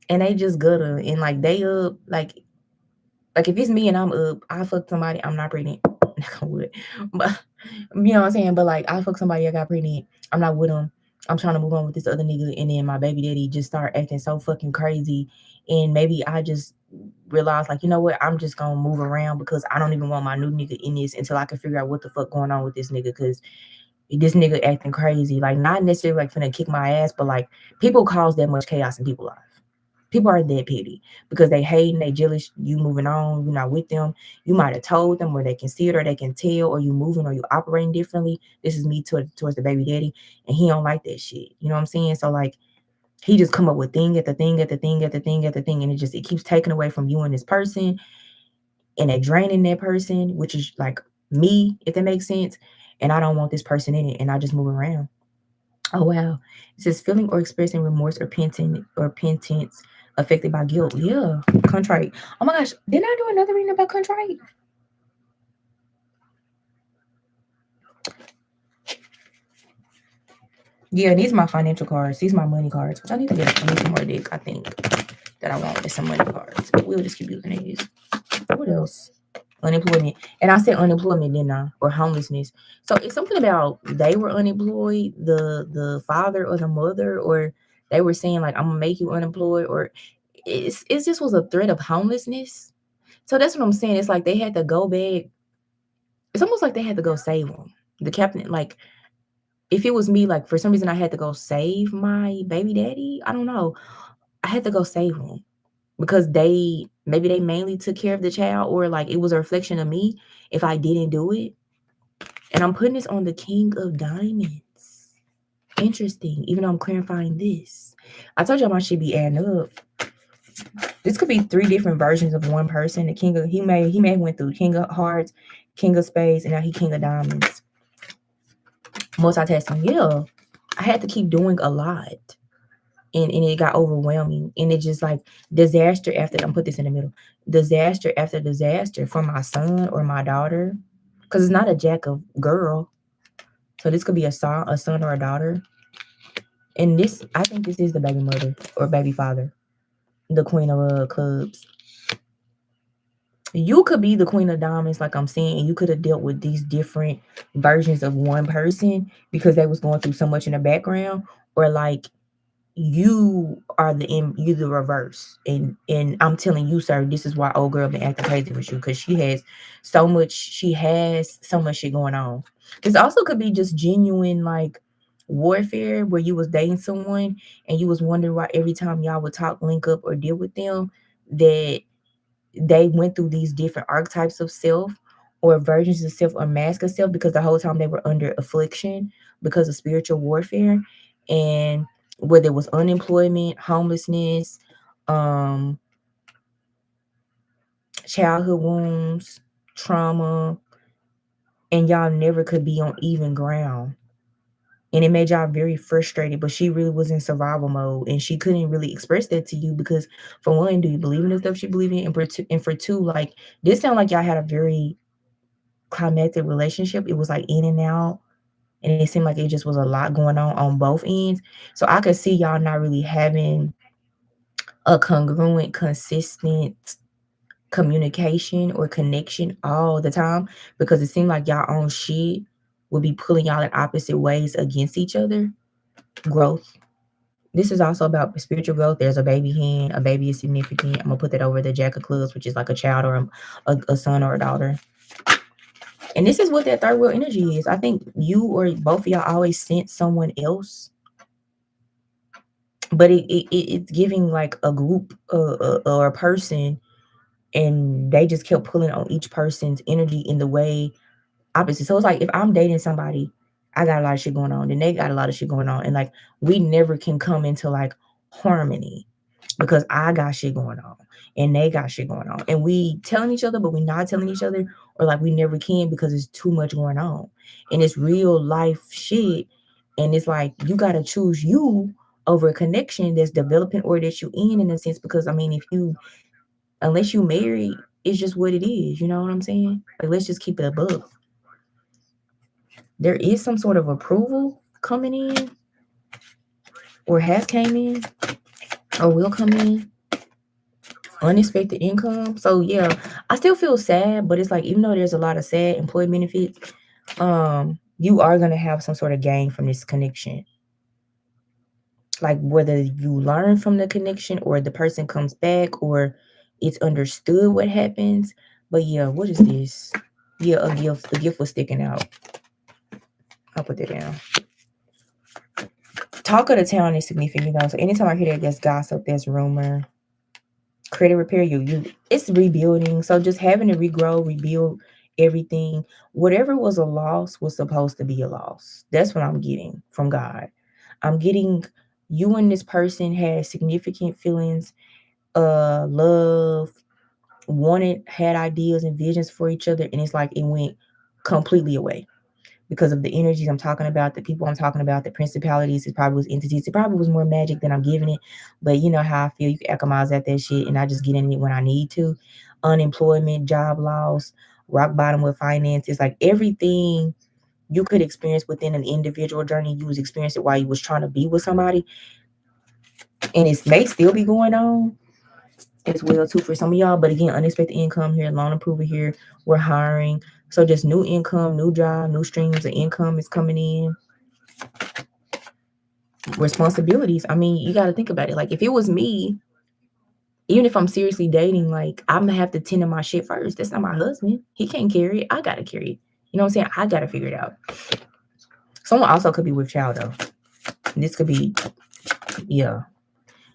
and they just gutter and like they up like if it's me and I'm up, I fuck somebody. I'm not pregnant. Knock on wood. But you know what I'm saying? But like I fuck somebody, I got pregnant. I'm not with them. I'm trying to move on with this other nigga, and then my baby daddy just start acting so fucking crazy. And maybe I just realized, like, you know what? I'm just gonna move around because I don't even want my new nigga in this until I can figure out what the fuck going on with this nigga. Cause this nigga acting crazy. Like not necessarily like finna kick my ass, but like people cause that much chaos in people's life. People are that petty because they hate and they jealous. You moving on, you're not with them. You might have told them, or they can see it, or they can tell, or you moving, or you operating differently. This is me towards the baby daddy, and he don't like that shit. You know what I'm saying? So like, He just come up with thing at the thing at the thing at the thing at the thing, and it keeps taking away from you and this person, and they draining that person, which is like me, if that makes sense. And I don't want this person in it, and I just move around. Oh wow. It says feeling or expressing remorse or penitence affected by guilt. Yeah. Contrite. Oh my gosh. Didn't I do another reading about contrite? Yeah, these are my financial cards. These are my money cards, which I need to get some more dick, I think. That I want is some money cards. But we'll just keep using these. What else? Unemployment. And I said unemployment, didn't I? Or homelessness. So it's something about they were unemployed, the father or the mother, or they were saying like I'm gonna make you unemployed, or it's just was a threat of homelessness. So that's what I'm saying. It's like they had to go back. It's almost like they had to go save them. The captain, like if it was me, like for some reason I had to go save my baby daddy. I don't know. I had to go save him because maybe they mainly took care of the child, or like it was a reflection of me if I didn't do it. And I'm putting this on the King of Diamonds. Interesting, even though I'm clarifying this. I told y'all my shit be adding up. This could be three different versions of one person. The King of he may have went through King of Hearts, King of Spades, and now he King of Diamonds. Multitasking, yeah. I had to keep doing a lot. And it got overwhelming. And it just like disaster after I'm put this in the middle. Disaster after disaster for my son or my daughter. Because it's not a jack of girl. So this could be a son or a daughter. And this, I think this is the baby mother or baby father, the queen of clubs. You could be the queen of diamonds, like I'm saying, and you could have dealt with these different versions of one person because they was going through so much in the background, or like you the reverse, and I'm telling you, sir, this is why old girl been acting crazy with you, because she has so much shit going on. This also could be just genuine like warfare where you was dating someone and you was wondering why every time y'all would talk, link up, or deal with them, that they went through these different archetypes of self or versions of self or mask of self, because the whole time they were under affliction because of spiritual warfare. And whether it was unemployment, homelessness, um, childhood wounds, trauma, and y'all never could be on even ground. And it made y'all very frustrated, but she really was in survival mode and she couldn't really express that to you because, for one, do you believe in the stuff she believe in? And for two, like, this sound like y'all had a very climactic relationship. It was like in and out, and it seemed like it just was a lot going on both ends. So I could see y'all not really having a congruent, consistent communication or connection all the time, because it seemed like y'all own shit would be pulling y'all in opposite ways against each other. Growth. This is also about spiritual growth. There's a baby hen. A baby is significant. I'm gonna put that over the Jack of Clubs, which is like a child or a son or a daughter. And this is what that third wheel energy is. I think you or both of y'all always sent someone else, but it's giving like a group or a person, and they just kept pulling on each person's energy in the way opposite. So it's like if I'm dating somebody, I got a lot of shit going on, and they got a lot of shit going on, and like we never can come into like harmony because I got shit going on and they got shit going on, and we telling each other, but we not telling each other, or like we never can because it's too much going on, and it's real life shit, and it's like you gotta choose you over a connection that's developing or that you in a sense, because I mean, if you unless you married, it's just what it is. You know what I'm saying? Like, let's just keep it above. There is some sort of approval coming in, or has came in, or will come in. Unexpected income. So yeah, I still feel sad, but it's like even though there's a lot of sad employee benefits, you are gonna have some sort of gain from this connection. Like whether you learn from the connection or the person comes back or it's understood what happens. But yeah, what is this? Yeah, a gift. The gift was sticking out. I'll put that down. Talk of the town is significant though. So anytime I hear that there's gossip, there's rumor. Credit repair, you it's rebuilding. So just having to regrow, rebuild everything. Whatever was a loss was supposed to be a loss. That's what I'm getting from God. I'm getting You and this person had significant feelings, love, had ideas and visions for each other, and it's like it went completely away because of the energies I'm talking about, the people I'm talking about, the principalities. It probably was entities. It probably was more magic than I'm giving it. But you know how I feel. You can economize at that shit, and I just get in it when I need to. Unemployment, job loss, rock bottom with finances, like everything you could experience within an individual journey, you was experiencing while you was trying to be with somebody, and it may still be going on as well too for some of y'all. But again, unexpected income here, loan approval here. We're hiring, so just new income, new job, new streams of income is coming in. Responsibilities. I mean, you got to think about it. Like if it was me, even if I'm seriously dating, like I'm gonna have to tend to my shit first. That's not my husband. He can't carry it. I gotta carry it. You know what I'm saying? I gotta figure it out. Someone also could be with child though. This could be, yeah.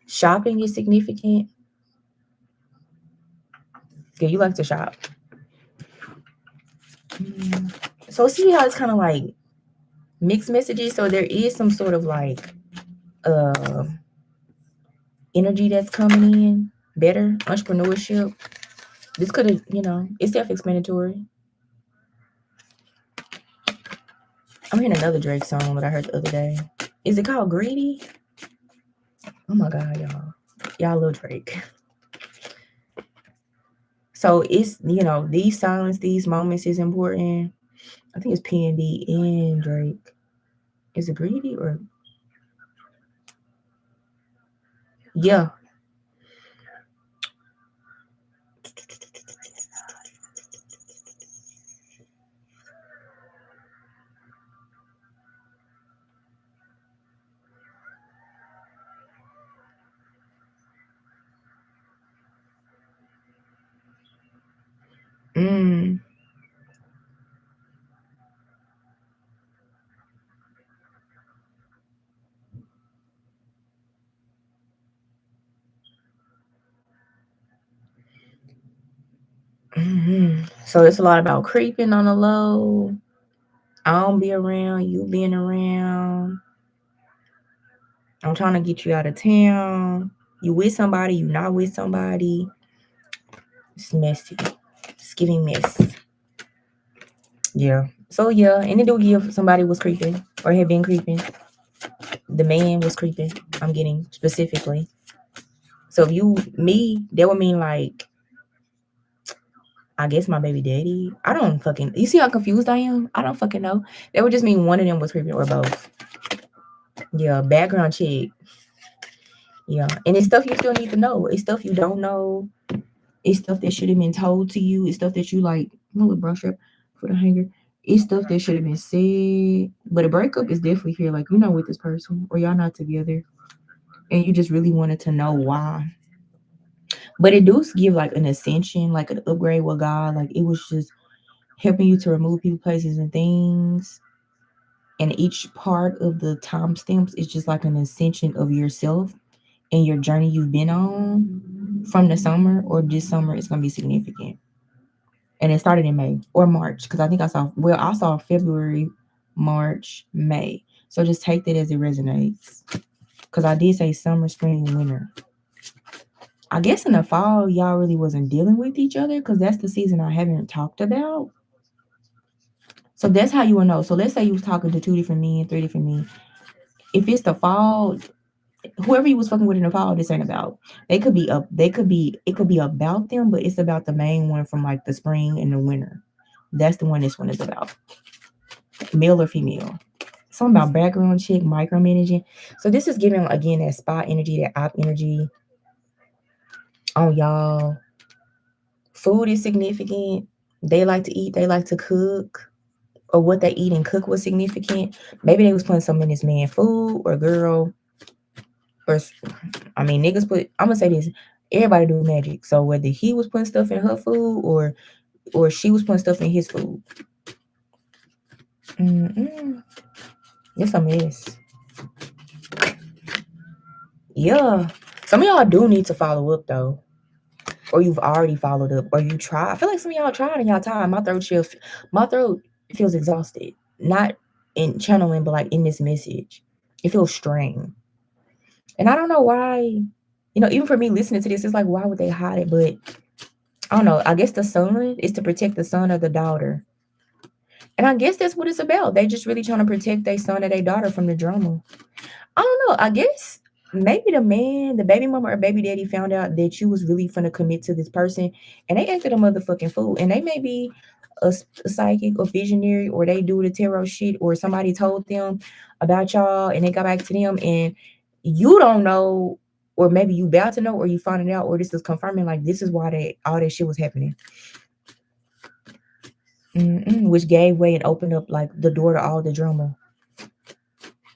Shopping is significant. Yeah, you like to shop. So see how it's kind of like mixed messages. So there is some sort of like uh energy that's coming in. Better entrepreneurship. This could have, it's self-explanatory. I'm hearing another Drake song that I heard the other day. Is it called Greedy? Oh my God, y'all. Y'all love Drake. So it's, these silence, these moments is important. I think it's PND and Drake. Is it Greedy or? Yeah. Mm. Mm-hmm. So it's a lot about creeping on the low. I don't be around, you being around. I'm trying to get you out of town. You with somebody, you not with somebody. It's messy. It's giving mess. Yeah. So yeah, and it do give somebody was creeping or had been creeping. The man was creeping. I'm getting specifically. So if that would mean like, I guess my baby daddy. I don't fucking. You see how confused I am? I don't fucking know. That would just mean one of them was creeping or both. Yeah, background check. Yeah, and it's stuff you still need to know. It's stuff you don't know. It's stuff that should have been told to you. It's stuff that you like. I'm gonna brush up for the hanger. It's stuff that should have been said. But a breakup is definitely here. Like you're not with this person, or y'all not together, and you just really wanted to know why. But it does give like an ascension, like an upgrade with God. Like it was just helping you to remove people, places, and things. And each part of the timestamps is just like an ascension of yourself and your journey you've been on from the summer, or this summer is gonna be significant. And it started in May or March, because I think I saw February, March, May. So just take that as it resonates. Because I did say summer, spring, and winter. I guess in the fall, y'all really wasn't dealing with each other because that's the season I haven't talked about. So that's how you will know. So let's say you was talking to 2 different men, 3 different men. If it's the fall, whoever you was fucking with in the fall, this ain't about. It could be about them, but it's about the main one from like the spring and the winter. That's the one this one is about. Male or female. Something about background check, micromanaging. So this is giving again that spot energy, that op energy on y'all. Food is significant. They like to eat, they like to cook. Or what they eat and cook was significant. Maybe they was putting something in this man food or girl. Or niggas I'm gonna say this. Everybody do magic. So whether he was putting stuff in her food or she was putting stuff in his food. It's a mess. Yeah. Some of y'all do need to follow up though. Or you've already followed up. Or you try. I feel like some of y'all tried and y'all tired. My throat feels exhausted. Not in channeling, but like in this message. It feels strained. And I don't know why, even for me listening to this, it's like, why would they hide it? But I don't know. I guess the son is to protect the son or the daughter. And I guess that's what it's about. They just really trying to protect their son or their daughter from the drama. I don't know. I guess maybe the man, the baby mama or baby daddy found out that you was really finna commit to this person and they acted a motherfucking fool. And they may be a psychic or visionary or they do the tarot shit or somebody told them about y'all and they got back to them and you don't know or maybe you about to know or you find it out or this is confirming like this is why all that shit was happening. Which gave way and opened up like the door to all the drama.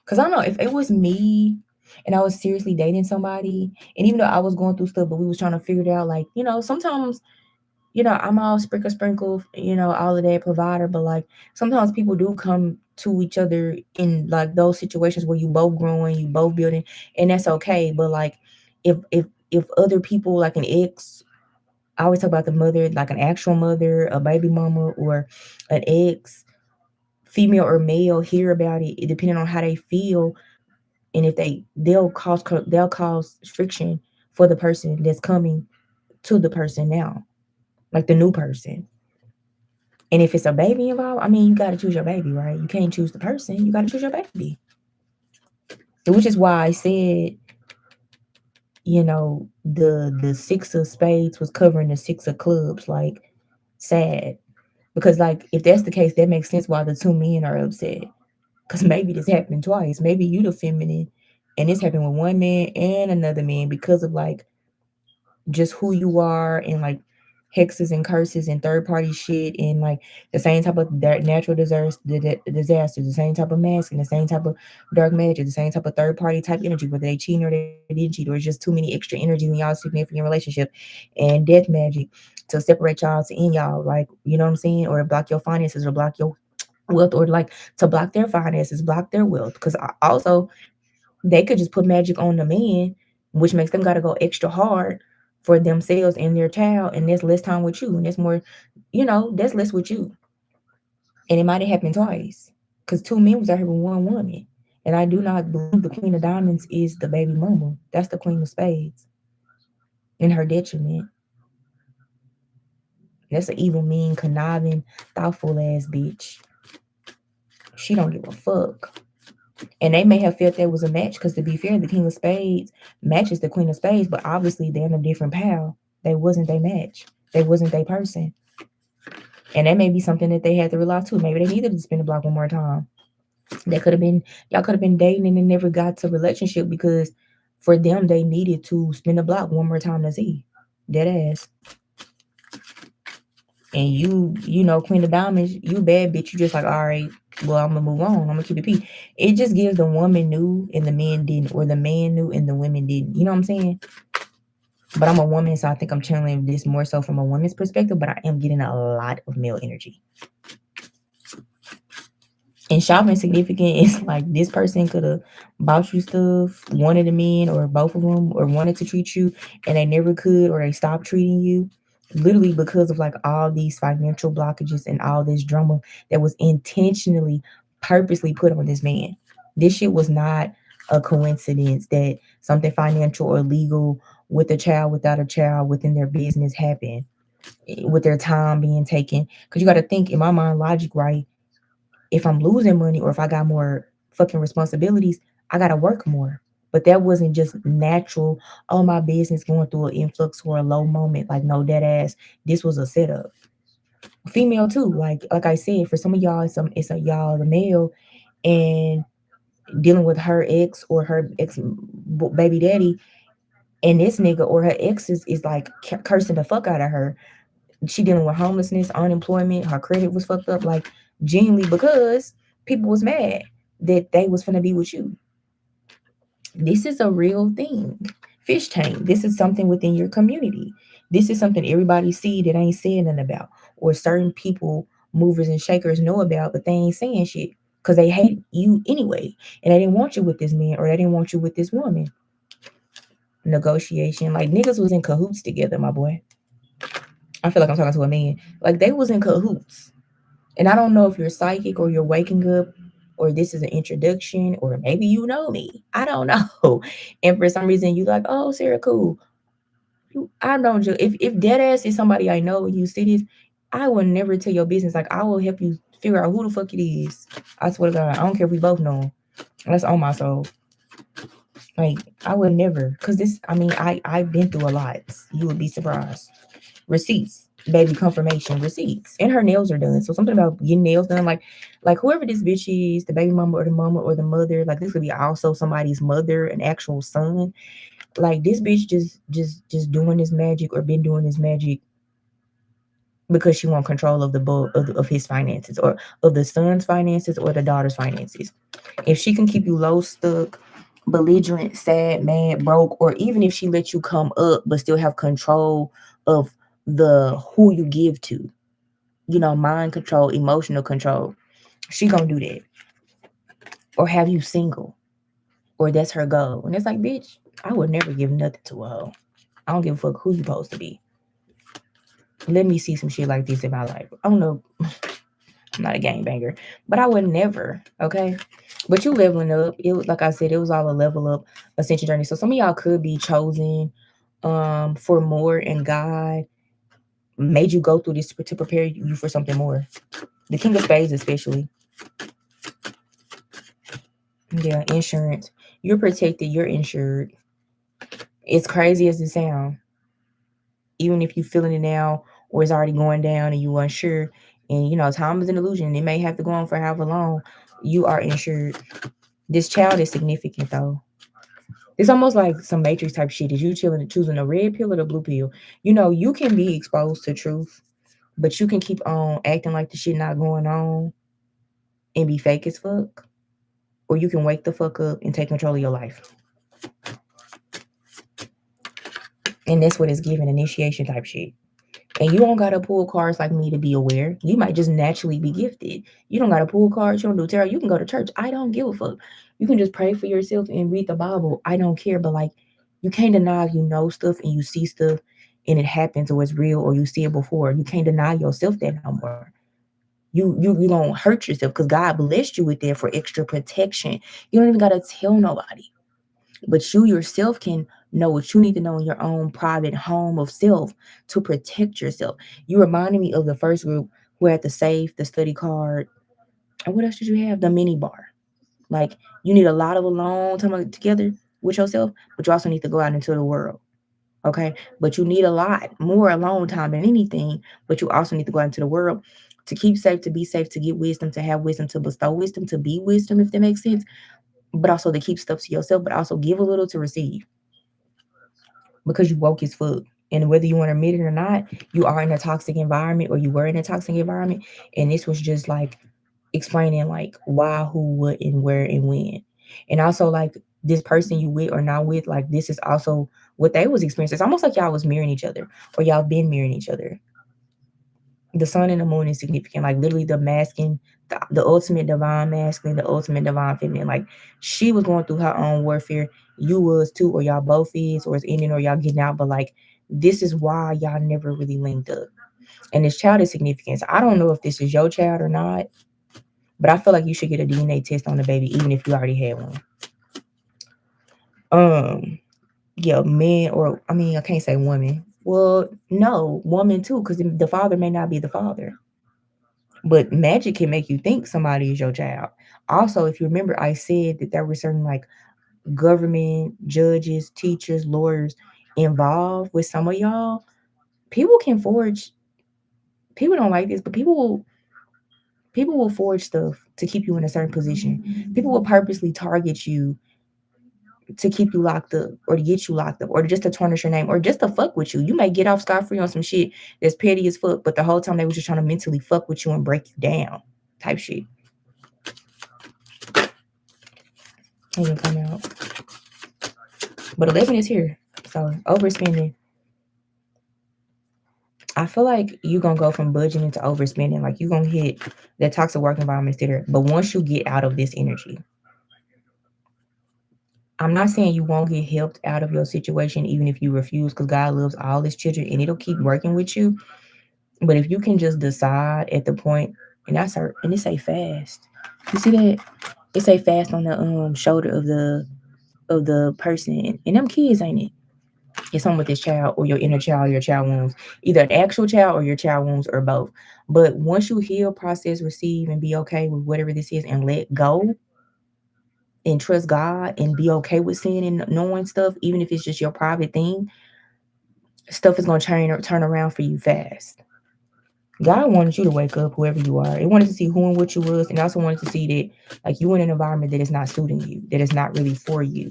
Cause I don't know if it was me and I was seriously dating somebody, and even though I was going through stuff, but we was trying to figure it out. Like sometimes I'm all sprinkle, all of that provider, but like sometimes people do come to each other in like those situations where you both growing, you both building, and that's okay. But like if other people like an ex, I always talk about the mother, like an actual mother, a baby mama, or an ex, female or male, hear about it, depending on how they feel and if they'll cause friction for the person that's coming to the person now, like the new person. And if it's a baby involved, I mean, you got to choose your baby, right? You can't choose the person. You got to choose your baby. Which is why I said, the six of spades was covering the six of clubs, like sad. Because like if that's the case, that makes sense why the two men are upset. Because maybe this happened twice. Maybe you the feminine, and this happened with one man and another man because of like just who you are and like hexes and curses and third party shit and like the same type of natural disasters, the same type of mask and the same type of dark magic, the same type of third party type energy, whether they cheating or they didn't cheat, or it's just too many extra energies in y'all's significant relationship and death magic to separate y'all to end y'all, like you know what I'm saying, or to block your finances or block your wealth, or like to block their finances, block their wealth. Because also they could just put magic on the man, which makes them got to go extra hard for themselves and their child, and that's less time with you, and that's more, that's less with you. And it might have happened twice, because two men was out here with one woman, and I do not believe the Queen of Diamonds is the baby mama. That's the Queen of Spades, in her detriment. That's an evil, mean, conniving, thoughtful ass bitch. She don't give a fuck. And they may have felt that was a match because, to be fair, the King of Spades matches the Queen of Spades, but obviously they're in a different pal. They wasn't their match. They wasn't their person. And that may be something that they had to realize too. Maybe they needed to spin the block one more time. That could have been, y'all could have been dating and it never got to relationship because for them they needed to spin the block one more time to see. Dead ass. And Queen of Diamonds, you bad bitch. You just like, all right, well, I'm gonna move on. I'm gonna keep it peace. It just gives the woman knew and the men didn't, or the man knew and the women didn't. You know what I'm saying? But I'm a woman, so I think I'm channeling this more so from a woman's perspective, but I am getting a lot of male energy. And shopping significant is like this person could have bought you stuff, one of the men or both of them, or wanted to treat you, and they never could, or they stopped treating you, literally because of like all these financial blockages and all this drama that was intentionally, purposely put on this man. This shit was not a coincidence that something financial or legal with a child, without a child, within their business happened, with their time being taken. Because you got to think, in my mind, logic, right? If I'm losing money or if I got more fucking responsibilities, I gotta work more. But that wasn't just natural. Oh, my business going through an influx or a low moment. Like, no, dead ass. This was a setup. Female too. Like I said, for some of y'all, it's a y'all the male and dealing with her ex or her ex baby daddy, and this nigga or her ex is like cursing the fuck out of her. She dealing with homelessness, unemployment, her credit was fucked up, like genuinely because people was mad that they was finna be with you. This is a real thing. Fish tank. This is something within your community. This is something everybody see that ain't saying nothing about, or certain people, movers and shakers know about, but they ain't saying shit because they hate you anyway, and they didn't want you with this man or they didn't want you with this woman. Negotiation, like niggas was in cahoots together, my boy. I feel like I'm talking to a man. Like they was in cahoots. And I don't know if you're psychic or you're waking up or this is an introduction, or maybe you know me. I don't know. And for some reason you like, oh, Sarah, cool. I don't just if dead ass is somebody I know and you see this, I will never tell your business. Like I will help you figure out who the fuck it is. I swear to God, I don't care if we both know him. That's on my soul. Like I would never, cause this. I mean, I've been through a lot. You would be surprised. Receipts, baby confirmation receipts, and her nails are done. So something about getting nails done, like whoever this bitch is, the baby mama or the mother. Like this could be also somebody's mother, an actual son. Like this bitch just doing this magic or been doing this magic because she want control of the of his finances or of the son's finances or the daughter's finances. If she can keep you low, stuck, belligerent, sad, mad, broke, or even if she lets you come up but still have control of the who you give to, mind control, emotional control, she gonna do that. Or have you single, or that's her goal. And it's like, bitch, I would never give nothing to a hoe. I don't give a fuck who you supposed to be. Let me see some shit like this in my life. I don't know. I'm not a gangbanger, but I would never. Okay. But you leveling up. It was like I said, it was all a level up ascension journey. So some of y'all could be chosen for more, and God made you go through this to prepare you for something more. The King of Spades, especially. Yeah, insurance. You're protected, you're insured. It's crazy as it sounds. Even if you're feeling it now or it's already going down and you're unsure, and time is an illusion. It may have to go on for however long. You are insured. This child is significant though. It's almost like some Matrix type shit. Is you choosing a red pill or the blue pill? You can be exposed to truth, but you can keep on acting like the shit not going on and be fake as fuck. Or you can wake the fuck up and take control of your life. And that's what it's giving, initiation type shit. And you don't gotta pull cards like me to be aware. You might just naturally be gifted. You don't gotta pull cards. You don't do tarot. You can go to church. I don't give a fuck. You can just pray for yourself and read the Bible. I don't care. But like, you can't deny if you know stuff and you see stuff and it happens or it's real or you see it before. You can't deny yourself that no more. You don't hurt yourself because God blessed you with that for extra protection. You don't even gotta tell nobody. But you yourself can know what you need to know in your own private home of self to protect yourself. You reminded me of the first group who had the safe, the study card, and what else did you have? The mini bar. Like you need a lot of alone time together with yourself, but you also need to go out into the world. Okay. But you need a lot more alone time than anything, but you also need to go out into the world to keep safe, to be safe, to get wisdom, to have wisdom, to bestow wisdom, to be wisdom, if that makes sense. But also to keep stuff to yourself, but also give a little to receive because you woke as fuck. And whether you want to admit it or not, you are in a toxic environment or you were in a toxic environment. And this was just like explaining like why, who, what, and where and when. And also like this person you with or not with, like this is also what they was experiencing. It's almost like y'all was mirroring each other or y'all been mirroring each other. The sun and the moon is significant, like literally the masculine, the ultimate divine masculine, the ultimate divine feminine. Like she was going through her own warfare, you was too, or y'all both is, or it's ending, or y'all getting out. But like this is why y'all never really linked up. And this child is significant. So I don't know if this is your child or not, but I feel like you should get a DNA test on the baby, even if you already had one. Yeah, man, or I mean, I can't say woman. Well, no, woman too, because the father may not be the father. But magic can make you think somebody is your child. Also, if you remember, I said that there were certain like government, judges, teachers, lawyers involved with some of y'all. People can forge. People don't like this, but people will forge stuff to keep you in a certain position. People will purposely target you to keep you locked up or to get you locked up or just to tarnish your name or just to fuck with you. You may get off scot-free on some shit that's petty as fuck, but the whole time they was just trying to mentally fuck with you and break you down type shit. Ain't gonna come out. But 11 is here. So overspending. I feel like you're gonna go from budgeting to overspending. Like you're gonna hit that toxic work environment there. But once you get out of this energy, I'm not saying you won't get helped out of your situation, even if you refuse, because God loves all his children and it'll keep working with you. But if you can just decide at the point, and that's her, and it's a fast. You see that? It say fast on the shoulder of the person, and them kids ain't it? It's something with this child or your inner child, your child wounds, either an actual child or your child wounds or both. But once you heal, process, receive, and be okay with whatever this is, and let go and trust God and be okay with seeing and knowing stuff, even if it's just your private thing, stuff is gonna turn around for you fast. God wanted you to wake up, whoever you are. It wanted to see who and what you was, and also wanted to see that like you in an environment that is not suiting you, that is not really for you.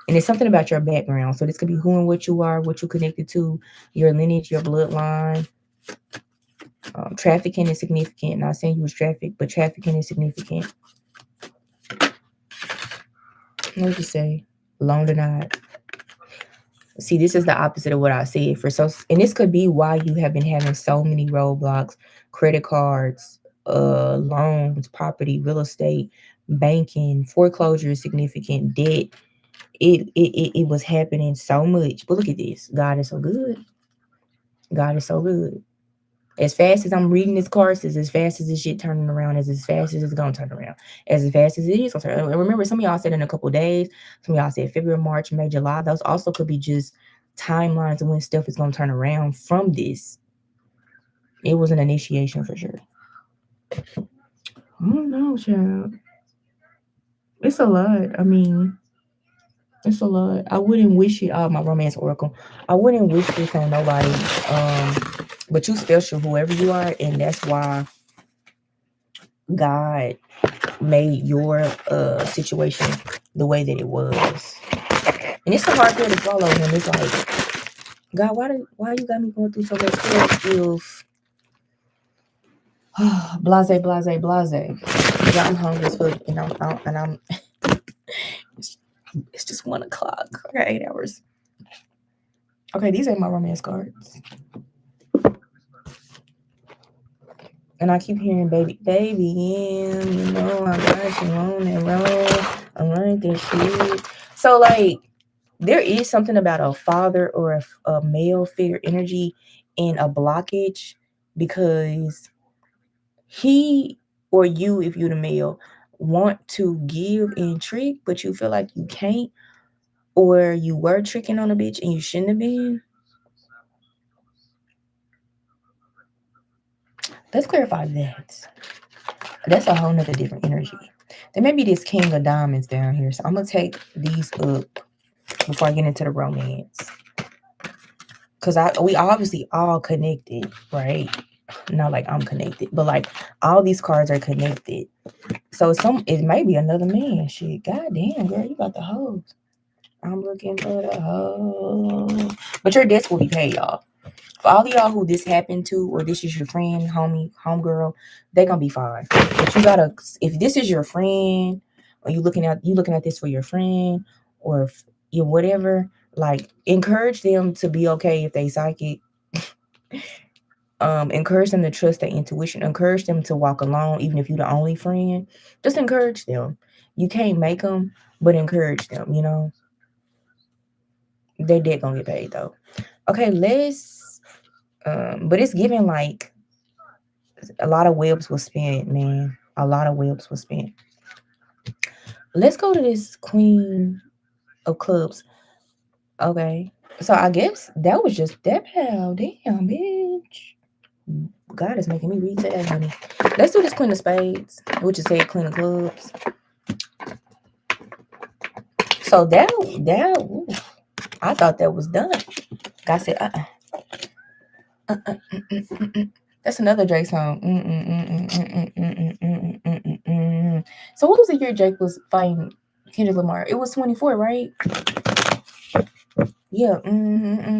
And it's something about your background. So this could be who and what you are, what you connected to, your lineage, your bloodline. Trafficking is significant. Not saying you was trafficked, but trafficking is significant. What did you say? Loan denied. See, this is the opposite of what I said. And this could be why you have been having so many roadblocks, credit cards, loans, property, real estate, banking, foreclosure is significant, debt. It was happening so much. But look at this. God is so good. God is so good. As fast as I'm reading this course, is as fast as this shit turning around, as fast as it's gonna turn around, as fast as it is gonna turn around. And remember, some of y'all said in a couple of days, some of y'all said February, March, May, July. Those also could be just timelines of when stuff is gonna turn around from this. It was an initiation for sure. I don't know, child. It's a lot. I mean, it's a lot. I wouldn't wish it. My romance oracle. I wouldn't wish this on nobody. But you special, whoever you are, and that's why God made your situation the way that it was. And it's a hard pill to swallow. And it's like, God, why you got me going through so much stuff if blase, blase, blase. Yeah, I'm hungry as fuck, and I'm it's just 1 o'clock. I got 8 hours. Okay, these ain't my romance cards. And I keep hearing baby, you know, I got you on that road. I like this shit. So like there is something about a father or a male figure energy in a blockage because he or you, if you're the male, want to give and trick, but you feel like you can't, or you were tricking on a bitch and you shouldn't have been. Let's clarify that. That's a whole nother different energy. There may be this king of diamonds down here, so I'm gonna take these up before I get into the romance. Cause we obviously all connected, right? Not like I'm connected, but like all these cards are connected. So it may be another man. Shit, goddamn, girl, you got the hose. I'm looking for the hose. But your debts will be paid, y'all. For all of y'all who this happened to, or this is your friend, homie, homegirl, they gonna be fine. But you gotta, if this is your friend, or you looking at this for your friend, or if you whatever, like encourage them to be okay if they psychic. Encourage them to trust their intuition. Encourage them to walk alone, even if you're the only friend. Just encourage them. You can't make them, but encourage them. You know, their debt gonna get paid though. Okay, let's. But it's giving like a lot of webs was spent, man. A lot of webs was spent. Let's go to this Queen of Clubs. Okay, so I guess that was just that pal. Damn, bitch. God is making me read today, honey. Let's do this Queen of Spades, which is said Queen of Clubs. So that ooh, I thought that was done. God said, That's another Drake song. So what was the year Drake was fighting Kendrick Lamar? It was 24, right? Yeah.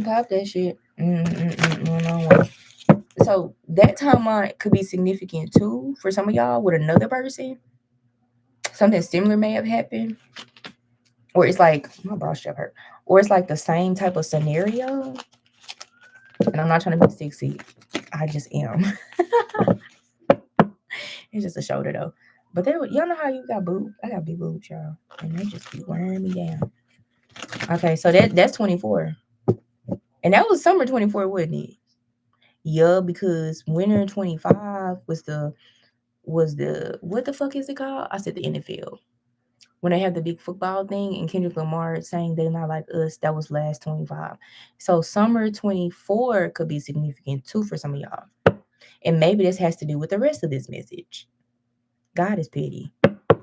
Pop that shit. So that timeline could be significant too for some of y'all with another person. Something similar may have happened. Or it's like my bra strap hurt. Or it's like the same type of scenario. And I'm not trying to be sexy. I just am. It's just a shoulder though. But y'all know how you got boobs? I got big boobs, y'all. And they just be wearing me down. Okay, so that's 24. And that was summer 24, wasn't it? Yeah, because winter 25 was was what the fuck is it called? I said the NFL. When they have the big football thing and Kendrick Lamar saying they're not like us, that was last 25. So summer 24 could be significant too for some of y'all. And maybe this has to do with the rest of this message. God is petty.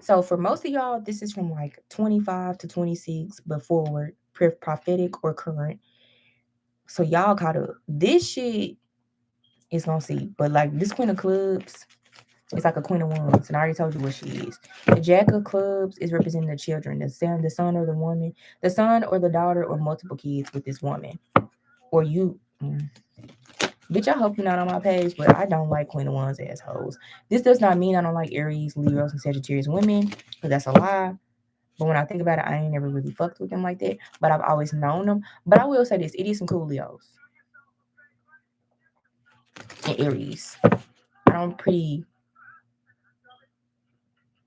So for most of y'all, this is from like 25 to 26, but forward, prophetic or current. So y'all caught up. This shit is gonna see. But like this Queen of Clubs, it's like a Queen of Wands, and I already told you what she is. The Jack of Clubs is representing the children, the son or the woman, the son or the daughter or multiple kids with this woman. Or you. Bitch, I hope you're not on my page, but I don't like Queen of Wands assholes. This does not mean I don't like Aries, Leos, and Sagittarius women, because that's a lie. But when I think about it, I ain't never really fucked with them like that. But I've always known them. But I will say this, it is some cool Leos and Aries. I'm pretty,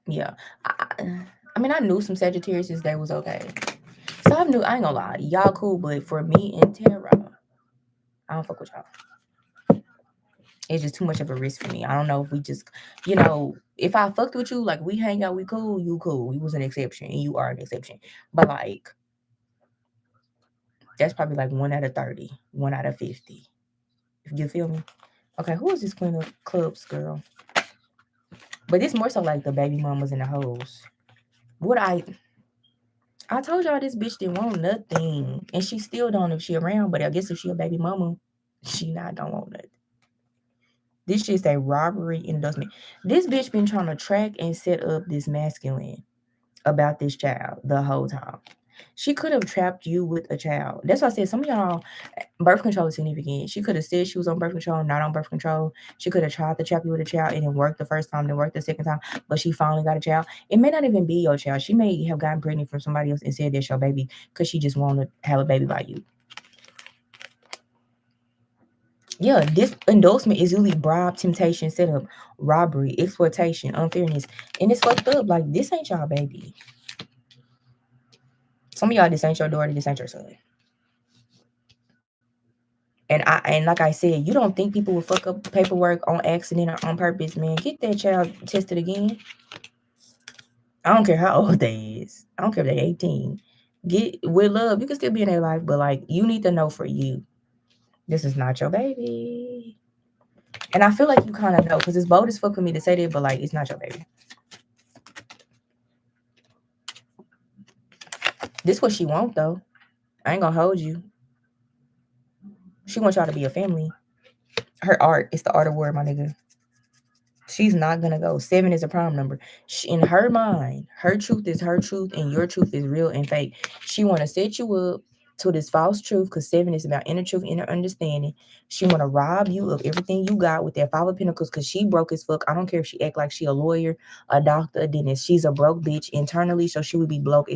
yeah. I mean, I knew some Sagittarius that was okay. So I ain't gonna lie, y'all cool, but for me and Tara, I don't fuck with y'all. It's just too much of a risk for me. I don't know if we just, if I fucked with you, like we hang out, we cool, you cool. You was an exception and you are an exception. But like, that's probably like 1 out of 30, 1 out of 50. If you feel me? Okay, who is this Queen of Clubs girl? But it's more so like the baby mamas and the hoes. What I told y'all this bitch didn't want nothing. And she still don't if she around, but I guess if she a baby mama, she not gonna want nothing. This shit's a robbery endorsement. This bitch been trying to track and set up this masculine about this child the whole time. She could have trapped you with a child. That's why I said some of y'all, birth control is significant. She could have said she was on birth control, not on birth control. She could have tried to trap you with a child and it worked the first time, then worked the second time, but she finally got a child. It may not even be your child. She may have gotten pregnant from somebody else and said that's your baby because she just wanted to have a baby by you. Yeah, this endorsement is usually bribe, temptation, setup, robbery, exploitation, unfairness. And it's fucked up. Like, this ain't y'all baby. Some of y'all, this ain't your daughter, this ain't your son. And like I said, you don't think people will fuck up paperwork on accident or on purpose, man. Get that child tested again. I don't care how old they is. I don't care if they're 18. Get with love. You can still be in their life, but like you need to know for you, this is not your baby. And I feel like you kind of know because it's bold as fuck for me to say that, but like it's not your baby. This what she want though. I ain't gonna hold you. She wants y'all to be a family. Her art, it's the art of war, my nigga. She's not gonna go. 7 is a prime number. In her mind, her truth is her truth, and your truth is real and fake. She want to set you up to this false truth because 7 is about inner truth, inner understanding. She want to rob you of everything you got with that 5 of Pentacles because she broke as fuck. I don't care if she act like she a lawyer, a doctor, a dentist. She's a broke bitch internally, so she would be broke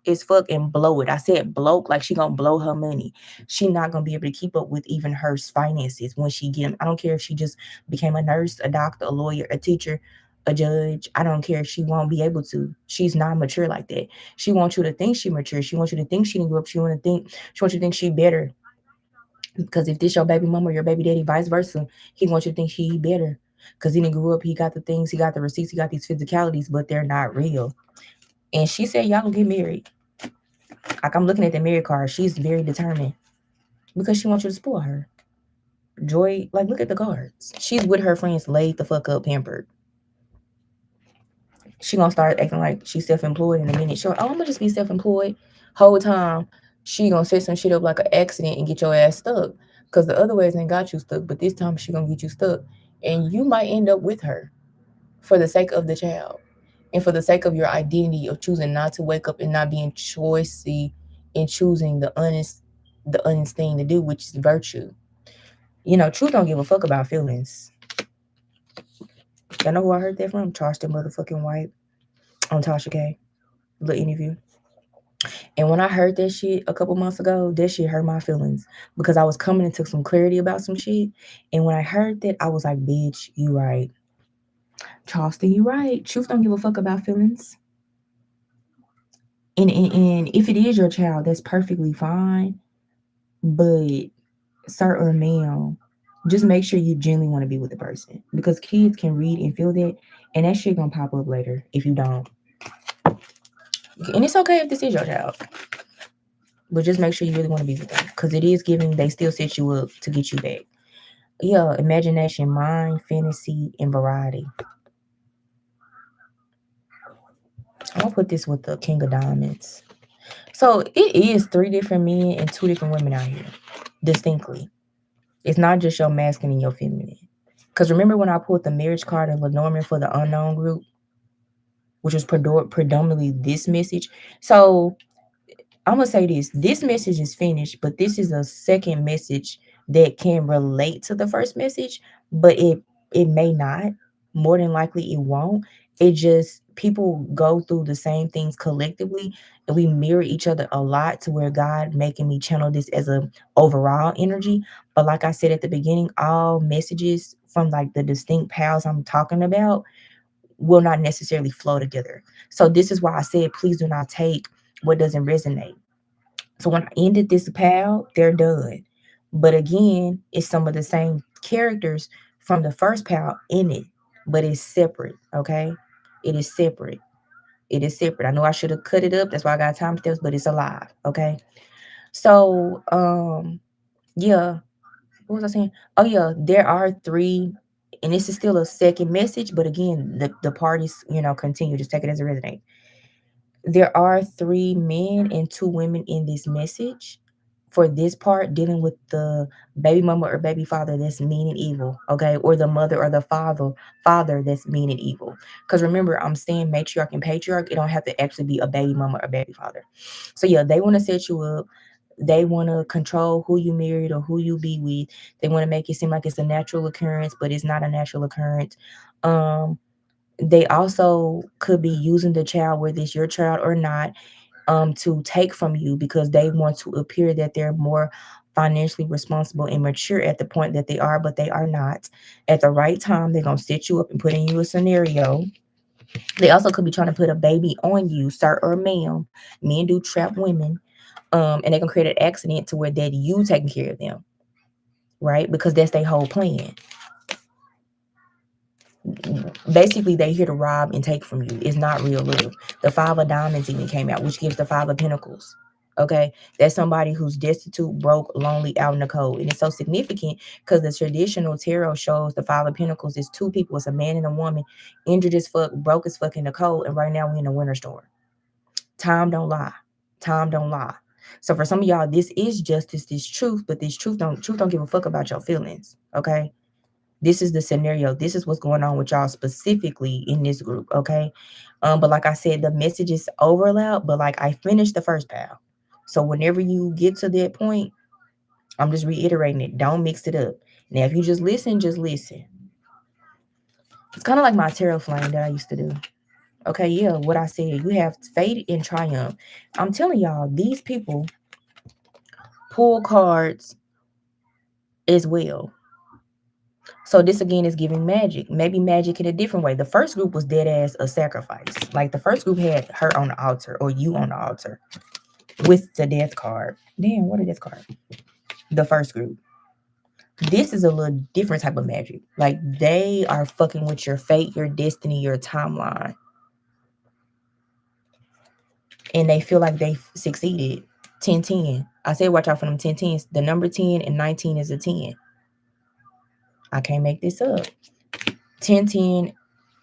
as fuck and blow it. I said bloke like she gonna blow her money. She not gonna be able to keep up with even her finances when she get them. I don't care if she just became a nurse, a doctor, a lawyer, a teacher, a judge. I don't care if she won't be able to. She's not mature like that. She wants you to think she mature. She wants you to think she didn't grow up. She wants you to think she better. Because if this your baby mama or your baby daddy, vice versa, he wants you to think he better. Because he didn't grow up, he got the things, he got the receipts, he got these physicalities, but they're not real. And she said, y'all gonna get married. Like I'm looking at the married card. She's very determined because she wants you to spoil her. Joy, like look at the cards. She's with her friends, laid the fuck up, pampered. She gonna start acting like she's self-employed in a minute. Sure, I'm gonna just be self-employed. Whole time she gonna set some shit up like an accident and get your ass stuck. Cause the other ways ain't got you stuck, but this time she gonna get you stuck, and you might end up with her for the sake of the child. And for the sake of your identity of choosing not to wake up and not being choicey and choosing the honest thing to do, which is virtue. Truth don't give a fuck about feelings. Y'all know who I heard that from? Charleston motherfucking White on Tasha K. The interview. And when I heard that shit a couple months ago, that shit hurt my feelings because I was coming into some clarity about some shit. And when I heard that, I was like, bitch, you right. Charleston, you right. Truth don't give a fuck about feelings. And if it is your child, that's perfectly fine. But sir or ma'am, Just make sure you genuinely want to be with the person, because kids can read and feel that, and that shit gonna pop up later if you don't. And it's okay if this is your child, but just make sure you really want to be with them, because it is giving. They still set you up to get you back. Yeah, imagination, mind, fantasy, and variety. I'm gonna put this with the King of Diamonds. So it is 3 different men and 2 different women out here, distinctly. It's not just your masculine and your feminine. Because remember when I pulled the marriage card in Lenormand for the unknown group, which was predominantly this message. So I'm gonna say this: this message is finished, but this is a second message that can relate to the first message, but it may not. More than likely, it won't. It just, people go through the same things collectively, and we mirror each other a lot, to where God making me channel this as a overall energy. But like I said at the beginning, all messages from like the distinct pals I'm talking about will not necessarily flow together. So this is why I said, please do not take what doesn't resonate. So when I ended this pal, they're done. But again, it's some of the same characters from the first pal in it, but it's separate. Okay, it is separate. It is separate. I know I should have cut it up. That's why I got timestamps, but it's alive. Okay. So yeah. What was I saying? Oh yeah, there are 3, and this is still a second message, but again, the parties, continue. Just take it as a resonate. There are 3 men and 2 women in this message. For this part, dealing with the baby mama or baby father that's mean and evil, okay, or the mother or the father that's mean and evil. Because remember, I'm saying matriarch and patriarch. It don't have to actually be a baby mama or baby father. So yeah, they want to set you up. They want to control who you married or who you be with. They want to make it seem like it's a natural occurrence, but it's not a natural occurrence. Um, they also could be using the child, whether it's your child or not, to take from you, because they want to appear that they're more financially responsible and mature at the point that they are, but they are not. At the right time, they're gonna set you up and put in you a scenario. They also could be trying to put a baby on you, sir or ma'am. Men do trap women, and they can create an accident to where that you taking care of them, right? Because that's their whole plan. Basically, they here to rob and take from you. It's not real love. The 5 of Diamonds even came out, which gives the 5 of Pentacles. Okay, that's somebody who's destitute, broke, lonely, out in the cold. And it's so significant because the traditional tarot shows the 5 of Pentacles is 2 people. It's a man and a woman, injured as fuck, broke as fuck in the cold, and right now we're in a winter storm. Time don't lie. Time don't lie. So for some of y'all, this is justice, this truth, but this truth don't give a fuck about your feelings. Okay, this is the scenario. This is what's going on with y'all specifically in this group. Okay. But like I said, the messages overlap, but like I finished the first pal. So whenever you get to that point, I'm just reiterating it. Don't mix it up. Now, if you just listen, just listen. It's kind of like my tarot flame that I used to do. Okay, yeah, what I said. You have fate and triumph. I'm telling y'all, these people pull cards as well. So this again is giving magic. Maybe magic in a different way. The first group was dead as a sacrifice. Like the first group had her on the altar or you on the altar with the death card. Damn, what a death card. The first group. This is a little different type of magic. Like they are fucking with your fate, your destiny, your timeline. And they feel like they succeeded. 10-10. I said watch out for them 10-10s. The number 10 and 19 is a 10. I can't make this up. 10-10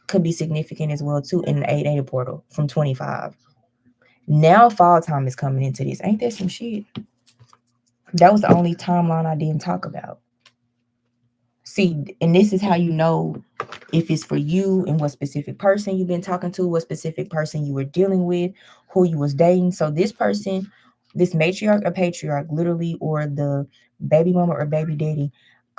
could be significant as well too in the 8-8 portal from 25. Now fall time is coming into this. Ain't that some shit? That was the only timeline I didn't talk about. See, and this is how you know if it's for you and what specific person you've been talking to, what specific person you were dealing with, who you was dating. So this person, this matriarch or patriarch, literally, or the baby mama or baby daddy,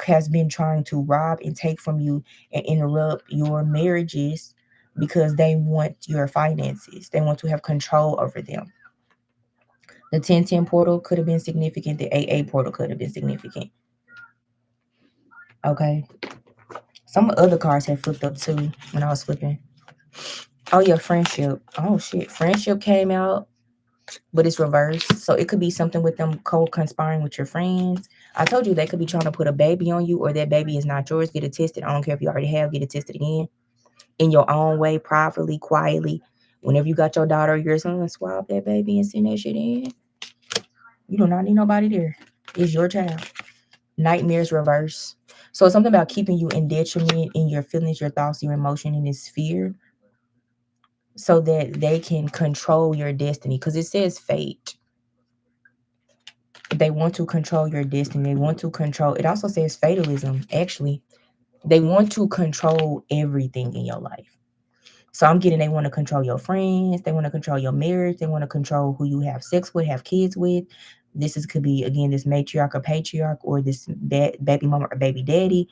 has been trying to rob and take from you and interrupt your marriages because they want your finances. They want to have control over them. The 10-10 portal could have been significant. The 8-8 portal could have been significant. Okay. Some other cards had flipped up too when I was flipping. Oh yeah, friendship. Oh shit. Friendship came out, but it's reversed. So it could be something with them co-conspiring with your friends. I told you they could be trying to put a baby on you, or that baby is not yours. Get it tested. I don't care if you already have, get it tested again in your own way, privately, quietly. Whenever you got your daughter or your son, swab that baby and send that shit in. You do not need nobody there. It's your child. Nightmares reverse. So it's something about keeping you in detriment in your feelings, your thoughts, your emotion, and this fear, so that they can control your destiny. Because it says fate. They want to control your destiny. They want to control. It also says fatalism, actually. They want to control everything in your life. So I'm getting they want to control your friends, they want to control your marriage, they want to control who you have sex with, have kids with. This is could be again this matriarch or patriarch or this baby mama or baby daddy,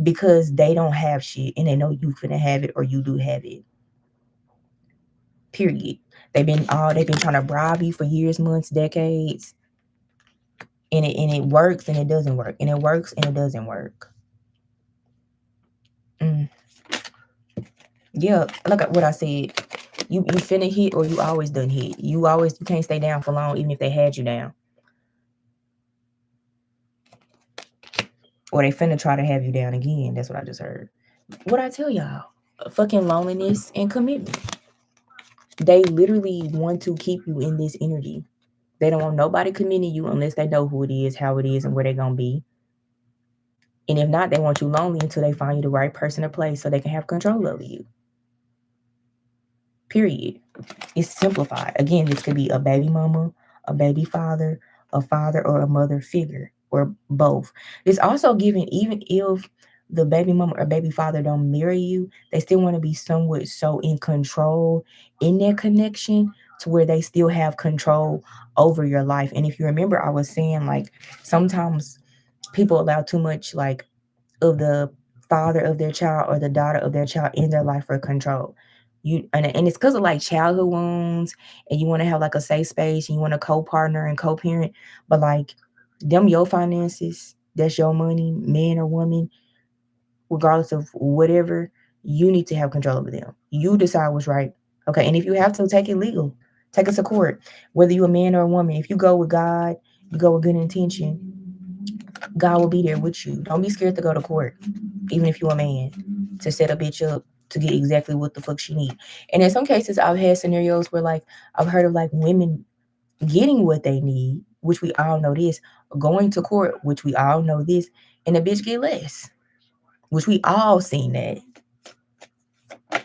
because they don't have shit and they know you finna have it or you do have it. Period. They've been trying to bribe you for years, months, decades, and it works and it doesn't work, and it works and it doesn't work. Mm. Yeah, look at what I said. You finna hit or you always done hit. You can't stay down for long even if they had you down. Or they finna try to have you down again. That's what I just heard. What I tell y'all? Fucking loneliness and commitment. They literally want to keep you in this energy. They don't want nobody committing you unless they know who it is, how it is, and where they're gonna be. And if not, they want you lonely until they find you the right person or place so they can have control over you. Period. It's simplified. Again, this could be a baby mama, a baby father, a father or a mother figure, or both. It's also given even if the baby mama or baby father don't marry you, they still want to be somewhat so in control in their connection to where they still have control over your life. And if you remember, I was saying like sometimes people allow too much like of the father of their child or the daughter of their child in their life for control. And it's because of like childhood wounds, and you want to have like a safe space, and you want a co-partner and co-parent, but like them your finances, that's your money, man or woman, regardless of whatever, you need to have control over them. You decide what's right. Okay. And if you have to, take it legal. Take it to court. Whether you're a man or a woman. If you go with God, you go with good intention, God will be there with you. Don't be scared to go to court, even if you're a man, to set a bitch up to get exactly what the fuck she need. And in some cases, I've had scenarios where like I've heard of like women getting what they need, which we all know this, going to court, which we all know this, and the bitch get less, which we all seen that.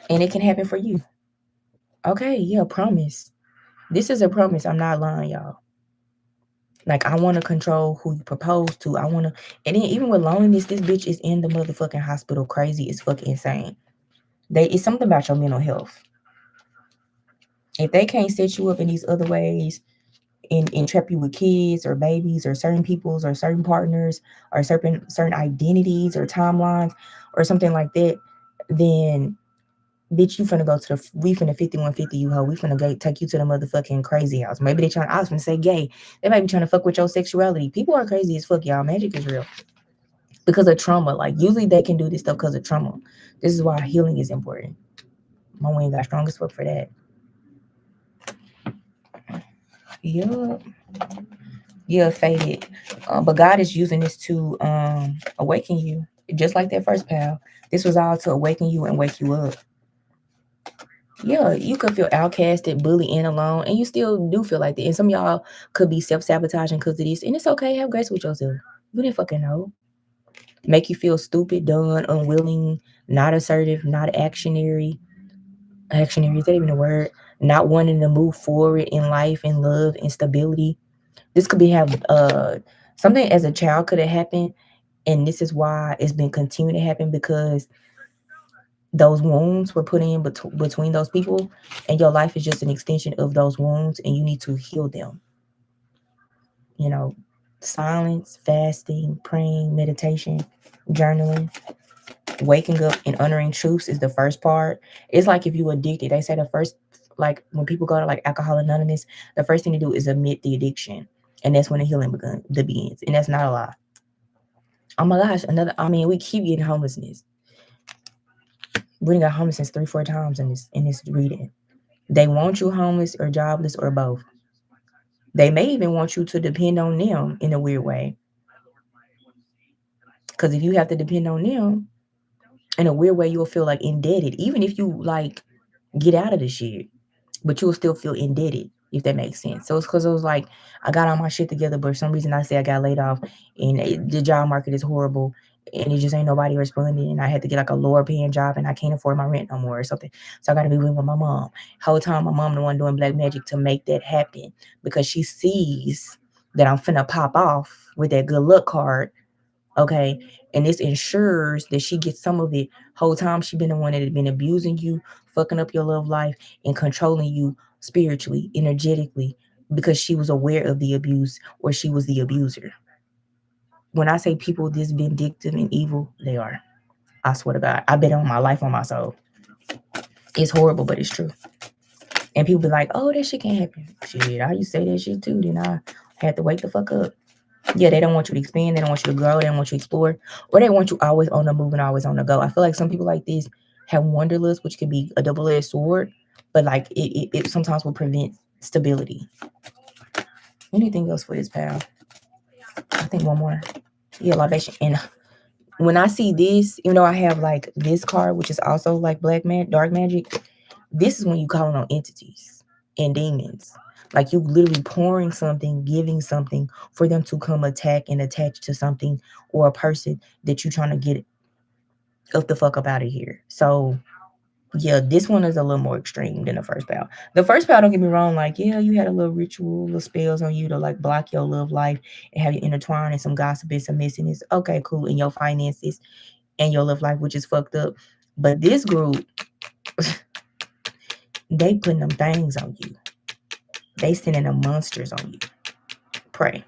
And it can happen for you. Okay, yeah, promise. This is a promise. I'm not lying, y'all. Like I want to control who you propose to. I want to, and then even with loneliness, this bitch is in the motherfucking hospital. Crazy. It's fucking insane. It's something about your mental health. If they can't set you up in these other ways and trap you with kids or babies or certain peoples or certain partners or certain identities or timelines or something like that, then bitch, you finna go to we finna 5150 you hoe. We finna go take you to the motherfucking crazy house. Maybe they trying, I was finna say gay. They might be trying to fuck with your sexuality. People are crazy as fuck, y'all. Magic is real. Because of trauma. Like usually they can do this stuff because of trauma. This is why healing is important. My wing got strong as fuck for that. Yeah. Yeah, faded. But God is using this to awaken you. Just like that first pal. This was all to awaken you and wake you up. Yeah, you could feel outcasted, bullied, and alone, and you still do feel like that. And some of y'all could be self-sabotaging because of this, and it's okay. Have grace with yourself. You didn't fucking know. Make you feel stupid, done, unwilling, not assertive, not actionary. Actionary, is that even a word? Not wanting to move forward in life and love and stability. This could be have something as a child could have happened, and this is why it's been continuing to happen because those wounds were put in between those people, and your life is just an extension of those wounds, and you need to heal them. You know, silence, fasting, praying, meditation, journaling, waking up and honoring truths is the first part. It's like if you addicted, they say the first, like when people go to like Alcohol Anonymous, the first thing to do is admit the addiction, and that's when the healing begins, and that's not a lie. Oh my gosh, we keep getting homelessness. We got homelessness 3-4 times in this reading. They want you homeless or jobless or both. They may even want you to depend on them in a weird way. Because if you have to depend on them, in a weird way, you'll feel like indebted, even if you like get out of the shit, but you'll still feel indebted, if that makes sense. So it's because it was like I got all my shit together, but for some reason I say I got laid off, and the job market is horrible, and it just ain't nobody responding, and I had to get like a lower paying job, and I can't afford my rent no more or something. So I got to be living with my mom. Whole time my mom the one doing black magic to make that happen because she sees that I'm finna pop off with that good luck card. Okay. And this ensures that she gets some of it. Whole time she been the one that had been abusing you, fucking up your love life, and controlling you spiritually, energetically, because she was aware of the abuse or she was the abuser. When I say people this vindictive and evil, they are. I swear to God. I bet on my life, on my soul. It's horrible, but it's true. And people be like, oh, that shit can't happen. Shit, I used to say that shit too. Then I had to wake the fuck up. Yeah, they don't want you to expand. They don't want you to grow. They don't want you to explore. Or they want you always on the move and always on the go. I feel like some people like this have wanderlust, which can be a double-edged sword. But like it sometimes will prevent stability. Anything else for this pal? I think one more. Yeah, libation. And when I see this, even though I have like this card, which is also like dark magic, this is when you calling on entities and demons. Like you literally pouring something, giving something for them to come attack and attach to something or a person that you trying to get up the fuck up out of here. So yeah, this one is a little more extreme than the first pal. The first pal, don't get me wrong, like, yeah, you had a little ritual, little spells on you to like block your love life and have you intertwined and some gossip and some messiness. Okay, cool. In your finances and your love life, which is fucked up. But this group, they putting them things on you. They sending them monsters on you. Pray,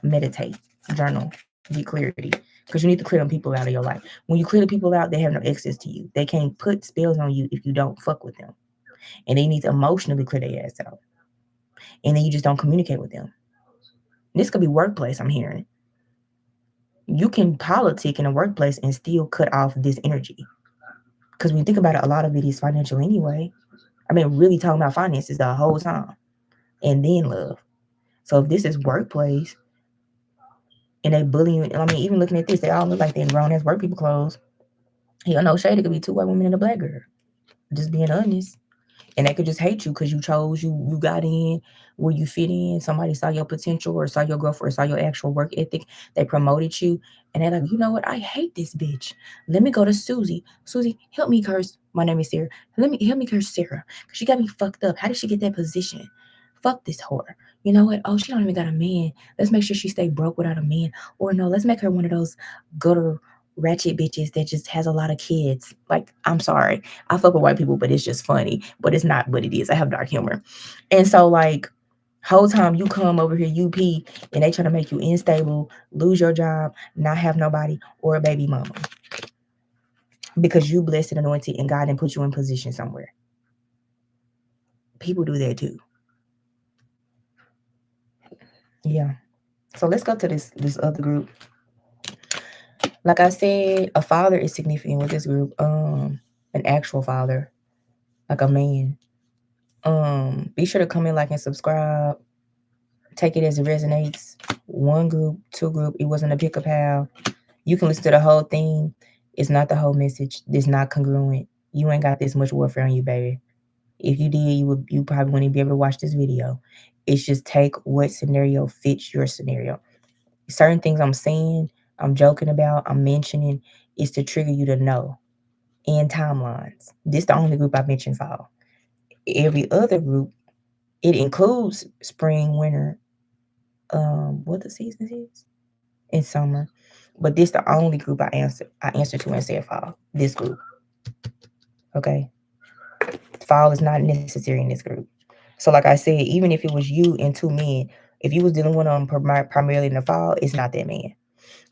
meditate, journal, get clarity. Because you need to clear them people out of your life. When you clear the people out, they have no access to you. They can't put spells on you if you don't fuck with them. And they need to emotionally clear their ass out. And then you just don't communicate with them. This could be workplace, I'm hearing. You can politic in a workplace and still cut off this energy. Because when you think about it, a lot of it is financial anyway. I mean, really talking about finances the whole time. And then love. So if this is workplace and they bullying, I mean, even looking at this, they all look like they're grown as work people clothes. Hell no shade, it could be two white women and a black girl. Just being honest. And they could just hate you because you chose, you got in where you fit in. Somebody saw your potential or saw your growth or saw your actual work ethic. They promoted you. And they're like, you know what? I hate this bitch. Let me go to Susie. Susie, help me curse. My name is Sarah. Let me help me curse Sarah. Because she got me fucked up. How did she get that position? Fuck this whore. You know what? Oh, she don't even got a man. Let's make sure she stay broke without a man. Or no, let's make her one of those gutter ratchet bitches that just has a lot of kids. Like, I'm sorry. I fuck with white people, but it's just funny. But it's not what it is. I have dark humor. And so like whole time you come over here, you pee, and they try to make you unstable, lose your job, not have nobody, or a baby mama. Because you blessed and anointed and God didn't put you in position somewhere. People do that too. Yeah. So let's go to this other group. Like I said, a father is significant with this group. An actual father, like a man. Be sure to come in, like, and subscribe. Take it as it resonates. One group, two group. It wasn't a pick up how. You can listen to the whole thing. It's not the whole message. It's not congruent. You ain't got this much warfare on you, baby. If you did, you probably wouldn't be able to watch this video. It's just take what scenario fits your scenario. Certain things I'm saying, I'm joking about, I'm mentioning, is to trigger you to know. And timelines. This the only group I mentioned fall. Every other group, it includes spring, winter, what the season is, in summer. But this the only group I answered to and said fall. This group. Okay. Fall is not necessary in this group. So like I said, even if it was you and two men, if you was dealing with them primarily in the fall, it's not that man.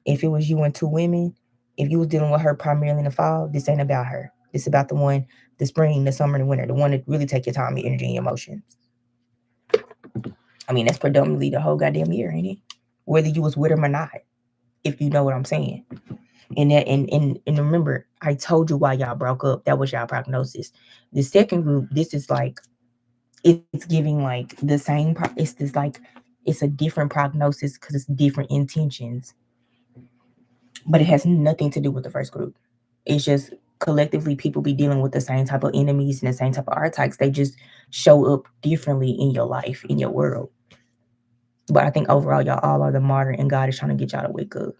If it was you and two women, if you was dealing with her primarily in the fall, this ain't about her. It's about the one, the spring, the summer, and the winter, the one that really take your time, your energy, and your emotions. I mean, that's predominantly the whole goddamn year, ain't it? Whether you was with them or not, if you know what I'm saying. And remember, I told you why y'all broke up. That was y'all prognosis. The second group, this is like, it's giving like the same. It's this like, it's a different prognosis because it's different intentions. but it has nothing to do with the first group. It's just collectively people be dealing with the same type of enemies and the same type of archetypes. They just show up differently in your life, in your world. But I think overall, y'all all are the martyr, and God is trying to get y'all to wake up.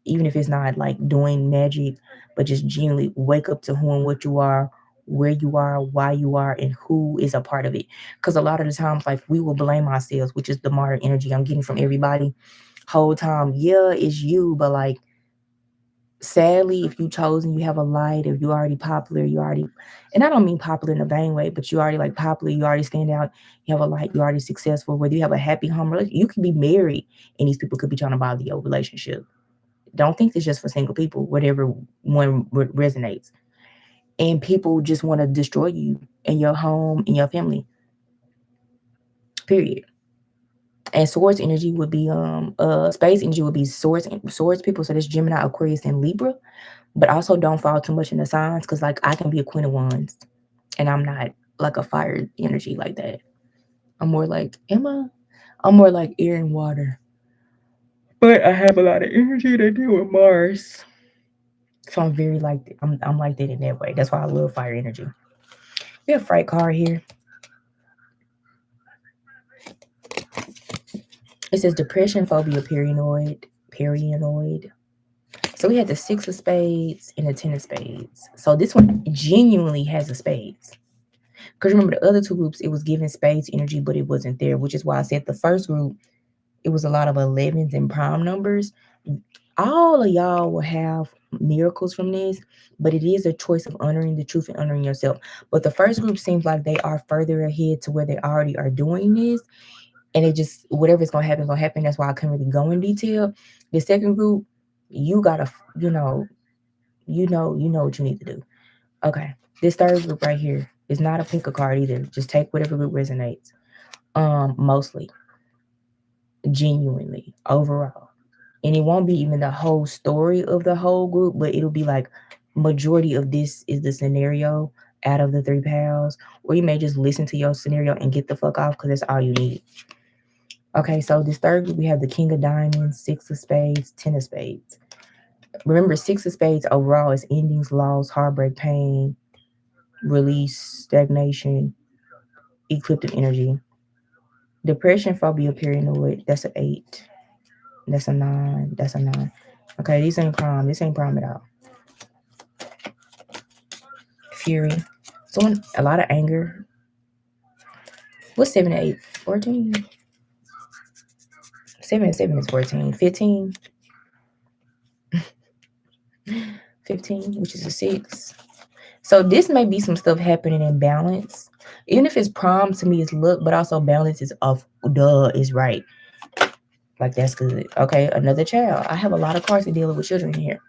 Even if it's not like doing magic, but just genuinely wake up to who and what you are, where you are, why you are, and who is a part of it. Because a lot of the times, like we will blame ourselves, which is the martyr energy I'm getting from everybody. Whole time, yeah, it's you, but like sadly, if you chosen, you have a light, if you already popular, you already, and I don't mean popular in a vain way, but you already like popular, you already stand out, you have a light, you already successful, whether you have a happy home relationship, you could be married and these people could be trying to bother your relationship. Don't think it's just for single people, whatever one resonates. And people just want to destroy you and your home and your family. Period. And swords energy would be space energy would be swords people. So there's Gemini, Aquarius, and Libra. But also don't fall too much in the signs because like I can be a Queen of Wands and I'm not like a fire energy like that. I'm more like Emma. I'm more like air and water. But I have a lot of energy to deal with Mars. So I'm very like I'm like that in that way. That's why I love fire energy. We have Fright card here. It says depression, phobia, paranoid. So we had the six of spades and the ten of spades. So this one genuinely has a spades. Because remember the other two groups, it was giving spades energy, but it wasn't there, which is why I said the first group, it was a lot of 11s and prime numbers. All of y'all will have miracles from this, but it is a choice of honoring the truth and honoring yourself. But the first group seems like they are further ahead to where they already are doing this. And it just, whatever's going to happen, going to happen. That's why I couldn't really go in detail. The second group, you got to, you know what you need to do. Okay. This third group right here is not a pick a card either. Just take whatever group resonates. Mostly, genuinely, overall. And it won't be even the whole story of the whole group, but it'll be like majority of this is the scenario out of the three pals. Or you may just listen to your scenario and get the fuck off because that's all you need. Okay, so this third group we have the King of Diamonds, Six of Spades, Ten of Spades. Remember, Six of Spades overall is endings, loss, heartbreak, pain, release, stagnation, ecliptic energy. Depression, phobia, paranoid, that's an 8. That's a 9. That's a 9. Okay, these ain't prime. This ain't prime at all. Fury. Someone, a lot of anger. What's 7 to 8? 14? 7 to 7 is 14. 15? 15, which is a 6. So this may be some stuff happening in balance. Even if it's prime to me, it's luck, but also balance is off. Duh, is right. Like that's good. Okay, another child. I have a lot of cards dealing with children here.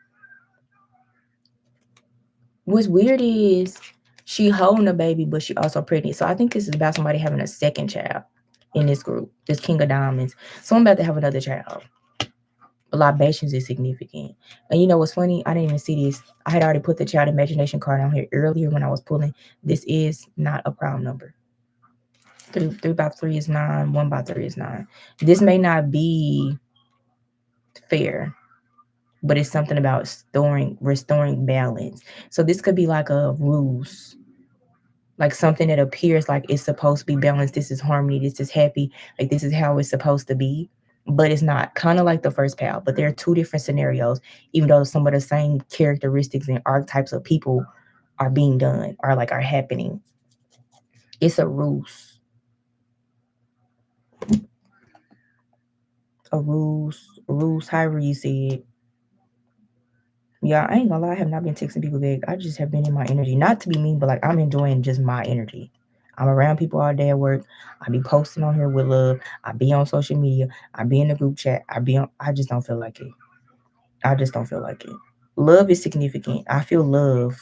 What's weird is she holding a baby, but she also pregnant. So I think this is about somebody having a second child in this group. This King of Diamonds. So I'm about to have another child. Libations is significant. And you know what's funny? I didn't even see this. I had already put the child imagination card on here earlier when I was pulling. This is not a prime number. 3 by 3 is 9. 1 by 3 is 9. This may not be fair, but it's something about restoring balance. So this could be like a ruse, like something that appears like it's supposed to be balanced. This is harmony. This is happy. Like this is how it's supposed to be, but it's not. Kind of like the first pal, but there are two different scenarios, even though some of the same characteristics and archetypes of people are being done or like are happening. It's a ruse. A ruse, however you see it. Yeah, I ain't gonna lie, I have not been texting people back. I just have been in my energy. Not to be mean, but like I'm enjoying just my energy. I'm around people all day at work. I be posting on here with love. I be on social media. I be in the group chat. I just don't feel like it. I just don't feel like it. Love is significant. I feel love.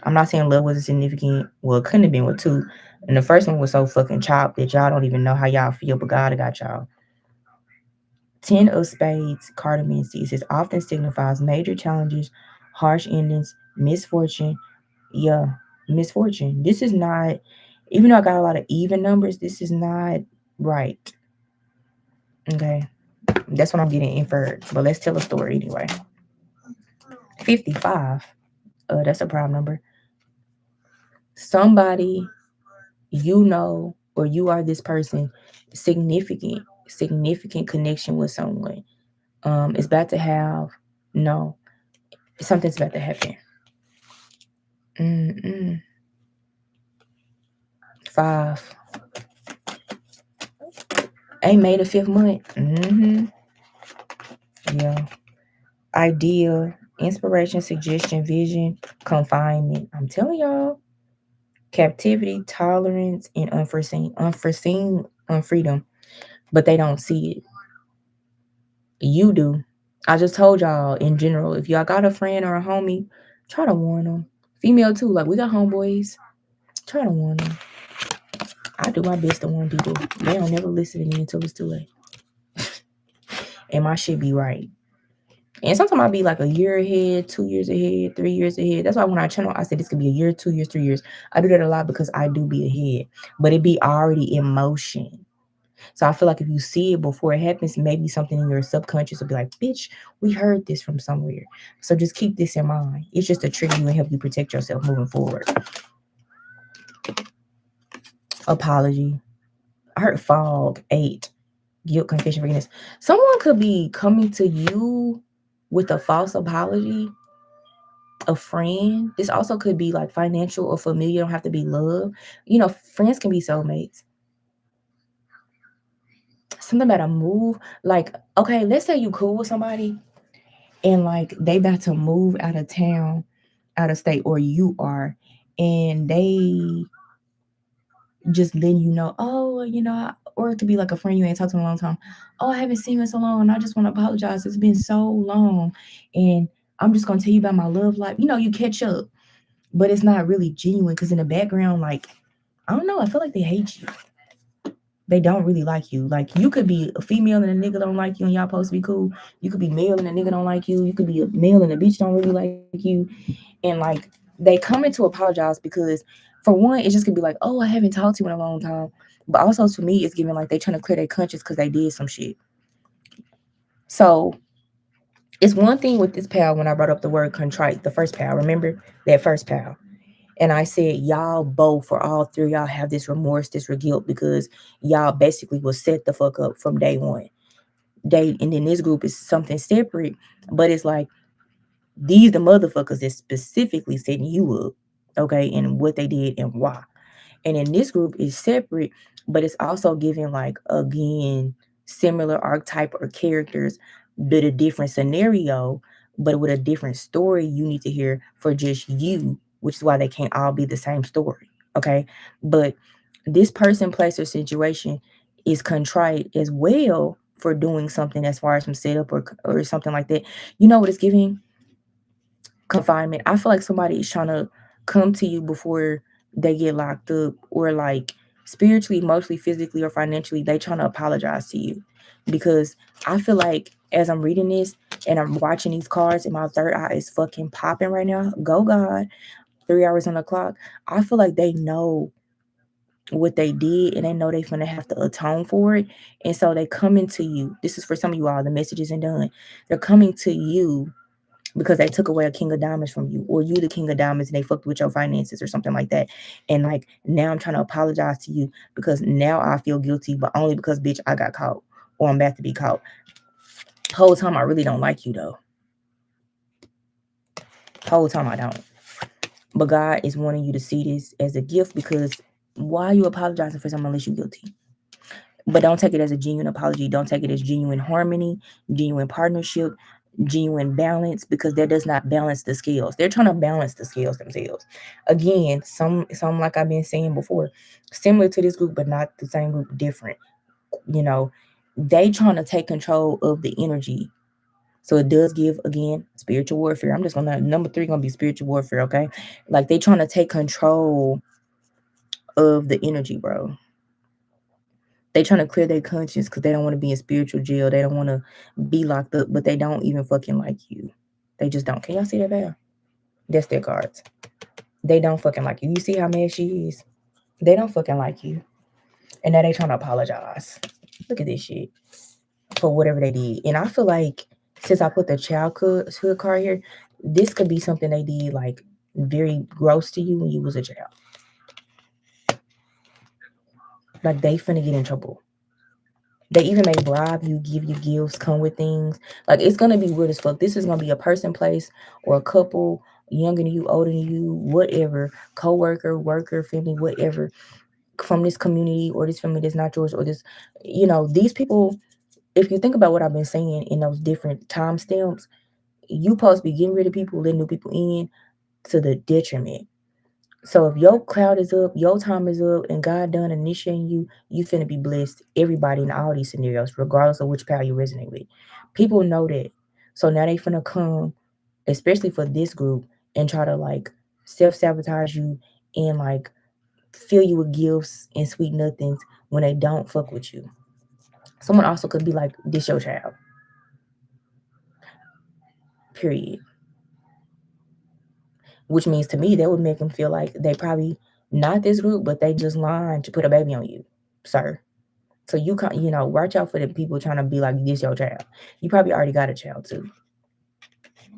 I'm not saying love wasn't significant. Well, it couldn't have been with two. And the first one was so fucking chopped that y'all don't even know how y'all feel, but God got y'all. 10 of Spades, cardamom seeds. It often signifies major challenges, harsh endings, misfortune. Yeah, misfortune. This is not, even though I got a lot of even numbers, this is not right. Okay. That's what I'm getting inferred. But let's tell a story anyway. 55. That's a prime number. Somebody you know, or you are this person, significant connection with someone. It's about to have no, something's about to happen. Mm-mm. 5. Ain't made a 5th month. Yeah. Idea, inspiration, suggestion, vision, confinement. I'm telling y'all, captivity, tolerance, and unforeseen unfreedom. But they don't see it. You do. I just told y'all in general, if y'all got a friend or a homie, try to warn them. Female too, like we got homeboys. Try to warn them. I do my best to warn people. They don't never listen to me until it's too late. And my shit be right. And sometimes I'll be like a year ahead, 2 years ahead, 3 years ahead. That's why when I channel, I said this could be a year, 2 years, 3 years. I do that a lot because I do be ahead. But it be already in motion. So I feel like if you see it before it happens, maybe something in your subconscious will be like, bitch, we heard this from somewhere. So just keep this in mind. It's just to trigger you and help you protect yourself moving forward. Apology. I heard fog, 8, guilt, confession, forgiveness. Someone could be coming to you with a false apology, a friend. This also could be like financial or familiar. Don't have to be love. Friends can be soulmates. Something about a move. Like, okay, let's say you cool with somebody and like they about to move out of town, out of state, or you are, and they just letting you know, oh, or it could be like a friend you ain't talked to in a long time. Oh, I haven't seen you in so long. I just want to apologize. It's been so long. And I'm just gonna tell you about my love life. You catch up, but it's not really genuine because in the background, like, I don't know, I feel like they hate you. They don't really like you. Like, you could be a female and a nigga don't like you and y'all supposed to be cool. You could be male and a nigga don't like you. You could be a male and a bitch don't really like you. And like, they come in to apologize because, for one, it just could be like, oh, I haven't talked to you in a long time. But also, for me, it's giving like they trying to clear their conscience because they did some shit. So it's one thing with this pal when I brought up the word contrite, the first pal. Remember that first pal? And I said, y'all both, or all three, y'all have this remorse, this guilt because y'all basically was set the fuck up from day one. And then this group is something separate, but it's like these the motherfuckers that specifically setting you up, okay, and what they did and why. And then this group is separate, but it's also giving like again similar archetype or characters, but a different scenario, but with a different story you need to hear for just you, which is why they can't all be the same story. Okay. But this person, place, or situation is contrite as well for doing something as far as some setup or something like that. You know what it's giving? Confinement. I feel like somebody is trying to come to you before they get locked up, or like spiritually, emotionally, physically, or financially, they trying to apologize to you. Because I feel like as I'm reading this and I'm watching these cards and my third eye is fucking popping right now. Go God, 3 hours on the clock. I feel like they know what they did and they know they finna have to atone for it. And so they coming to you. This is for some of you all, the message isn't done. They're coming to you because they took away a king of diamonds from you, or you the king of diamonds and they fucked with your finances or something like that. And like, now I'm trying to apologize to you because now I feel guilty, but only because, bitch, I got caught or I'm about to be caught. Whole time I really don't like you though. Whole time I don't. But God is wanting you to see this as a gift, because why are you apologizing for something unless you're guilty? But don't take it as a genuine apology. Don't take it as genuine harmony, genuine partnership, genuine balance, because that does not balance the scales. They're trying to balance the scales themselves. Again, some like I've been saying before, similar to this group, but not the same group, different. They trying to take control of the energy. So it does give, again, spiritual warfare. I'm just gonna, number 3 gonna be spiritual warfare, okay? Like, they trying to take control of the energy, bro. They trying to clear their conscience because they don't want to be in spiritual jail. They don't want to be locked up, but they don't even fucking like you. They just don't. Can y'all see that there? That's their cards. They don't fucking like you. You see how mad she is? They don't fucking like you. And now they trying to apologize. Look at this shit. for whatever they did. And I feel like since I put the childhood card here, this could be something they did like very gross to you when you was a child. Like they finna get in trouble. They even may bribe you, give you gifts, come with things. Like it's gonna be weird as fuck. This is gonna be a person, place, or a couple, younger than you, older than you, whatever, co-worker, worker, family, whatever, from this community or this family that's not yours, or this, these people. If you think about what I've been saying in those different time stamps, you supposed to be getting rid of people, letting new people in to the detriment. So if your cloud is up, your time is up, and God done initiating you, you finna be blessed. Everybody in all these scenarios, regardless of which power you resonate with, people know that. So now they finna come, especially for this group, and try to like self sabotage you and like fill you with gifts and sweet nothings when they don't fuck with you. Someone also could be like, "This your child." Period. Which means to me that would make them feel like they probably not this group, but they just lying to put a baby on you, sir. So you can't, watch out for the people trying to be like this your child. You probably already got a child too.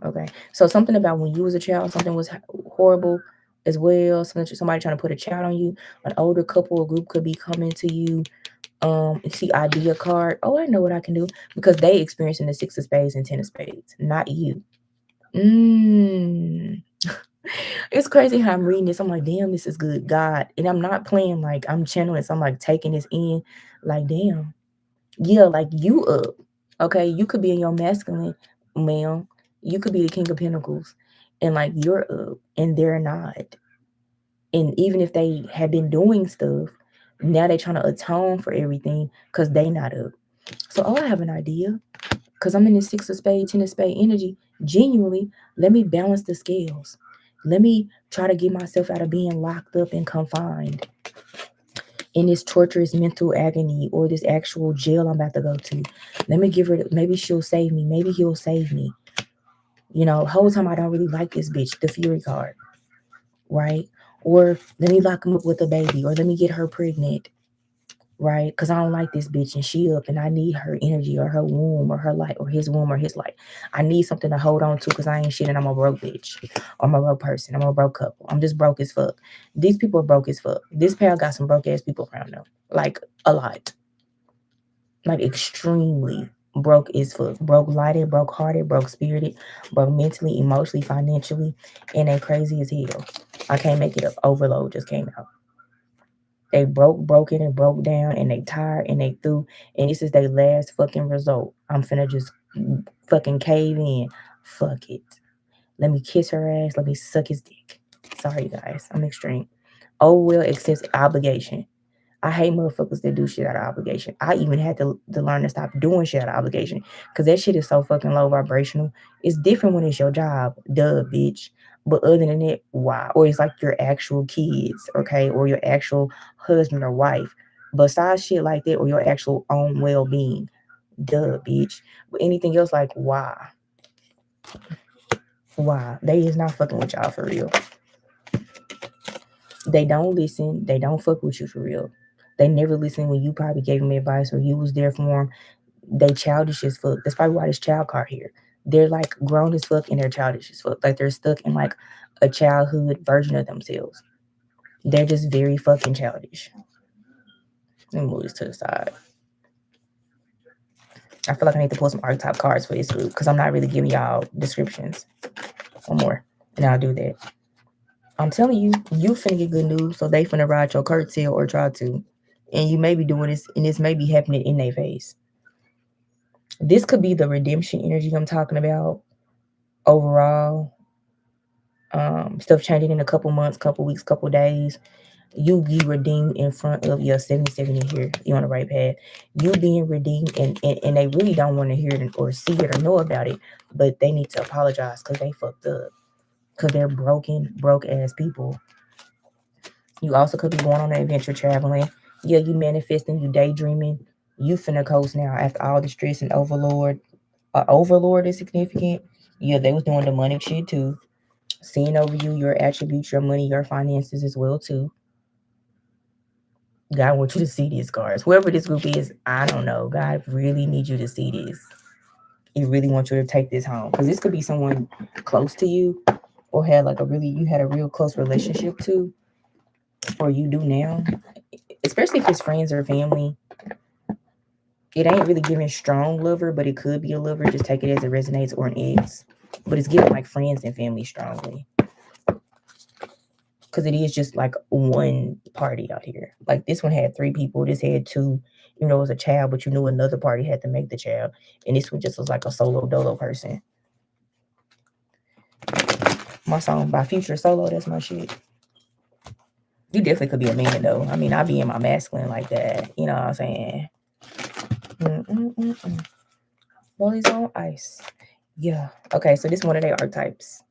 Okay. So something about when you was a child, something was horrible as well. Somebody trying to put a child on you. An older couple or group could be coming to you. See idea card. Oh, I know what I can do because they experiencing the six of spades and ten of spades, not you. Mm. It's crazy how I'm reading this. I'm like, damn, this is good, God. And I'm not playing like I'm channeling. So I'm like taking this in, like, damn. Yeah, like you up. Okay. You could be in your masculine, male. You could be the king of pentacles. And like you're up and they're not. And even if they have been doing stuff, now they're trying to atone for everything because they not up. So, oh, I have an idea. Because I'm in this six of spade, ten of spade energy. Genuinely, let me balance the scales. Let me try to get myself out of being locked up and confined in this torturous mental agony or this actual jail I'm about to go to. Let me give her, maybe she'll save me. Maybe he'll save me. Whole time I don't really like this bitch, the Fury card, right? Or let me lock him up with a baby, or let me get her pregnant, right? Because I don't like this bitch and she up and I need her energy or her womb or her light or his womb or his light. I need something to hold on to because I ain't shit and I'm a broke bitch. Or I'm a broke person. I'm a broke couple. I'm just broke as fuck. These people are broke as fuck. This pair got some broke ass people around them. Like a lot. Like extremely broke as fuck. Broke lighted, broke hearted, broke spirited, broke mentally, emotionally, financially, and they crazy as hell. I can't make it up. Overload just came out. They broken and broke down and they tired and they through. And this is their last fucking result. I'm finna just fucking cave in. Fuck it. Let me kiss her ass. Let me suck his dick. Sorry, guys. I'm extreme. Oh, well, accepts obligation. I hate motherfuckers that do shit out of obligation. I even had to learn to stop doing shit out of obligation because that shit is so fucking low vibrational. It's different when it's your job, duh, bitch. But other than that, why? Or it's like your actual kids, okay, or your actual husband or wife. Besides shit like that, or your actual own well being, duh, bitch. But anything else, like why? Why? They is not fucking with y'all for real. They don't listen. They don't fuck with you for real. They never listen when you probably gave them advice or you was there for them. They childish as fuck. That's probably why this child card here. They're like grown as fuck and they're childish as fuck. Like they're stuck in like a childhood version of themselves. They're just very fucking childish. Let me move this to the side. I feel like I need to pull some archetype cards for this group because I'm not really giving y'all descriptions. One more, and I'll do that. I'm telling you, you finna get good news, so they finna ride your curtail or try to. And you may be doing this, and this may be happening in their face. This could be the redemption energy I'm talking about overall. Stuff changing in a couple months, couple weeks, couple days. You be redeemed in front of your 77 in here. You're on the right path. You being redeemed, and they really don't want to hear it or see it or know about it, but they need to apologize because they fucked up. Because they're broke ass people. You also could be going on an adventure traveling. Yeah, you manifesting, you daydreaming. You finna coast now after all the stress and overlord. Overlord is significant. Yeah, they was doing the money shit too. Seeing over you, your attributes, your money, your finances as well too. God wants you to see these cards. Whoever this group is, I don't know. God really needs you to see this. He really wants you to take this home. Because this could be someone close to you, or had like you had a real close relationship to, or you do now. Especially if it's friends or family. It ain't really giving strong lover, but it could be a lover. Just take it as it resonates, or an ex. But it's giving like friends and family strongly. Because it is just like one party out here. Like this one had 3 people. This had 2. You know, it was a child, but you knew another party had to make the child. And this one just was like a solo dolo person. My song by Future Solo, that's my shit. You definitely could be a man though. I mean, I be in my masculine like that. You know what I'm saying? Rollies on ice. Yeah. Okay, so this is one of their archetypes.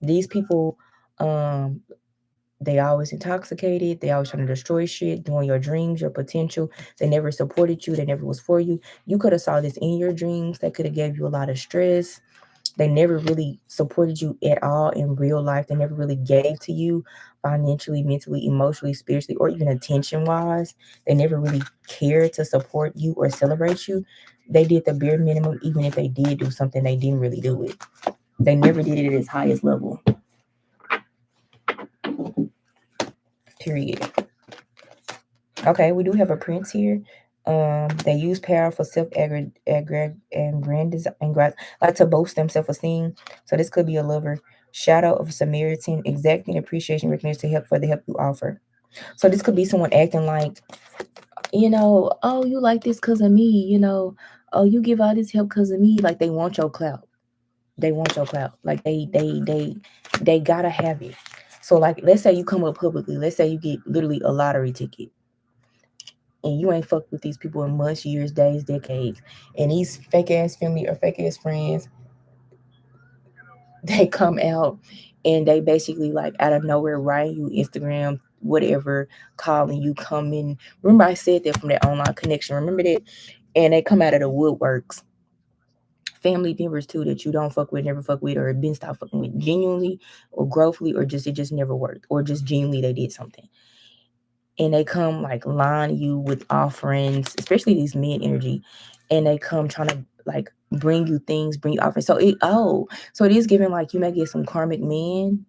These people, they always intoxicated. They always trying to destroy shit, doing your dreams, your potential. They never supported you. They never was for you. You could have saw this in your dreams. That could have gave you a lot of stress. They never really supported you at all in real life. They never really gave to you financially, mentally, emotionally, spiritually, or even attention wise. They never really cared to support you or celebrate you. They did the bare minimum. Even if they did do something, they didn't really do it. They never did it at its highest level. Period. Okay, we do have a prince here. They use power for self-aggrandizement, like to boast them self-esteem. So this could be a lover. Shadow of Samaritan, exacting appreciation, recognition to help for the help you offer. So this could be someone acting like, oh, you like this because of me, oh, you give all this help because of me. Like they want your clout. They want your clout. Like they gotta have it. So like, let's say you come up publicly. Let's say you get literally a lottery ticket. And you ain't fucked with these people in months, years, days, decades. And these fake ass family or fake ass friends, they come out and they basically like out of nowhere writing you Instagram, whatever, calling you, coming. Remember I said that from that online connection. Remember that? And they come out of the woodworks. Family members too that you don't fuck with, never fuck with, or been stopped fucking with genuinely or growthfully, or just it just never worked, or just genuinely they did something. And they come like line you with offerings, especially these men energy, and they come trying to like bring you things, bring you offerings. So it is giving like you may get some karmic men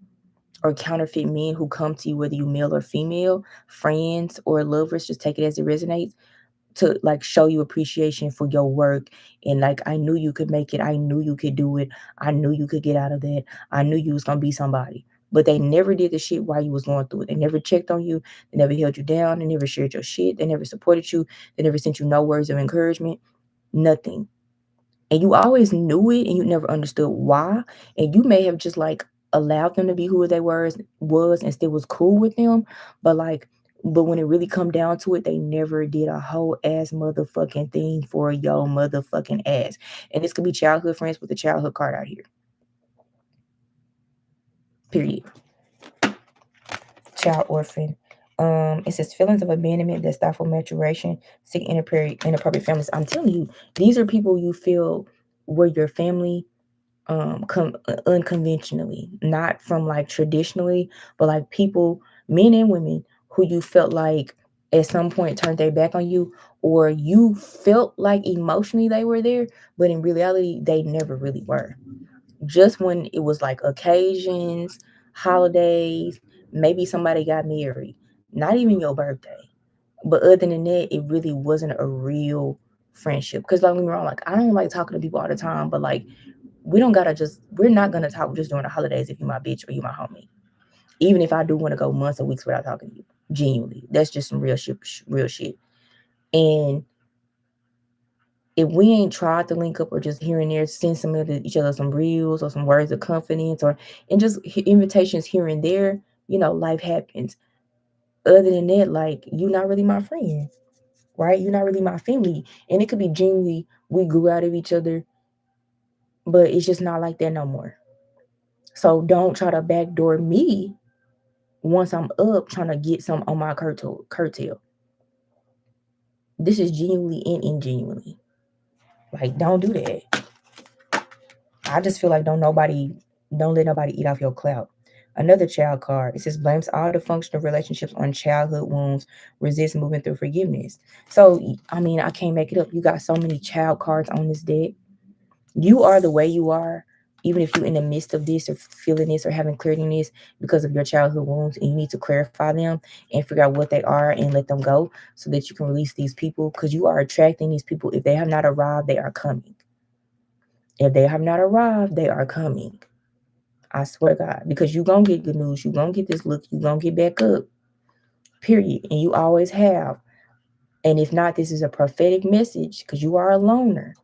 or counterfeit men who come to you, whether you male or female, friends or lovers, just take it as it resonates, to like show you appreciation for your work. And like, I knew you could make it, I knew you could do it, I knew you could get out of that, I knew you was gonna be somebody. But they never did the shit while you was going through it. They never checked on you, they never held you down, they never shared your shit, they never supported you, they never sent you no words of encouragement, nothing. And you always knew it and you never understood why. And you may have just like allowed them to be who they was and still was cool with them. But like, but when it really come down to it, they never did a whole ass motherfucking thing for your motherfucking ass. And this could be childhood friends with the childhood card out here. Period. Child orphan. It says feelings of abandonment that stifle maturation, seek inappropriate families. I'm telling you, these are people you feel were your family unconventionally, not from like traditionally, but like people, men and women, who you felt like at some point turned their back on you, or you felt like emotionally they were there, but in reality they never really were. Just when it was like occasions, holidays, maybe somebody got married, not even your birthday. But other than that, it really wasn't a real friendship. Because don't get me wrong, like I don't like talking to people all the time, but like we're not gonna talk just during the holidays if you my bitch or you my homie. Even if I do want to go months or weeks without talking to you. Genuinely. That's just some real shit. And if we ain't tried to link up or just here and there, send some of each other some reels or some words of confidence and just invitations here and there, life happens. Other than that, like, you're not really my friend, right? You're not really my family. And it could be genuinely we grew out of each other, but it's just not like that no more. So don't try to backdoor me once I'm up trying to get some on my curtail. This is genuinely and ingenuinely. Like, don't do that. I just feel like don't let nobody eat off your clout. Another child card. It says blames all dysfunctional relationships on childhood wounds, resists moving through forgiveness. So I mean, I can't make it up. You got so many child cards on this deck. You are the way you are, even if you're in the midst of this or feeling this or having clarity in this because of your childhood wounds, and you need to clarify them and figure out what they are and let them go so that you can release these people because you are attracting these people. If they have not arrived, they are coming. If they have not arrived, they are coming. I swear to God, because you gonna get good news, you gonna get this look, you gonna get back up, period. And you always have. And if not, this is a prophetic message because you are a loner,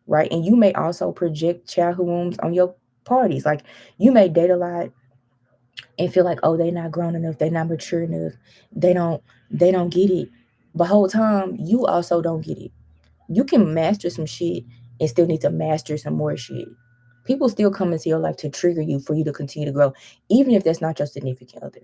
right? And you may also project childhood wounds on your parties. Like you may date a lot and feel like, oh, they not grown enough, they not mature enough, they don't they don't get it. But whole time you also don't get it. You can master some shit and still need to master some more shit. People still come into your life to trigger you for you to continue to grow, even if that's not your significant other.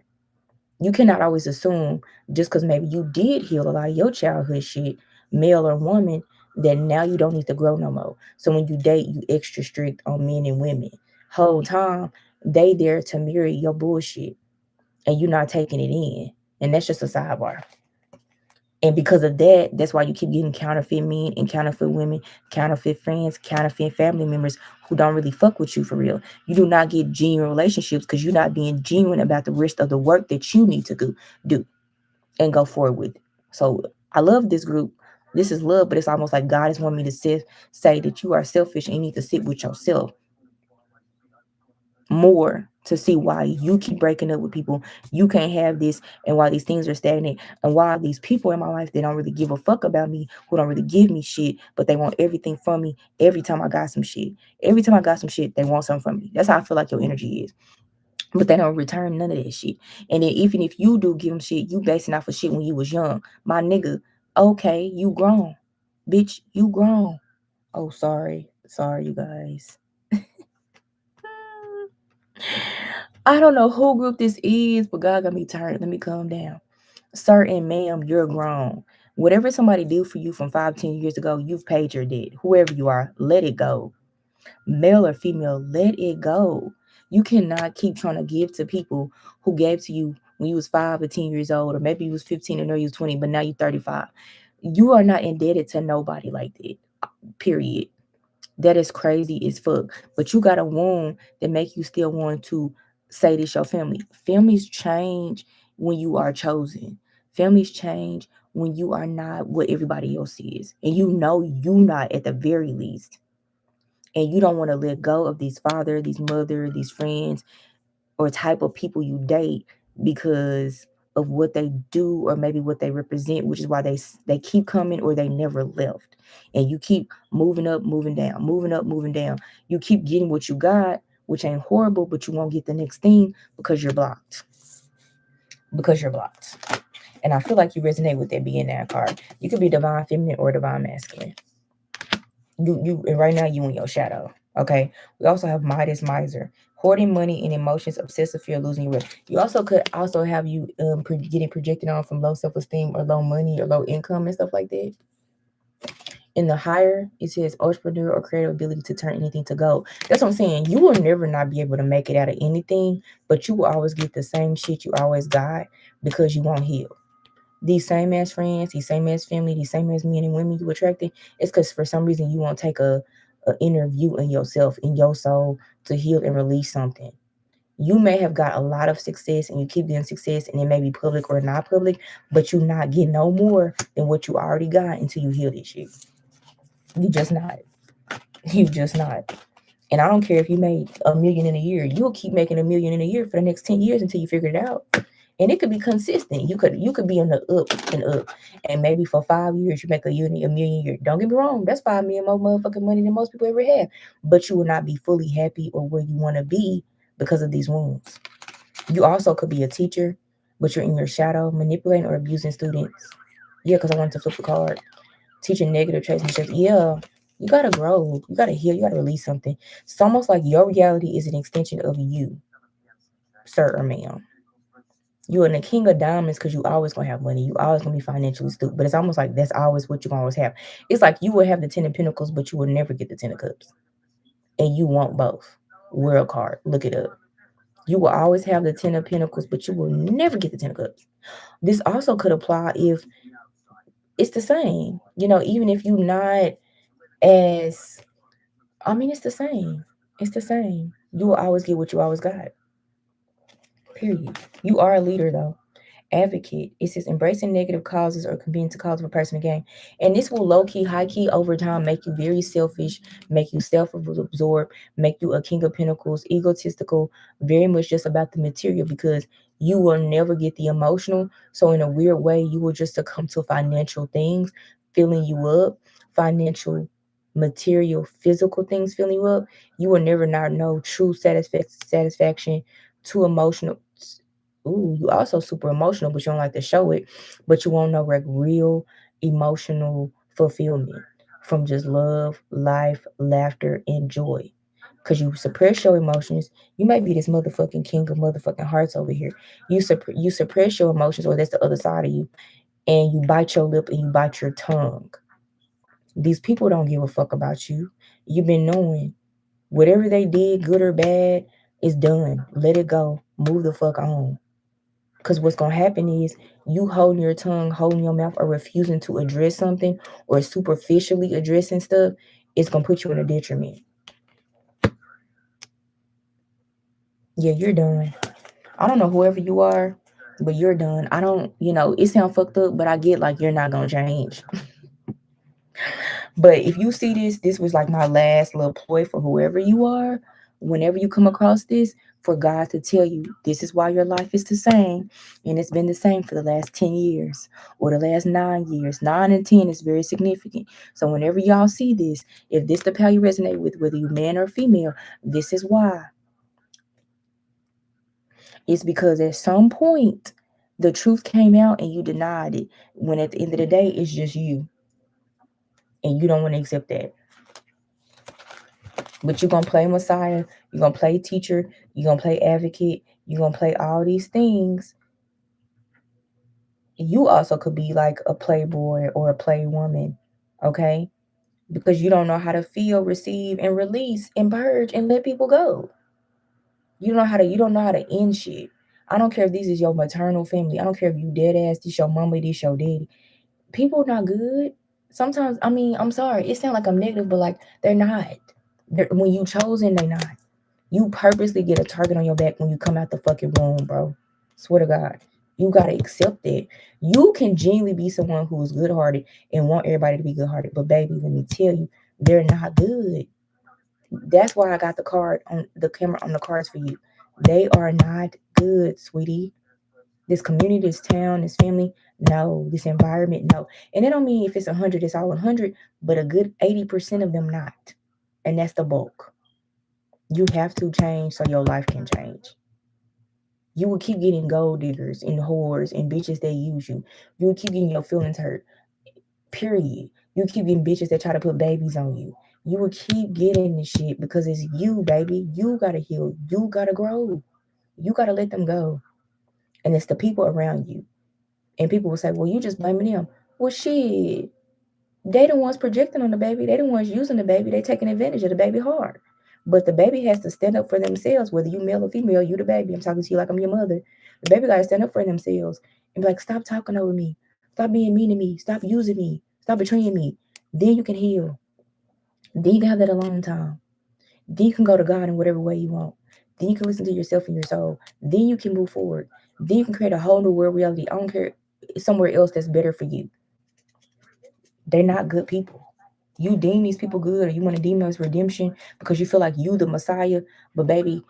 You cannot always assume just because maybe you did heal a lot of your childhood shit, male or woman, that now you don't need to grow no more. So when you date, you extra strict on men and women. Whole time they there to mirror your bullshit and you're not taking it in. And that's just a sidebar. And because of that, that's why you keep getting counterfeit men and counterfeit women, counterfeit friends, counterfeit family members who don't really fuck with you for real. You do not get genuine relationships because you're not being genuine about the rest of the work that you need to do and go forward with. So I love this group. This is love, but it's almost like God is wanting me to say that you are selfish and you need to sit with yourself more to see why you keep breaking up with people. You can't have this, and why these things are stagnant, and why these people in my life, they don't really give a fuck about me, who don't really give me shit, but they want everything from me every time I got some shit. Every time I got some shit, they want something from me. That's how I feel like your energy is. But they don't return none of that shit. And then even if you do give them shit, you basing off of shit when you was young. My nigga, okay, you grown. Bitch, you grown. Oh, sorry. Sorry, you guys. I don't know who group this is, but God got me tired. Let me calm down. Sir and ma'am, you're grown. Whatever somebody did for you from 5, 10 years ago, you've paid your debt. Whoever you are, let it go. Male or female, let it go. You cannot keep trying to give to people who gave to you when you was 5 or 10 years old, or maybe you was 15 and know you was 20, but now you're 35. You are not indebted to nobody like that. Period. That is crazy as fuck. But you got a wound that make you still want to say this your family. Families change when you are chosen. Families change when you are not what everybody else is. And you not at the very least. And you don't want to let go of these father, these mother, these friends, or type of people you date because of what they do or maybe what they represent, which is why they keep coming or they never left. And you keep moving up, moving down, moving up, moving down. You keep getting what you got, which ain't horrible, but you won't get the next thing because you're blocked. Because you're blocked. And I feel like you resonate with that being that card. You could be divine feminine or divine masculine. You and right now you in your shadow. Okay. We also have Midas Miser, hoarding money and emotions, obsessive fear, losing your will. You also could also have you getting projected on from low self-esteem or low money or low income and stuff like that. In the higher, it says entrepreneur or creative ability to turn anything to gold. That's what I'm saying. You will never not be able to make it out of anything, but you will always get the same shit you always got because you won't heal. These same as friends, these same as family, these same as men and women you attracted, it's because for some reason you won't take a inner view in yourself, in your soul, to heal and release something. You may have got a lot of success and you keep getting success and it may be public or not public, but you not getting no more than what you already got until you heal this shit. You just not. You just not. And I don't care if you made $1 million in a year, you'll keep making $1 million in a year for the next 10 years until you figure it out. And it could be consistent. You could be in the up and up. And maybe for 5 years you make a million a year. Don't get me wrong, that's 5 million more motherfucking money than most people ever have. But you will not be fully happy or where you want to be because of these wounds. You also could be a teacher, but you're in your shadow, manipulating or abusing students. Yeah, because I wanted to flip the card. Teaching negative traits and shit. Yeah. You gotta grow. You gotta heal. You gotta release something. It's almost like your reality is an extension of you, sir or ma'am. You're in the king of diamonds because you always gonna have money. You always gonna be financially stupid. But it's almost like that's always what you always have. It's like you will have the 10 of pentacles, but you will never get the 10 of cups. And you want both. World card. Look it up. You will always have the Ten of Pentacles, but you will never get the Ten of Cups. This also could apply if it's the same. Even if you're not as, I mean, it's the same. It's the same. You will always get what you always got. Period. You are a leader, though. Advocate. It says embracing negative causes or convenient to cause of a person to gain. And this will low key, high key over time make you very selfish, make you self absorbed, make you a king of pentacles, egotistical, very much just about the material because you will never get the emotional. So, in a weird way, you will just succumb to financial things filling you up, financial, material, physical things filling you up. You will never not know true satisfaction, too emotional. Ooh, you also super emotional, but you don't like to show it. But you won't know like real emotional fulfillment from just love, life, laughter, and joy. Cause you suppress your emotions. You might be this motherfucking king of motherfucking hearts over here. You suppress your emotions, or that's the other side of you, and you bite your lip and you bite your tongue. These people don't give a fuck about you. You've been knowing whatever they did, good or bad, is done. Let it go. Move the fuck on. Because what's going to happen is you holding your tongue, holding your mouth, or refusing to address something or superficially addressing stuff, it's going to put you in a detriment. Yeah, you're done. I don't know whoever you are, but you're done. I don't, it sounds fucked up, but I get like you're not going to change. But if you see this was like my last little ploy for whoever you are. Whenever you come across this, for God to tell you this is why your life is the same, and it's been the same for the last 10 years or the last 9 years. 9 and 10 is very significant. So whenever y'all see this, if this the how you resonate with, whether you man or female, this is why. It's because at some point the truth came out and you denied it. When at the end of the day, it's just you, and you don't want to accept that. But you're going to play Messiah, you're going to play teacher, you're going to play advocate, you're going to play all these things. You also could be like a playboy or a play woman, okay? Because you don't know how to feel, receive, and release, and purge, and let people go. You don't know how to end shit. I don't care if this is your maternal family. I don't care if you dead ass, this your mama, this your daddy. People not good. Sometimes, I mean, I'm sorry, it sounds like I'm negative, but like they're not. When you chosen, they not. You purposely get a target on your back when you come out the fucking womb, bro. Swear to God. You gotta accept that. You can genuinely be someone who is good hearted and want everybody to be good hearted. But baby, let me tell you, they're not good. That's why I got the card on the camera on the cards for you. They are not good, sweetie. This community, this town, this family, no. This environment, no. And it don't mean if it's 100, it's all 100, but a good 80% of them not. And that's the bulk. You have to change so your life can change. You will keep getting gold diggers and whores and bitches that use you. You will keep getting your feelings hurt. Period. You keep getting bitches that try to put babies on you. You will keep getting this shit because it's you, baby. You gotta heal. You gotta grow. You gotta let them go. And it's the people around you. And people will say, well, you just blaming them. Well, shit. They the ones projecting on the baby. They the ones using the baby. They taking advantage of the baby hard. But the baby has to stand up for themselves, whether you male or female, you the baby. I'm talking to you like I'm your mother. The baby gotta stand up for themselves and be like, stop talking over me. Stop being mean to me. Stop using me. Stop betraying me. Then you can heal. Then you can have that alone time. Then you can go to God in whatever way you want. Then you can listen to yourself and your soul. Then you can move forward. Then you can create a whole new world reality. I don't care somewhere else that's better for you. They're not good people. You deem these people good, or you want to deem them as redemption because you feel like you the Messiah. But baby,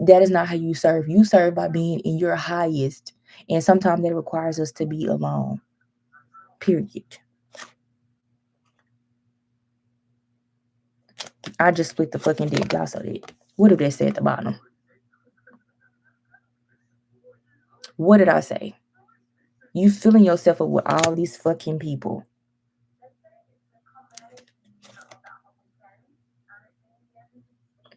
that is not how you serve. You serve by being in your highest. And sometimes that requires us to be alone. Period. I just split the fucking dick. Y'all saw that. What did they say at the bottom? What did I say? You filling yourself up with all these fucking people.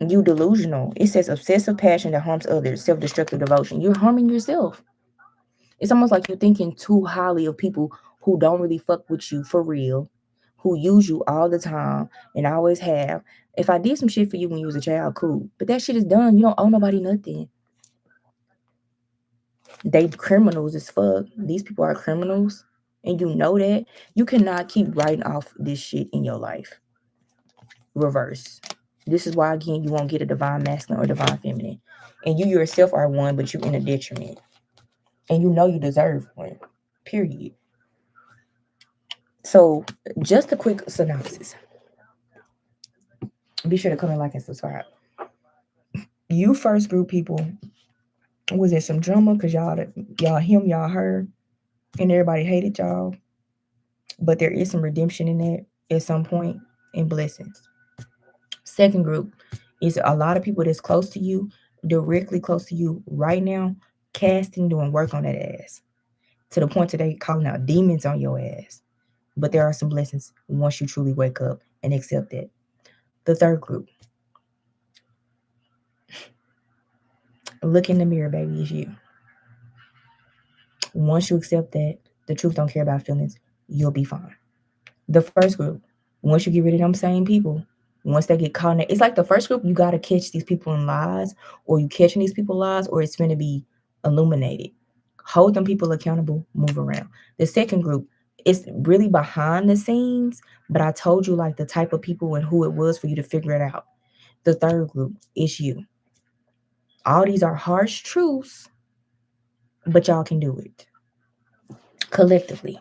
You delusional. It says obsessive passion that harms others, self-destructive devotion. You're harming yourself. It's almost like you're thinking too highly of people who don't really fuck with you for real, who use you all the time and always have. If I did some shit for you when you was a child, cool. But that shit is done. You don't owe nobody nothing. They criminals as fuck. These people are criminals. And you know that. You cannot keep writing off this shit in your life. Reverse. This is why, again, you won't get a divine masculine or divine feminine. And you yourself are one, but you in a detriment. And you know you deserve one. Period. So, just a quick synopsis. Be sure to comment, like, and subscribe. You first group people was in some drama because y'all her, and everybody hated y'all. But there is some redemption in that at some point, and blessings. Second group is a lot of people that's close to you, directly close to you right now, casting, doing work on that ass. To the point today calling out demons on your ass. But there are some blessings once you truly wake up and accept that. The third group. Look in the mirror, baby, it's you. Once you accept that, the truth don't care about feelings, you'll be fine. The first group, once you get rid of them same people, once they get caught in it, it's like the first group, you got to catch these people in lies, or you catching these people lies, or it's going to be illuminated. Hold them people accountable, move around. The second group, it's really behind the scenes, but I told you like the type of people and who it was for you to figure it out. The third group is you. All these are harsh truths, but y'all can do it collectively.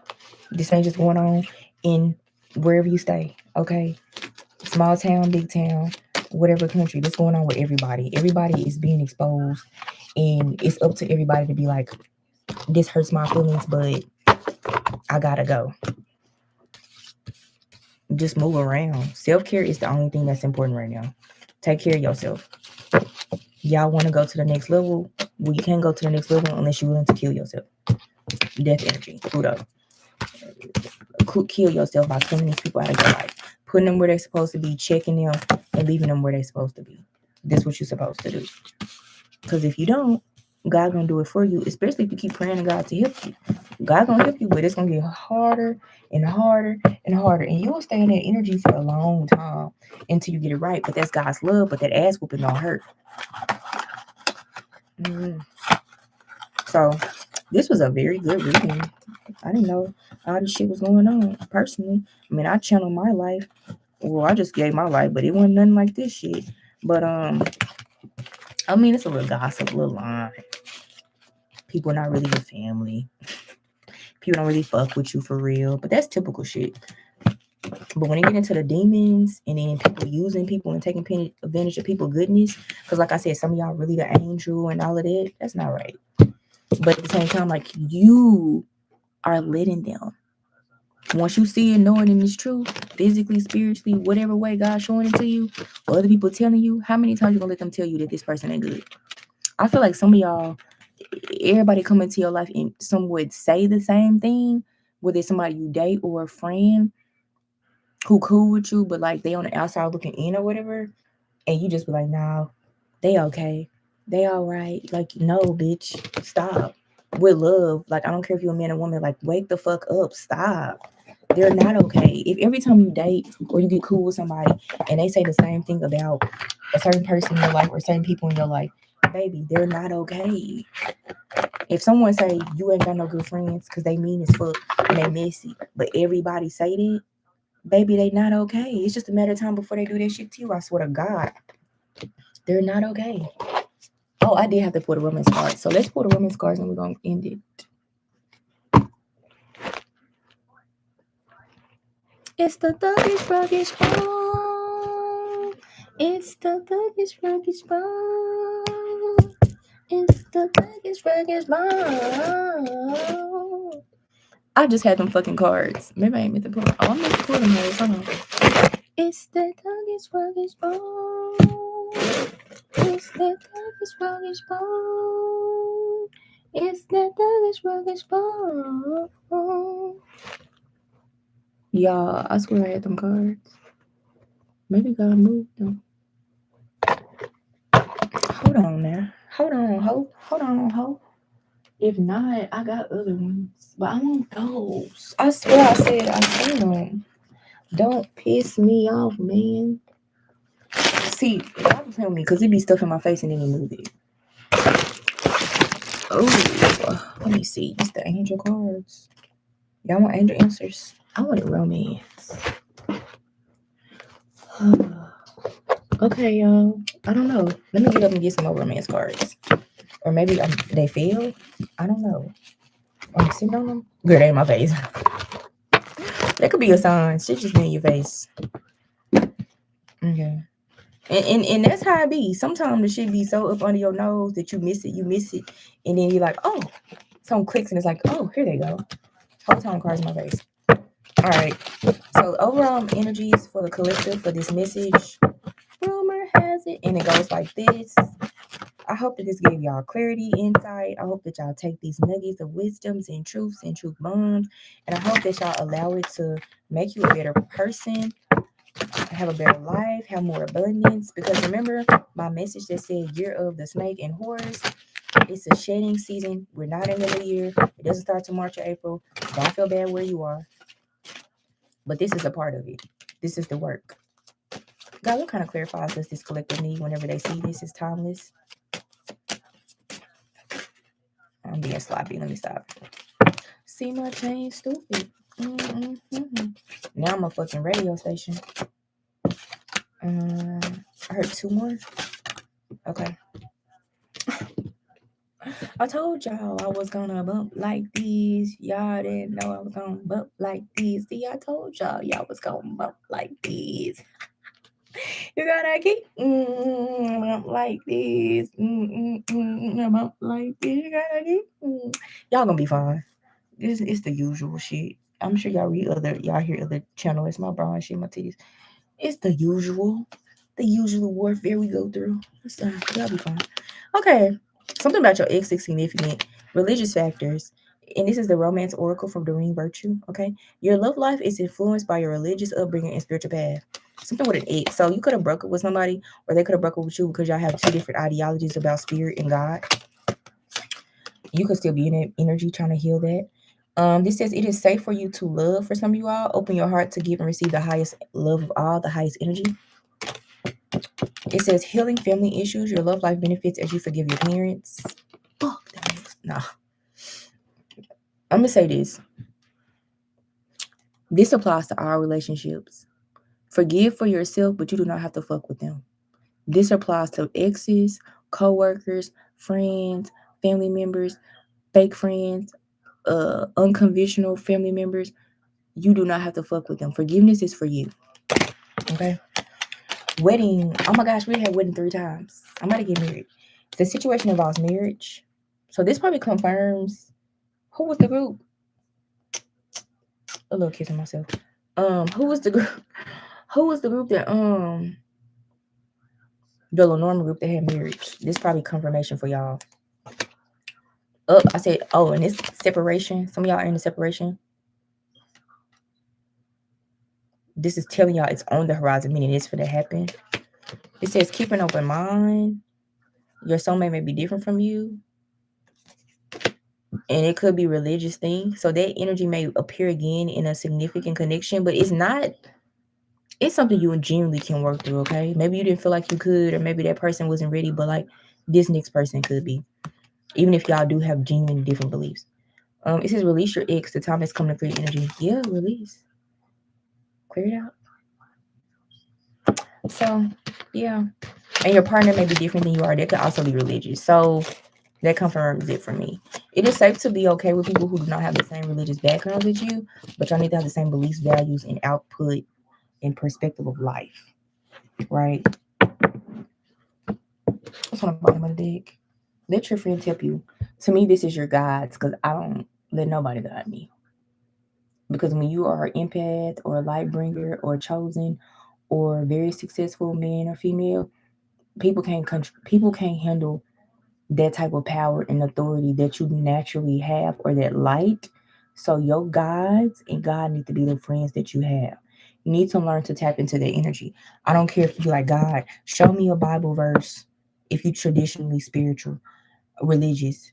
This ain't just going on in wherever you stay, okay? Small town, big town, whatever country. This going on with everybody. Everybody is being exposed, and it's up to everybody to be like, this hurts my feelings, but I gotta go. Just move around. Self-care is the only thing that's important right now. Take care of yourself. Y'all want to go to the next level? Well, you can't go to the next level unless you're willing to kill yourself. Death energy. Pluto. Kill yourself by killing these people out of your life. Putting them where they're supposed to be, checking them, and leaving them where they're supposed to be. That's what you're supposed to do. Because if you don't, God gonna do it for you, especially if you keep praying to God to help you. God gonna help you, but it's gonna get harder and harder and harder. And you'll stay in that energy for a long time until you get it right. But that's God's love, but that ass whooping don't hurt. So this was a very good reading. I didn't know all this shit was going on personally. I mean, I channeled my life. Well, I just gave my life, but it wasn't nothing like this shit. But I mean, it's a little gossip, a little line. People not really your family. People don't really fuck with you for real. But that's typical shit. But when you get into the demons and then people using people and taking advantage of people's goodness, because like I said, some of y'all really the angel and all of that, that's not right. But at the same time, like you are letting them. Once you see it, know it, and it's true, physically, spiritually, whatever way God's showing it to you, or other people telling you, how many times you gonna let them tell you that this person ain't good? I feel like some of y'all, everybody come into your life and some would say the same thing, whether it's somebody you date or a friend who cool with you, but like they on the outside looking in or whatever, and you just be like, nah, they okay, they all right. Like, no, bitch, stop. With love, like I don't care if you're a man or woman, like wake the fuck up, stop. They're not okay. If every time you date or you get cool with somebody and they say the same thing about a certain person in your life or certain people in your life, baby, they're not okay. If someone say you ain't got no good friends because they mean as fuck and they messy, but everybody say that, baby, they not okay. It's just a matter of time before they do that shit to you. I swear to God, they're not okay. Oh, I did have to pull the women's cards. So let's pull the women's cards and we're gonna end it. It's the thuggish ruggish bone. It's the thuggish ruggish bone. It's the thuggish ruggish bone. I just had them fucking cards. Maybe I ain't meant to pull them. Oh, I'm meant to pull them. Hold on. It's the thuggish ruggish bone. It's the thuggish ruggish bone. It's the thuggish ruggish bone. Y'all, I swear I had them cards. Maybe God moved them. Hold on now. Hold on, ho. If not, I got other ones. But I want those. I swear I said I seen them. Don't piss me off, man. See, y'all be telling me because it be stuff in my face and then you move it. Oh, let me see. It's the angel cards. Y'all want angel answers? I wanted romance. Okay, y'all. I don't know. Let me get up and get some more romance cards. Or maybe they fail. I don't know. I'm sitting on them. Girl, they in my face. That could be a sign. Shit just be in your face. Okay. And that's how it be. Sometimes the shit be so up under your nose that you miss it, and then you're like, oh, something clicks, and it's like, oh, here they go. Whole time cards in my face. All right. So overall energies for the collective for this message. Rumor has it, and it goes like this. I hope that this gave y'all clarity, insight. I hope that y'all take these nuggets of wisdoms and truth bombs, and I hope that y'all allow it to make you a better person, have a better life, have more abundance. Because remember my message that said year of the snake and horse. It's a shedding season. We're not in the new year. It doesn't start till March or April. Don't feel bad where you are. But this is a part of it. This is the work. God, what kind of clarifies does this collective need whenever they see this is timeless? I'm being sloppy. Let me stop. See my chain stupid. Now I'm a fucking radio station. I heard two more. Okay. I told y'all I was gonna bump like this. Y'all didn't know I was gonna bump like this. See, I told y'all was gonna bump like this. You gotta keep bump like this. Bump like this. You gotta keep. Y'all gonna be fine. This is the usual shit. I'm sure y'all hear other channels. My bra and shit, my titties. It's the usual warfare we go through. Y'all be fine. Okay, something about your ex is significant. Religious factors, and this is the romance oracle from Doreen Virtue. Okay, your love life is influenced by your religious upbringing and spiritual path. Something with an ex. So you could have broke up with somebody, or they could have broke up with you because y'all have two different ideologies about spirit and God. You could still be in that energy trying to heal that. This says it is safe for you to love. For some of you all, open your heart to give and receive the highest love of all, the highest energy. It says healing family issues. Your love life benefits as you forgive your parents. Fuck that. Nah. I'm gonna say this. This applies to all relationships. Forgive for yourself, but you do not have to fuck with them. This applies to exes, co-workers, friends, family members, fake friends, unconventional family members. You do not have to fuck with them. Forgiveness is for you. Okay? Wedding. Oh my gosh, we had wedding 3 times. I'm about to get married. The situation involves marriage. So this probably confirms who was the group. A little kiss on myself. Who was the group? Who was the group that the Lenormand group that had marriage? This probably confirmation for y'all. I said, and this separation. Some of y'all are in the separation. This is telling y'all it's on the horizon, meaning it's going to happen. It says keep an open mind. Your soulmate may be different from you. And it could be religious thing. So that energy may appear again in a significant connection, but it's not. It's something you genuinely can work through, okay? Maybe you didn't feel like you could, or maybe that person wasn't ready, but like this next person could be. Even if y'all do have genuine different beliefs. It says release your ex. The time has come to create energy. Yeah, release. Clear it out. So, yeah. And your partner may be different than you are. They could also be religious. So that confirms it for me. It is safe to be okay with people who do not have the same religious background as you, but y'all need to have the same beliefs, values, and output and perspective of life. Right? What's on the bottom of the deck? Let your friends help you. To me, this is your guides, because I don't let nobody guide me. Because when you are an empath or a light bringer or chosen or very successful man or female, people can't handle that type of power and authority that you naturally have, or that light. So your guides and God need to be the friends that you have. You need to learn to tap into their energy. I don't care if you're like, God, show me a Bible verse if you traditionally spiritual, religious,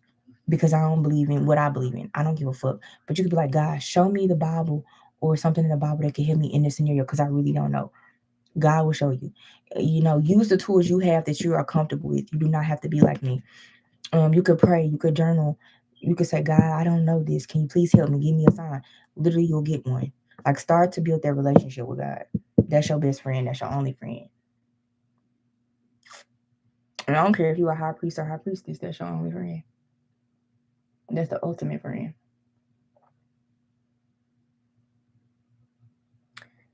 because I don't believe in what I believe in. I don't give a fuck. But you could be like, God, show me the Bible or something in the Bible that can help me in this scenario, because I really don't know. God will show you. Use the tools you have that you are comfortable with. You do not have to be like me. You could pray, you could journal, you could say, God, I don't know this. Can you please help me? Give me a sign. Literally, you'll get one. Like, start to build that relationship with God. That's your best friend. That's your only friend. And I don't care if you're a high priest or high priestess. That's your only friend. That's the ultimate friend.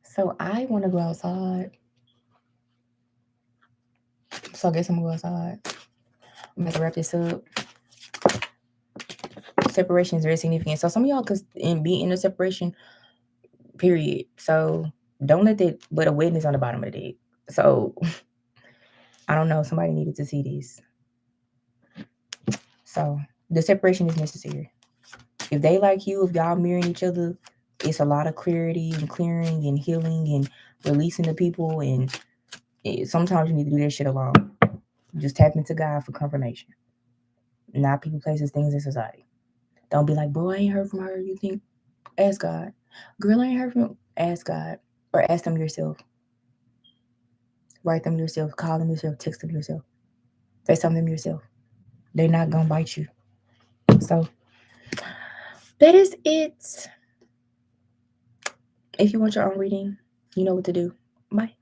So I want to go outside. So I guess I'm gonna go outside. I'm gonna wrap this up. Separation is very significant. So some of y'all could be in a separation period. So don't let that. But a witness on the bottom of the deck. So I don't know. Somebody needed to see this. So the separation is necessary. If they like you, if y'all mirroring each other, it's a lot of clarity and clearing and healing and releasing the people. And sometimes you need to do that shit alone. Just tap into God for confirmation. Not people, places, things in society. Don't be like, bro, I ain't heard from her. You think? Ask God. Girl, I ain't heard from. Ask God. Or ask them yourself. Write them yourself. Call them yourself. Text them yourself. FaceTime them yourself. They're not going to bite you. So that is it. If you want your own reading, you know what to do. Bye.